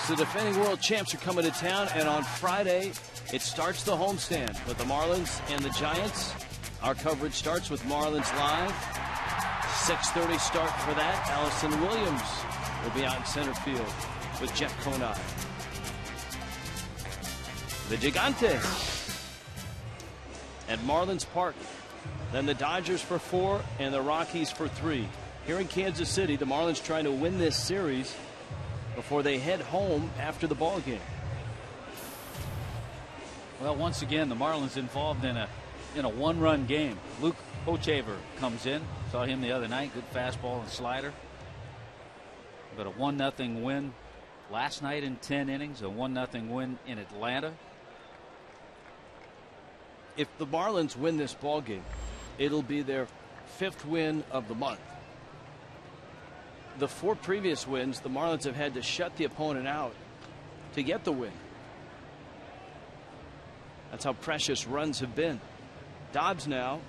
E: The defending world champs are coming to town, and on Friday it starts the homestand with the Marlins and the Giants. Our coverage starts with Marlins Live. 6:30 start for that. Allison Williams will be out in center field with Jeff Conine. The Gigantes at Marlins Park. Then the Dodgers for 4 and the Rockies for 3. Here in Kansas City, the Marlins trying to win this series before they head home after the ball game.
G: Well, once again, the Marlins involved in a one-run game. Luke Hochevar comes in. Saw him the other night. Good fastball and slider. But a 1-0 win last night in 10 innings. A 1-0 win in Atlanta.
E: If the Marlins win this ball game, it'll be their 5th win of the month. The 4 previous wins, the Marlins have had to shut the opponent out to get the win. That's how precious runs have been. Dobbs now.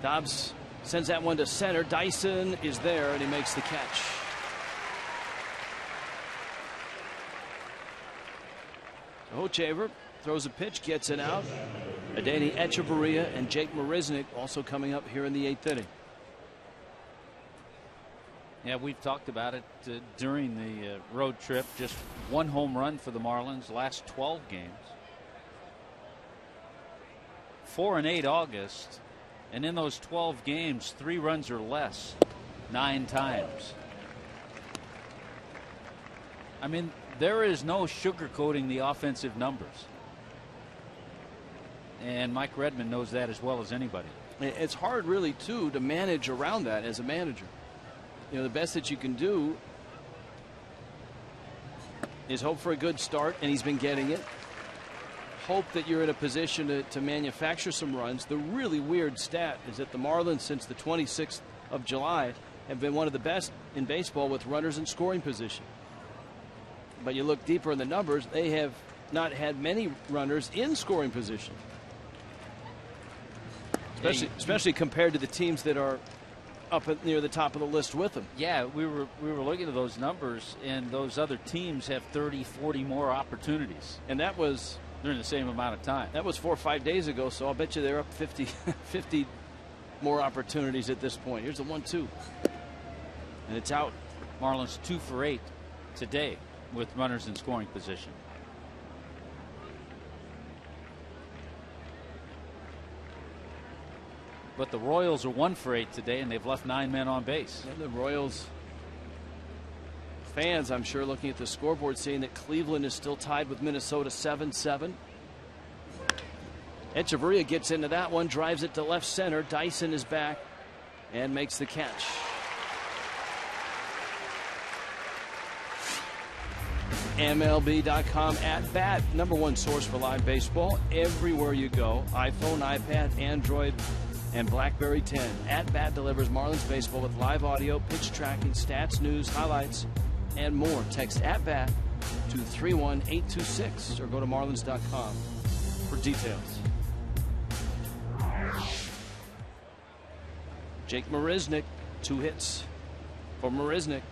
E: Dobbs sends that one to center. Dyson is there, and he makes the catch. Hochevar throws a pitch, gets it out. Adeiny Echeverria and Jake Marisnick also coming up here in the 8th inning.
G: Yeah, we've talked about it during the road trip. Just 1 home run for the Marlins last 12 games. 4 and 8 August, and in those 12 games, 3 runs or less 9 times. I mean, there is no sugarcoating the offensive numbers. And Mike Redmond knows that as well as anybody.
E: It's hard, really, too, to manage around that as a manager. You know, the best that you can do is hope for a good start, and he's been getting it. Hope that you're in a position to manufacture some runs. The really weird stat is that the Marlins, since the 26th of July, have been one of the best in baseball with runners in scoring position. But you look deeper in the numbers, they have not had many runners in scoring position. Especially compared to the teams that are up near the top of the list with them.
G: Yeah, we were looking at those numbers, and those other teams have 30, 40 more opportunities.
E: And that was
G: during the same amount of time.
E: That was 4 or 5 days ago, so I'll bet you they're up 50 more opportunities at this point. Here's the 1-2. And it's out.
G: Marlins 2 for 8 today with runners in scoring position. But the Royals are 1 for 8 today, and they've left 9 men on base.
E: Yeah, the Royals fans, I'm sure, looking at the scoreboard, seeing that Cleveland is still tied with Minnesota 7-7. Echeverria gets into that one, drives it to left center. Dyson is back and makes the catch. MLB.com @bat, #1 source for live baseball everywhere you go. iPhone, iPad, Android, and BlackBerry 10. @bat delivers Marlins baseball with live audio, pitch tracking, stats, news, highlights, and more. Text @bat to 31826 or go to marlins.com for details. Jake Marisnick, 2 hits for Marisnick.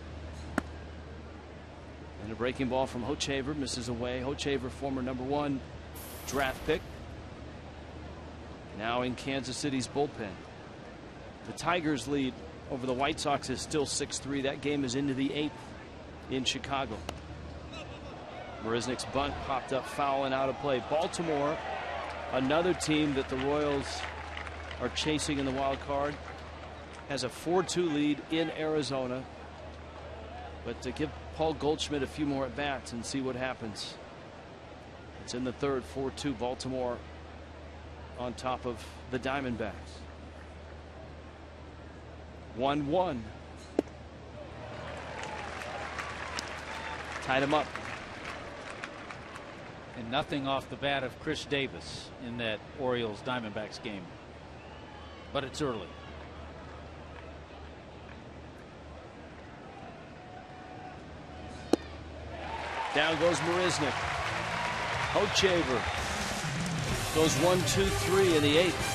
E: And a breaking ball from Hochevar, misses away. Hochevar, former #1 draft pick, now in Kansas City's bullpen. The Tigers' lead over the White Sox is still 6-3. That game is into the 8th in Chicago. Marisnick's bunt popped up foul and out of play. Baltimore, another team that the Royals are chasing in the wild card, has a 4-2 lead in Arizona. But to give Paul Goldschmidt a few more at-bats and see what happens. It's in the 3rd, 4-2 Baltimore on top of the Diamondbacks. 1-1. Tied him up.
G: And nothing off the bat of Chris Davis in that Orioles-Diamondbacks game. But it's early.
E: Down goes Marisnick. Hochevar goes 1-2-3 in the 8th.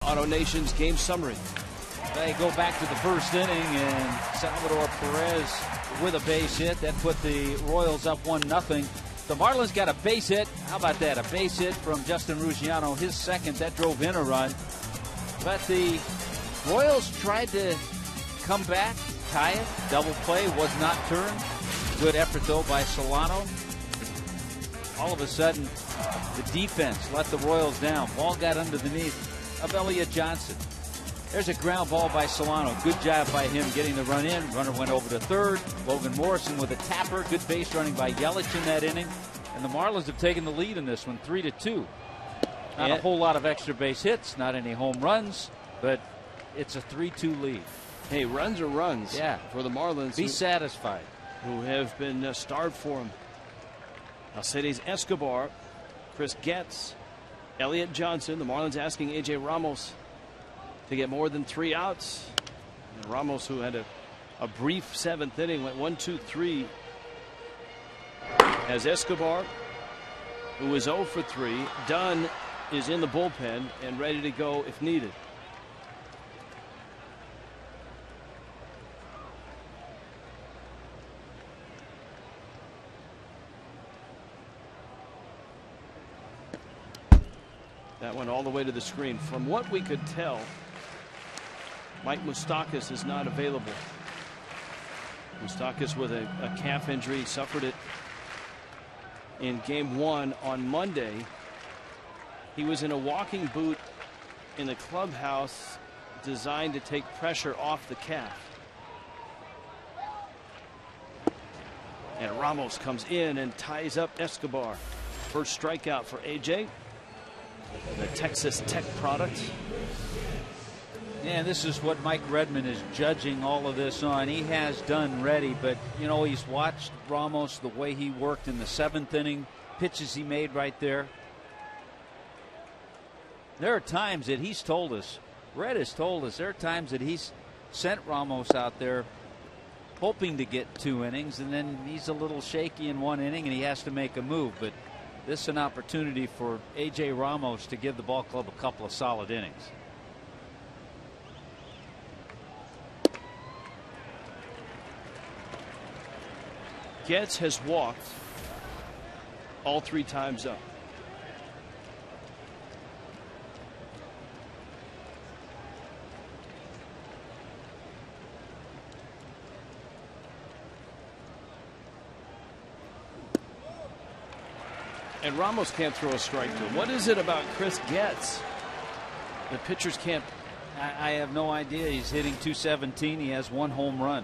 E: Auto Nation's game summary.
G: They go back to the first inning, and Salvador Perez with a base hit. That put the Royals up 1-0. The Marlins got a base hit. How about that? A base hit from Justin Ruggiano, his second. That drove in a run. But the Royals tried to come back, tie it. Double play was not turned. Good effort, though, by Solano. All of a sudden, the defense let the Royals down. Ball got under the knee of Elliott Johnson. There's a ground ball by Solano. Good job by him getting the run in. Runner went over to third. Logan Morrison with a tapper. Good base running by Yelich in that inning. And the Marlins have taken the lead in this one, 3-2. Not a whole lot of extra base hits, not any home runs, but it's a 3-2 lead.
E: Hey, runs are runs.
G: Yeah.
E: For the Marlins.
G: Be satisfied.
E: Who have been starved for him. Alcides Escobar, Chris Getz, Elliott Johnson. The Marlins asking A.J. Ramos to get more than 3 outs. And Ramos, who had a brief 7th inning, went 1-2-3. As Escobar, who was 0 for 3, Dunn is in the bullpen and ready to go if needed. That went all the way to the screen. From what we could tell, Mike Moustakas is not available. Moustakas with a calf injury, suffered it in game 1 on Monday. He was in a walking boot in the clubhouse designed to take pressure off the calf. And Ramos comes in and ties up Escobar. First strikeout for AJ. The Texas Tech product.
G: Yeah, this is what Mike Redmond is judging all of this on. He has done ready, but, you know, he's watched Ramos, the way he worked in the 7th inning, pitches he made right there. There are times that he's told us, Red has told us, there are times that he's sent Ramos out there hoping to get 2 innings, and then he's a little shaky in 1 inning and he has to make a move. But this is an opportunity for A.J. Ramos to give the ball club a couple of solid innings.
E: Getz has walked all 3 times up. And Ramos can't throw a strike to him. What is it about Chris Getz? The pitchers can't.
G: I have no idea. He's hitting .217. He has 1 home run.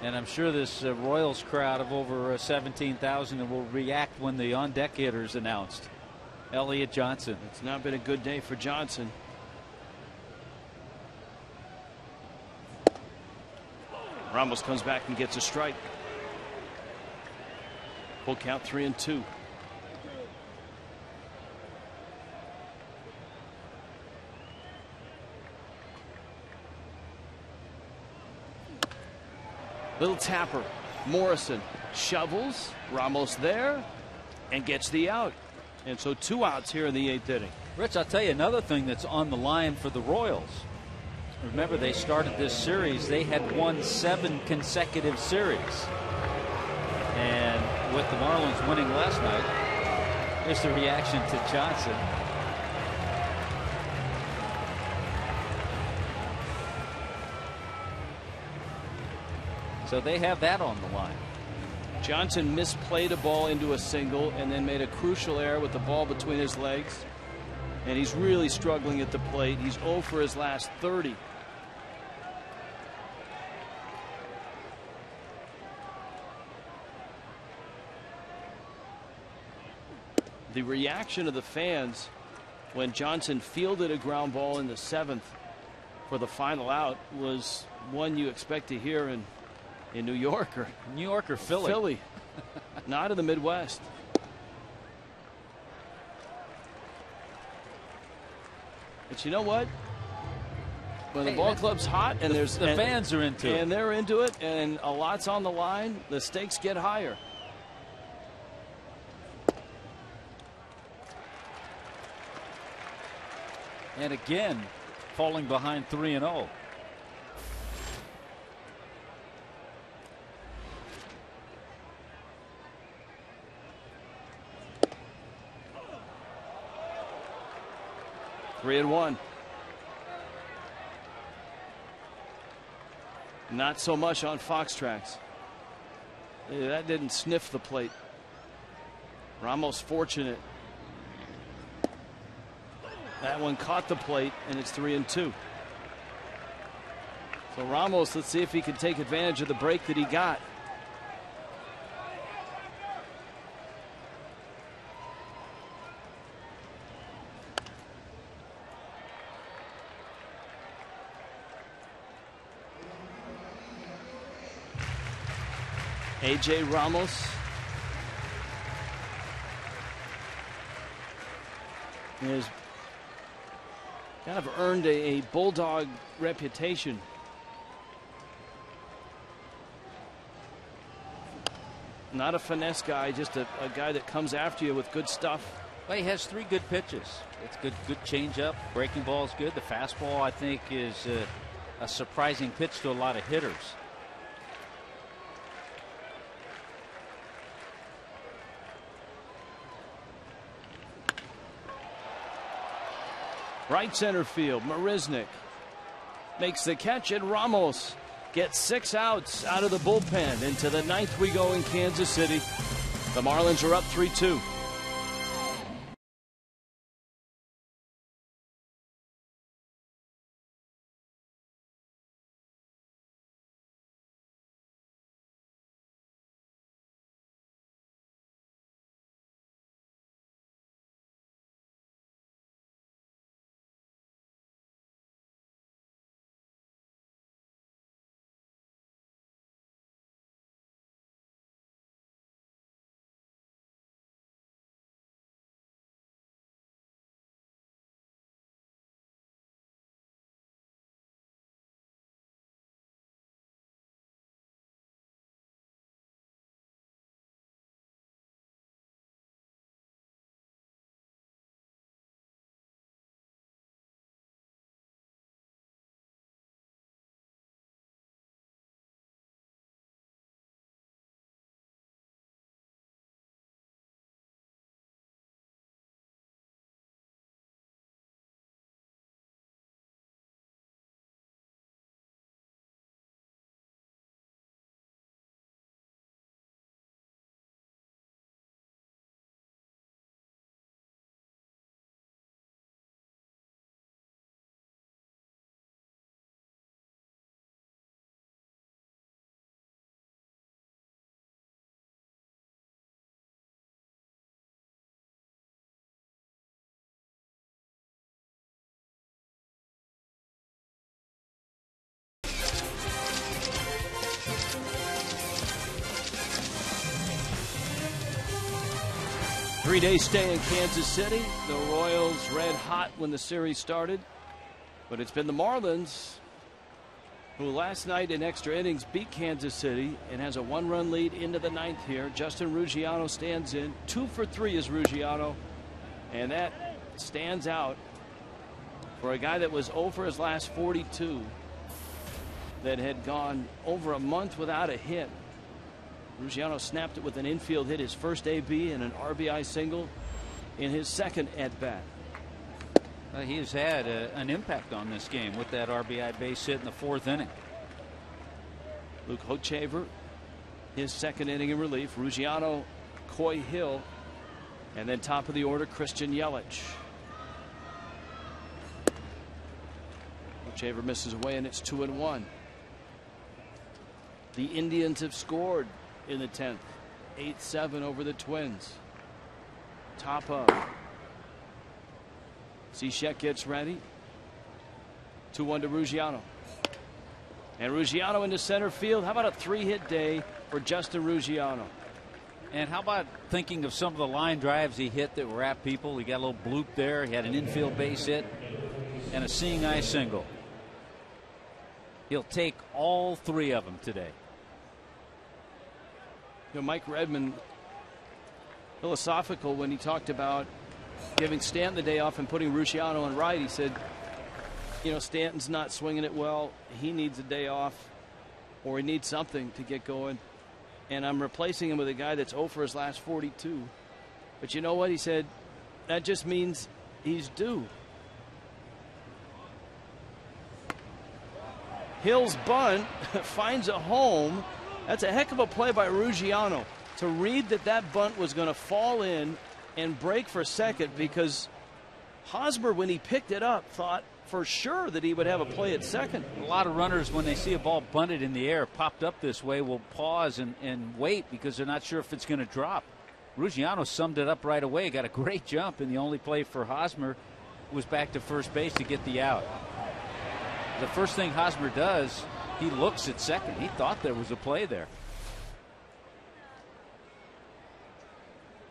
G: And I'm sure this Royals crowd of over 17,000 will react when the on-deck hitter is announced. Elliott Johnson.
E: It's not been a good day for Johnson. Ramos comes back and gets a strike. Full count, 3-2. Little tapper. Morrison shovels. Ramos there and gets the out. And so 2 outs here in the 8th inning.
G: Rich, I'll tell you another thing that's on the line for the Royals. Remember, they started this series. They had won 7 consecutive series. And with the Marlins winning last night, here's the reaction to Johnson. So they have that on the line.
E: Johnson misplayed a ball into a single and then made a crucial error with the ball between his legs. And he's really struggling at the plate. He's 0 for his last 30. The reaction of the fans when Johnson fielded a ground ball in the 7th for the final out was one you expect to hear in New York or
G: Philly.
E: Philly. Not in the Midwest. But you know what? When the ball club's hot and
G: the fans are into it.
E: And they're into it, and a lot's on the line, the stakes get higher.
G: And again, falling behind 3-0.
E: Three and one. Not so much on Fox Tracks. That didn't sniff the plate. Ramos fortunate. That one caught the plate, and it's 3-2. So Ramos, let's see if he can take advantage of the break that he got. AJ Ramos has kind of earned a bulldog reputation. Not a finesse guy, just a guy that comes after you with good stuff.
G: Well, he has 3 good pitches. It's good changeup. Breaking ball is good. The fastball, I think, is a surprising pitch to a lot of hitters.
E: Right center field, Marisnik makes the catch, and Ramos gets 6 outs out of the bullpen. Into the 9th we go in Kansas City. The Marlins are up 3-2. Three-day stay in Kansas City. The Royals red hot when the series started. But it's been the Marlins who last night in extra innings beat Kansas City and has a 1-run lead into the 9th here. Justin Ruggiano stands in. 2 for 3 is Ruggiano. And that stands out for a guy that was 0 for his last 42, that had gone over a month without a hit. Ruggiano snapped it with an infield hit, his first AB, and an RBI single in his second at-bat.
G: He has had an impact on this game with that RBI base hit in the 4th inning.
E: Luke Hochevar, his second inning in relief. Ruggiano, Coy Hill, and then top of the order, Christian Yelich. Hochevar misses away, and it's 2-1. The Indians have scored in the 10th. 8-7 over the Twins. Top of. Cishek gets ready. 2-1 to Ruggiano. And Ruggiano into center field. How about a 3-hit day for Justin Ruggiano?
G: And how about thinking of some of the line drives he hit that were at people? He got a little bloop there. He had an infield base hit and a seeing eye single. He'll take all 3 of them today.
E: You know, Mike Redmond, philosophical when he talked about giving Stanton the day off and putting Rusciano on right. He said, you know, Stanton's not swinging it well. He needs a day off, or he needs something to get going. And I'm replacing him with a guy that's 0 for his last 42. But you know what? He said, that just means he's due. Hill's bunt finds a home. That's a heck of a play by Rusciano to read that bunt was going to fall in and break for second, because Hosmer, when he picked it up, thought for sure that he would have a play at second.
G: A lot of runners, when they see a ball bunted in the air, popped up this way, will pause and wait because they're not sure if it's going to drop. Rusciano summed it up right away, got a great jump, and the only play for Hosmer was back to first base to get the out. The first thing Hosmer does, he looks at second. He thought there was a play there.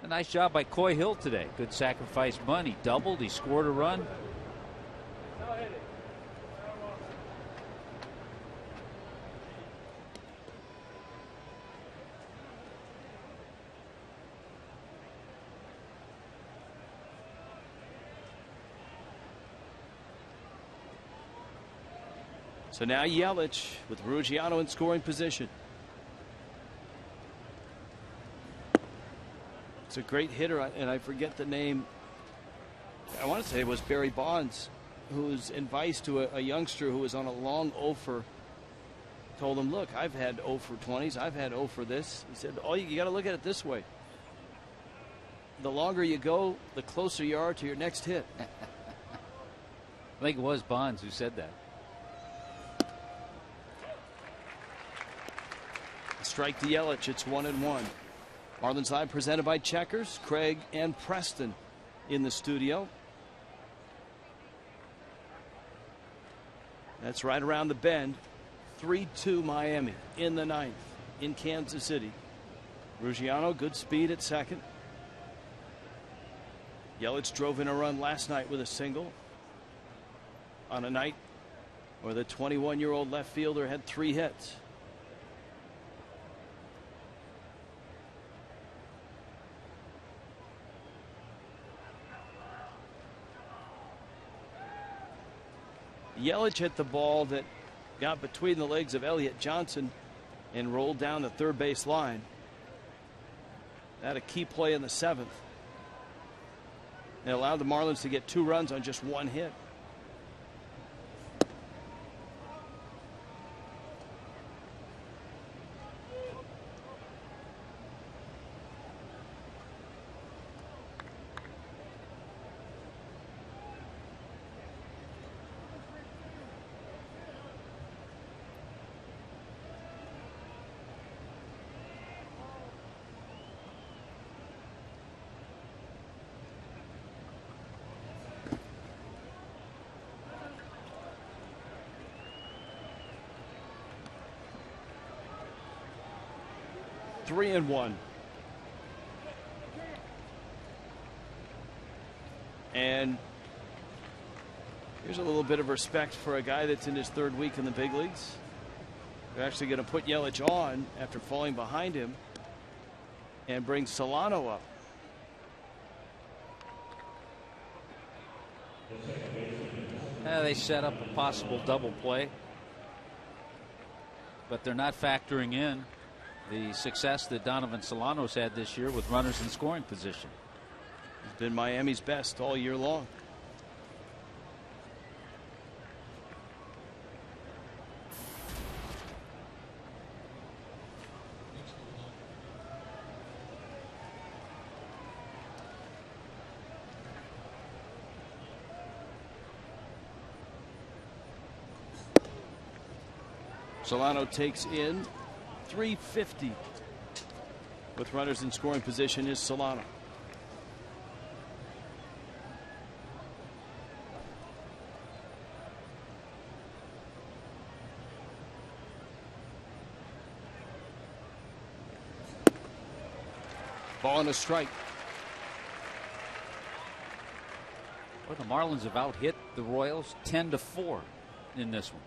G: A nice job by Coy Hill today. Good sacrifice bunt. He doubled. He scored a run.
E: So now Yelich with Rusciano in scoring position. It's a great hitter, and I forget the name. I want to say it was Barry Bonds, who's advice to a youngster who was on a long 0 for. Told him, look, I've had 0 for 20s. I've had 0 for this. He said, oh, you got to look at it this way. The longer you go, the closer you are to your next hit.
G: I think it was Bonds who said that.
E: Strike to Yelich. It's 1-1. Marlins Live presented by Checkers. Craig and Preston in the studio. That's right around the bend. 3-2 Miami in the 9th in Kansas City. Rusciano, good speed at second. Yelich drove in a run last night with a single on a night where the 21-year-old left fielder had 3 hits. Yelich hit the ball that got between the legs of Elliott Johnson and rolled down the third base line. That a key play in the 7th. It allowed the Marlins to get 2 runs on just 1 hit. Three and 1. And here's a little bit of respect for a guy that's in his 3rd week in the big leagues. They're actually going to put Yelich on after falling behind him and bring Solano up.
G: They set up a possible double play, but they're not factoring in the success that Donovan Solano's had this year with runners in scoring position.
E: He's been Miami's best all year long. Solano takes in 350 with runners in scoring position is Solano. Ball and a strike.
G: Well, the Marlins have out-hit the Royals 10-4 in this one.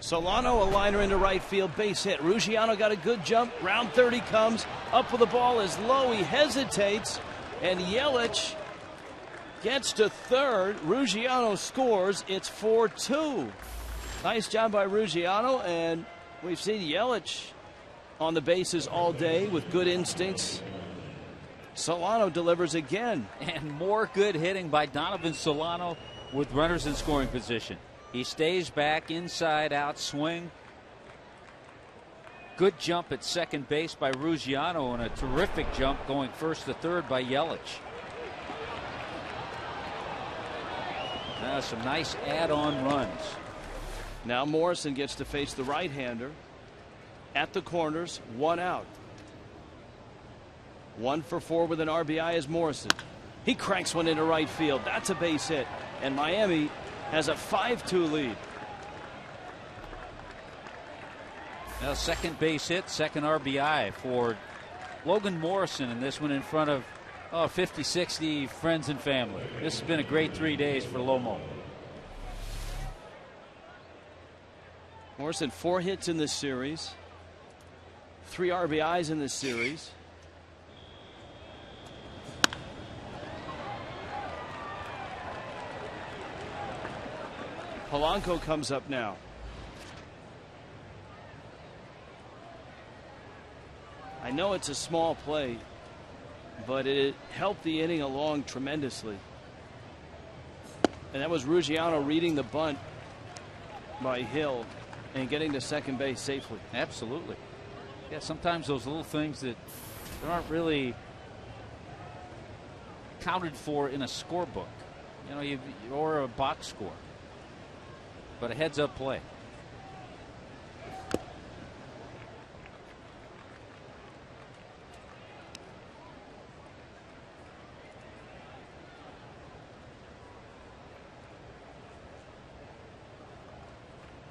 E: Solano, a liner into right field, base hit. Ruggiano got a good jump. Round 30 comes. Up with the ball is low. He hesitates. And Yelich gets to third. Ruggiano scores. It's 4-2. Nice job by Ruggiano. And we've seen Yelich on the bases all day with good instincts. Solano delivers again.
G: And more good hitting by Donovan Solano with runners in scoring position. He stays back, inside out swing. Good jump at second base by Ruggiano, and a terrific jump going first to third by Yelich. Now some nice add-on runs.
E: Now Morrison gets to face the right-hander. At the corners, 1 out. 1 for 4 with an RBI is Morrison. He cranks one into right field. That's a base hit. And Miami has a 5-2 lead.
G: Now second base hit, second RBI for Logan Morrison, in this one in front of 50, 60 friends and family. This has been a great 3 days for Lomo.
E: Morrison 4 hits in this series. 3 RBIs in this series. Polanco comes up now. I know it's a small play, but it helped the inning along tremendously. And that was Ruggiano reading the bunt by Hill and getting to second base safely.
G: Absolutely. Yeah, sometimes those little things that aren't really counted for in a scorebook, or a box score. But a heads-up play.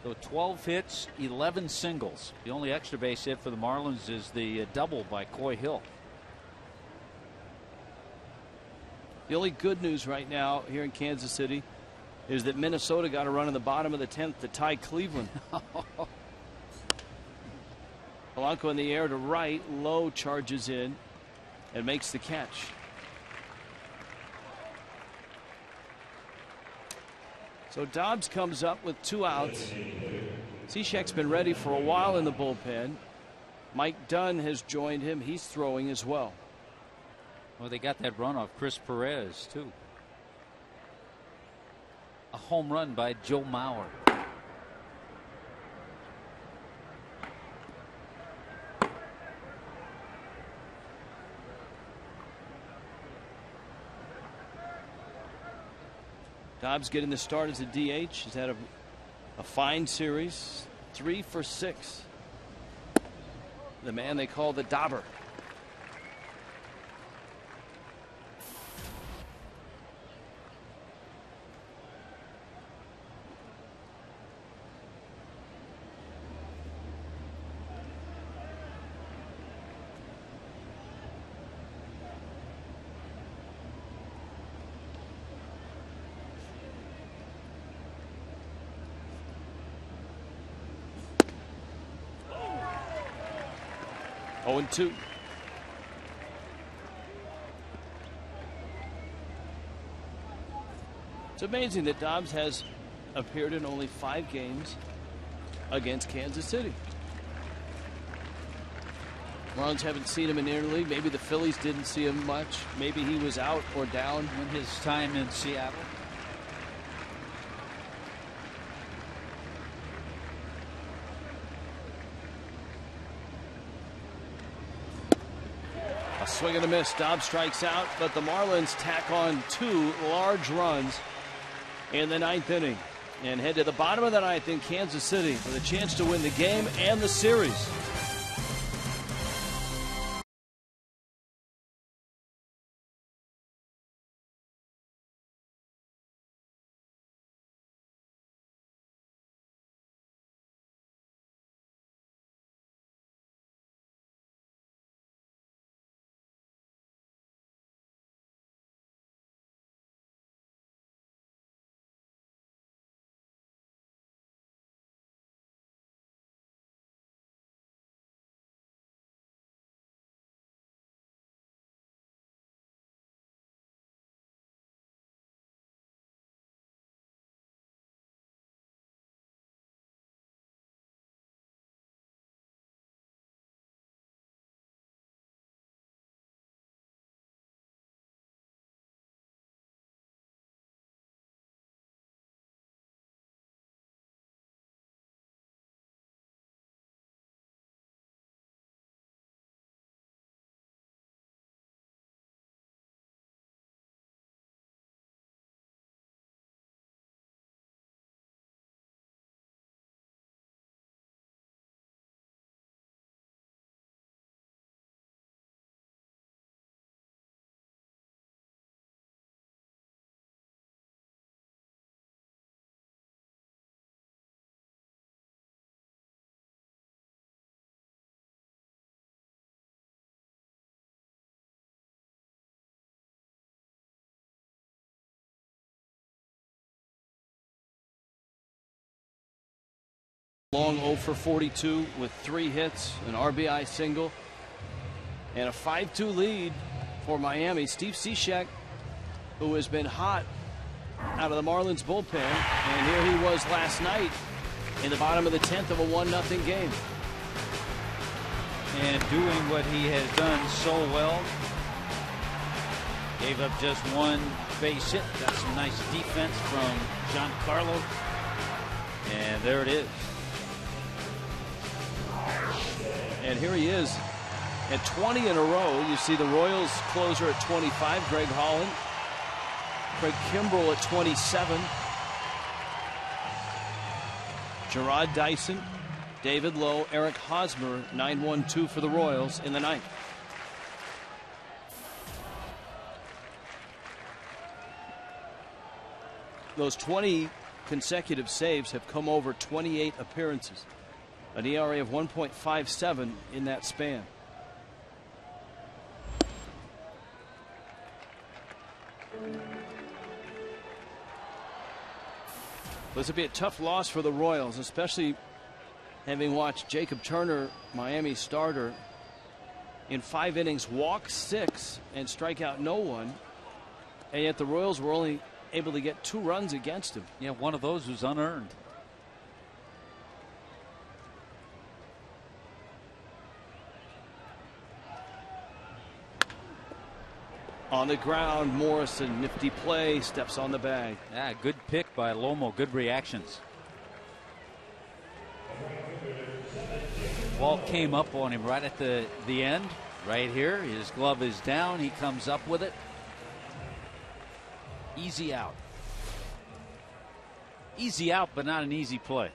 G: So 12 hits, 11 singles. The only extra base hit for the Marlins is the double by Coy Hill.
E: The only good news right now here in Kansas City is that Minnesota got a run in the bottom of the 10th to tie Cleveland. Polanco in the air to right. Low charges in and makes the catch. So Dobbs comes up with 2 outs. Cishek's been ready for a while in the bullpen. Mike Dunn has joined him. He's throwing as well.
G: Well, they got that run off Chris Perez, too. A home run by Joe Mauer.
E: Dobbs getting the start as a DH. He's had a fine series. 3 for 6. The man they call the Dobber. Oh, 0-2. It's amazing that Dobbs has appeared in only 5 games against Kansas City. Marlins haven't seen him in interleague. Maybe the Phillies didn't see him much. Maybe he was out or down
G: in his time in Seattle.
E: Swing and a miss. Dobbs strikes out, but the Marlins tack on 2 large runs in the 9th inning and head to the bottom of the 9th in Kansas City with a chance to win the game and the series. Long 0 for 42 with 3 hits, an RBI single, and a 5-2 lead for Miami. Steve Cishek, who has been hot out of the Marlins bullpen, and here he was last night in the bottom of the 10th of a 1-0 game.
G: And doing what he has done so well. Gave up just 1 base hit. Got some nice defense from Giancarlo. And there it is.
E: And here he is at 20 in a row. You see the Royals closer at 25, Greg Holland. Craig Kimbrell at 27. Gerard Dyson, David Lowe, Eric Hosmer, 9-1-2 for the Royals in the ninth. Those 20 consecutive saves have come over 28 appearances. An ERA of 1.57 in that span. This would be a tough loss for the Royals, especially having watched Jacob Turner, Miami's starter, in 5 innings walk 6 and strike out no one, and yet the Royals were only able to get 2 runs against him.
G: Yeah, one of those was unearned.
E: On the ground, Morrison, nifty play, steps on the bag.
G: Yeah, good pick by Lomo, good reactions. Ball came up on him right at the end, right here. His glove is down, he comes up with it. Easy out. Easy out, but not an easy play.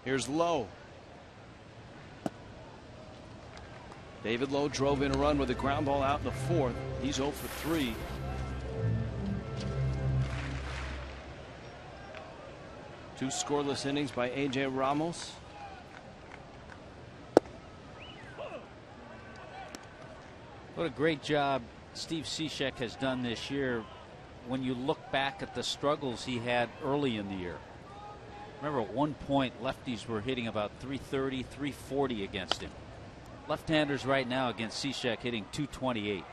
E: Here's Lowe. David Lowe drove in a run with a ground ball out in the 4th. He's 0 for 3. Two scoreless innings by A.J. Ramos.
G: What a great job Steve Cishek has done this year when you look back at the struggles he had early in the year. Remember, at one point, lefties were hitting about 330, 340 against him. Left-handers right now against Cishek hitting 228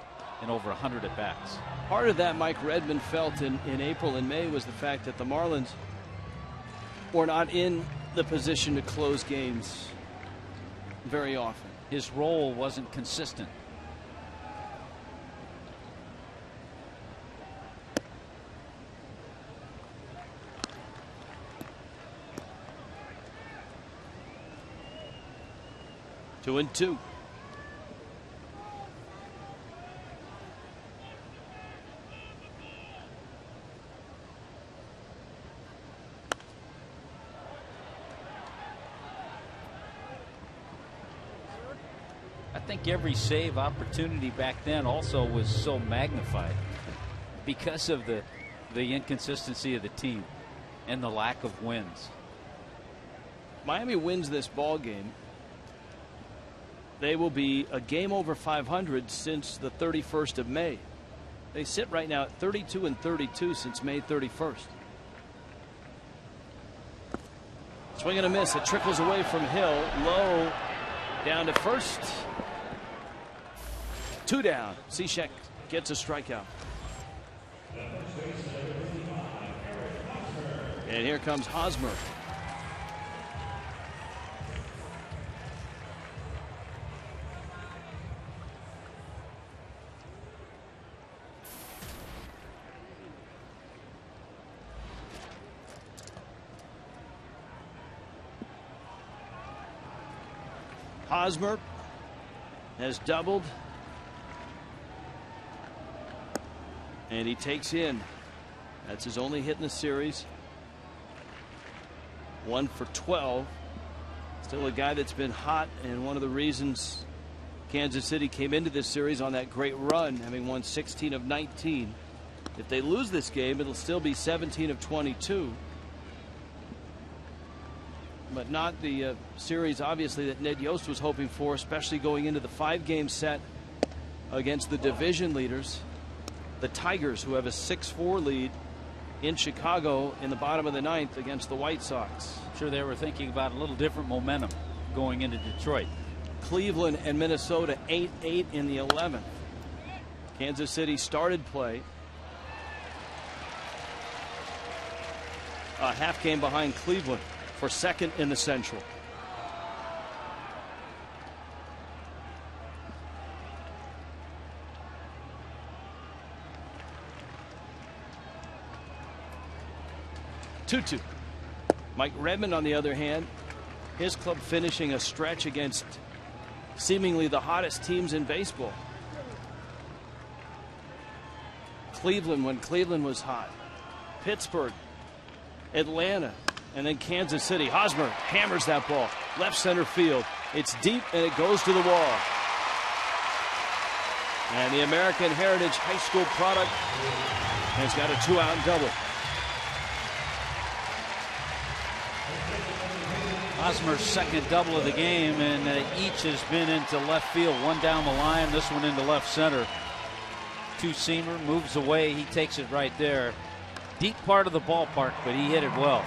G: in over 100 at-bats.
E: Part of that Mike Redmond felt in April and May was the fact that the Marlins were not in the position to close games very often.
G: His role wasn't consistent.
E: Two and two.
G: I think every save opportunity back then also was so magnified because of the inconsistency of the team and the lack of wins.
E: Miami wins this ball game. They will be a game over 500 since the 31st of May. They sit right now at 32 and 32 since May 31st. Swing and a miss. It trickles away from Hill. Low down to first. 2 down. Cishek gets a strikeout. And here comes Hosmer. Hosmer has doubled, and he takes in. That's his only hit in the series. 1 for 12. Still a guy that's been hot, and one of the reasons Kansas City came into this series on that great run, having won 16 of 19. If they lose this game, it'll still be 17 of 22. but not the series, obviously, that Ned Yost was hoping for, especially going into the 5-game set against the division leaders, the Tigers, who have a 6-4 lead in Chicago in the bottom of the 9th against the White Sox.
G: I'm sure they were thinking about a little different momentum going into Detroit.
E: Cleveland and Minnesota 8-8 in the 11th. Kansas City started play a half game behind Cleveland for second in the Central. Two-two. Mike Redmond, on the other hand, his club finishing a stretch against seemingly the hottest teams in baseball. Cleveland when Cleveland was hot. Pittsburgh, Atlanta, and then Kansas City. Hosmer hammers that ball left center field. It's deep and it goes to the wall. And the American Heritage High School product has got a 2-out double.
G: Hosmer's second double of the game, and each has been into left field. One down the line, this one into left center. Two-seamer moves away. He takes it right there. Deep part of the ballpark, but he hit it well.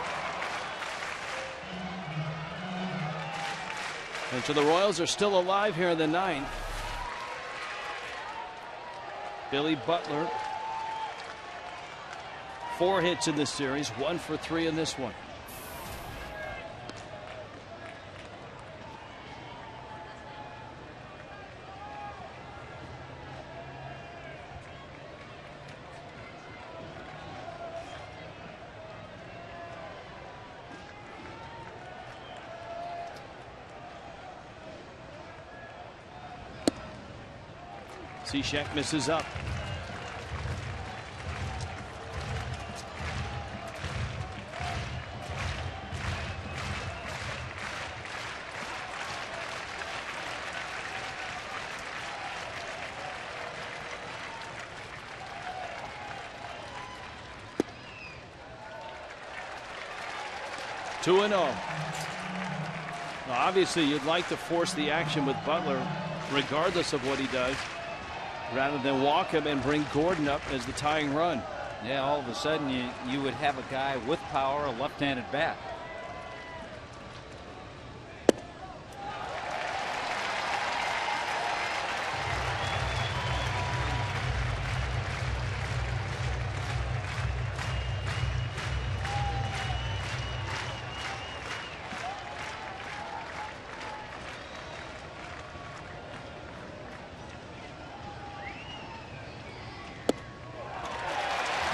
E: And so the Royals are still alive here in the 9th. Billy Butler, 4 hits in this series, 1 for 3 in this one. Cishek misses up. Two and 0. Well, obviously, you'd like to force the action with Butler, regardless of what he does, rather than walk him and bring Gordon up as the tying run.
G: Yeah, all of a sudden you would have a guy with power, a left-handed bat.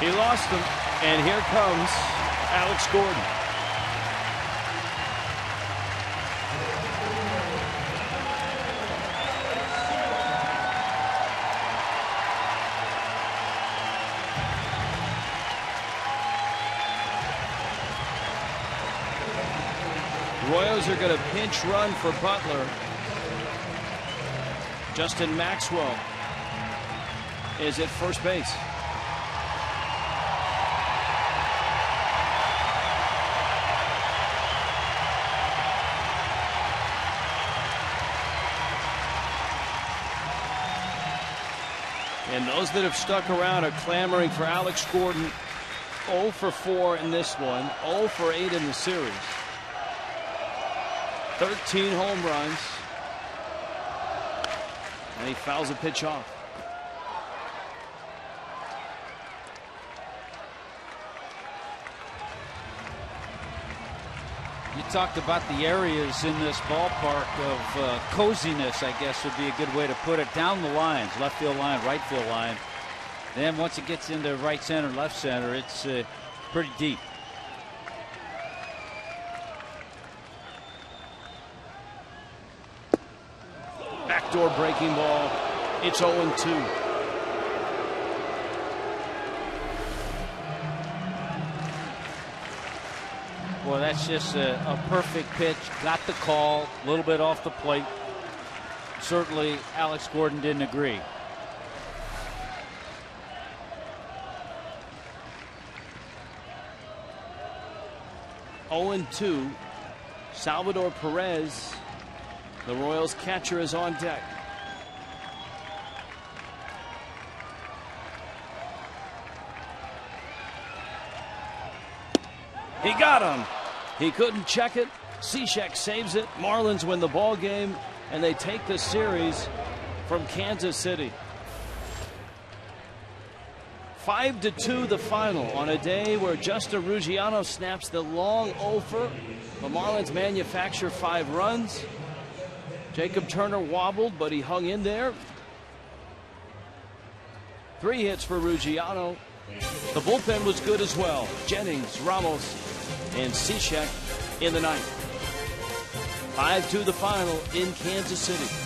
E: He lost them, and here comes Alex Gordon. Royals are going to pinch run for Butler. Justin Maxwell is at first base. And those that have stuck around are clamoring for Alex Gordon. 0 for 4 in this one, 0 for 8 in the series. 13 home runs. And he fouls a pitch off.
G: You talked about the areas in this ballpark of coziness, I guess would be a good way to put it. Down the lines, left field line, right field line. Then once it gets into right center, left center, it's pretty deep.
E: Backdoor breaking ball. It's 0-2.
G: Well, that's just a perfect pitch. Got the call, a little bit off the plate. Certainly, Alex Gordon didn't agree.
E: Oh, 0-2. Salvador Perez, the Royals catcher, is on deck. He got him. He couldn't check it. Cishek saves it. Marlins win the ball game, and they take the series from Kansas City. 5-2 the final on a day where Justin Ruggiano snaps the long offer. The Marlins manufacture 5 runs. Jacob Turner wobbled, but he hung in there. 3 hits for Ruggiano. The bullpen was good as well. Jennings, Ramos, and Cishek in the ninth. 5-2 the final in Kansas City.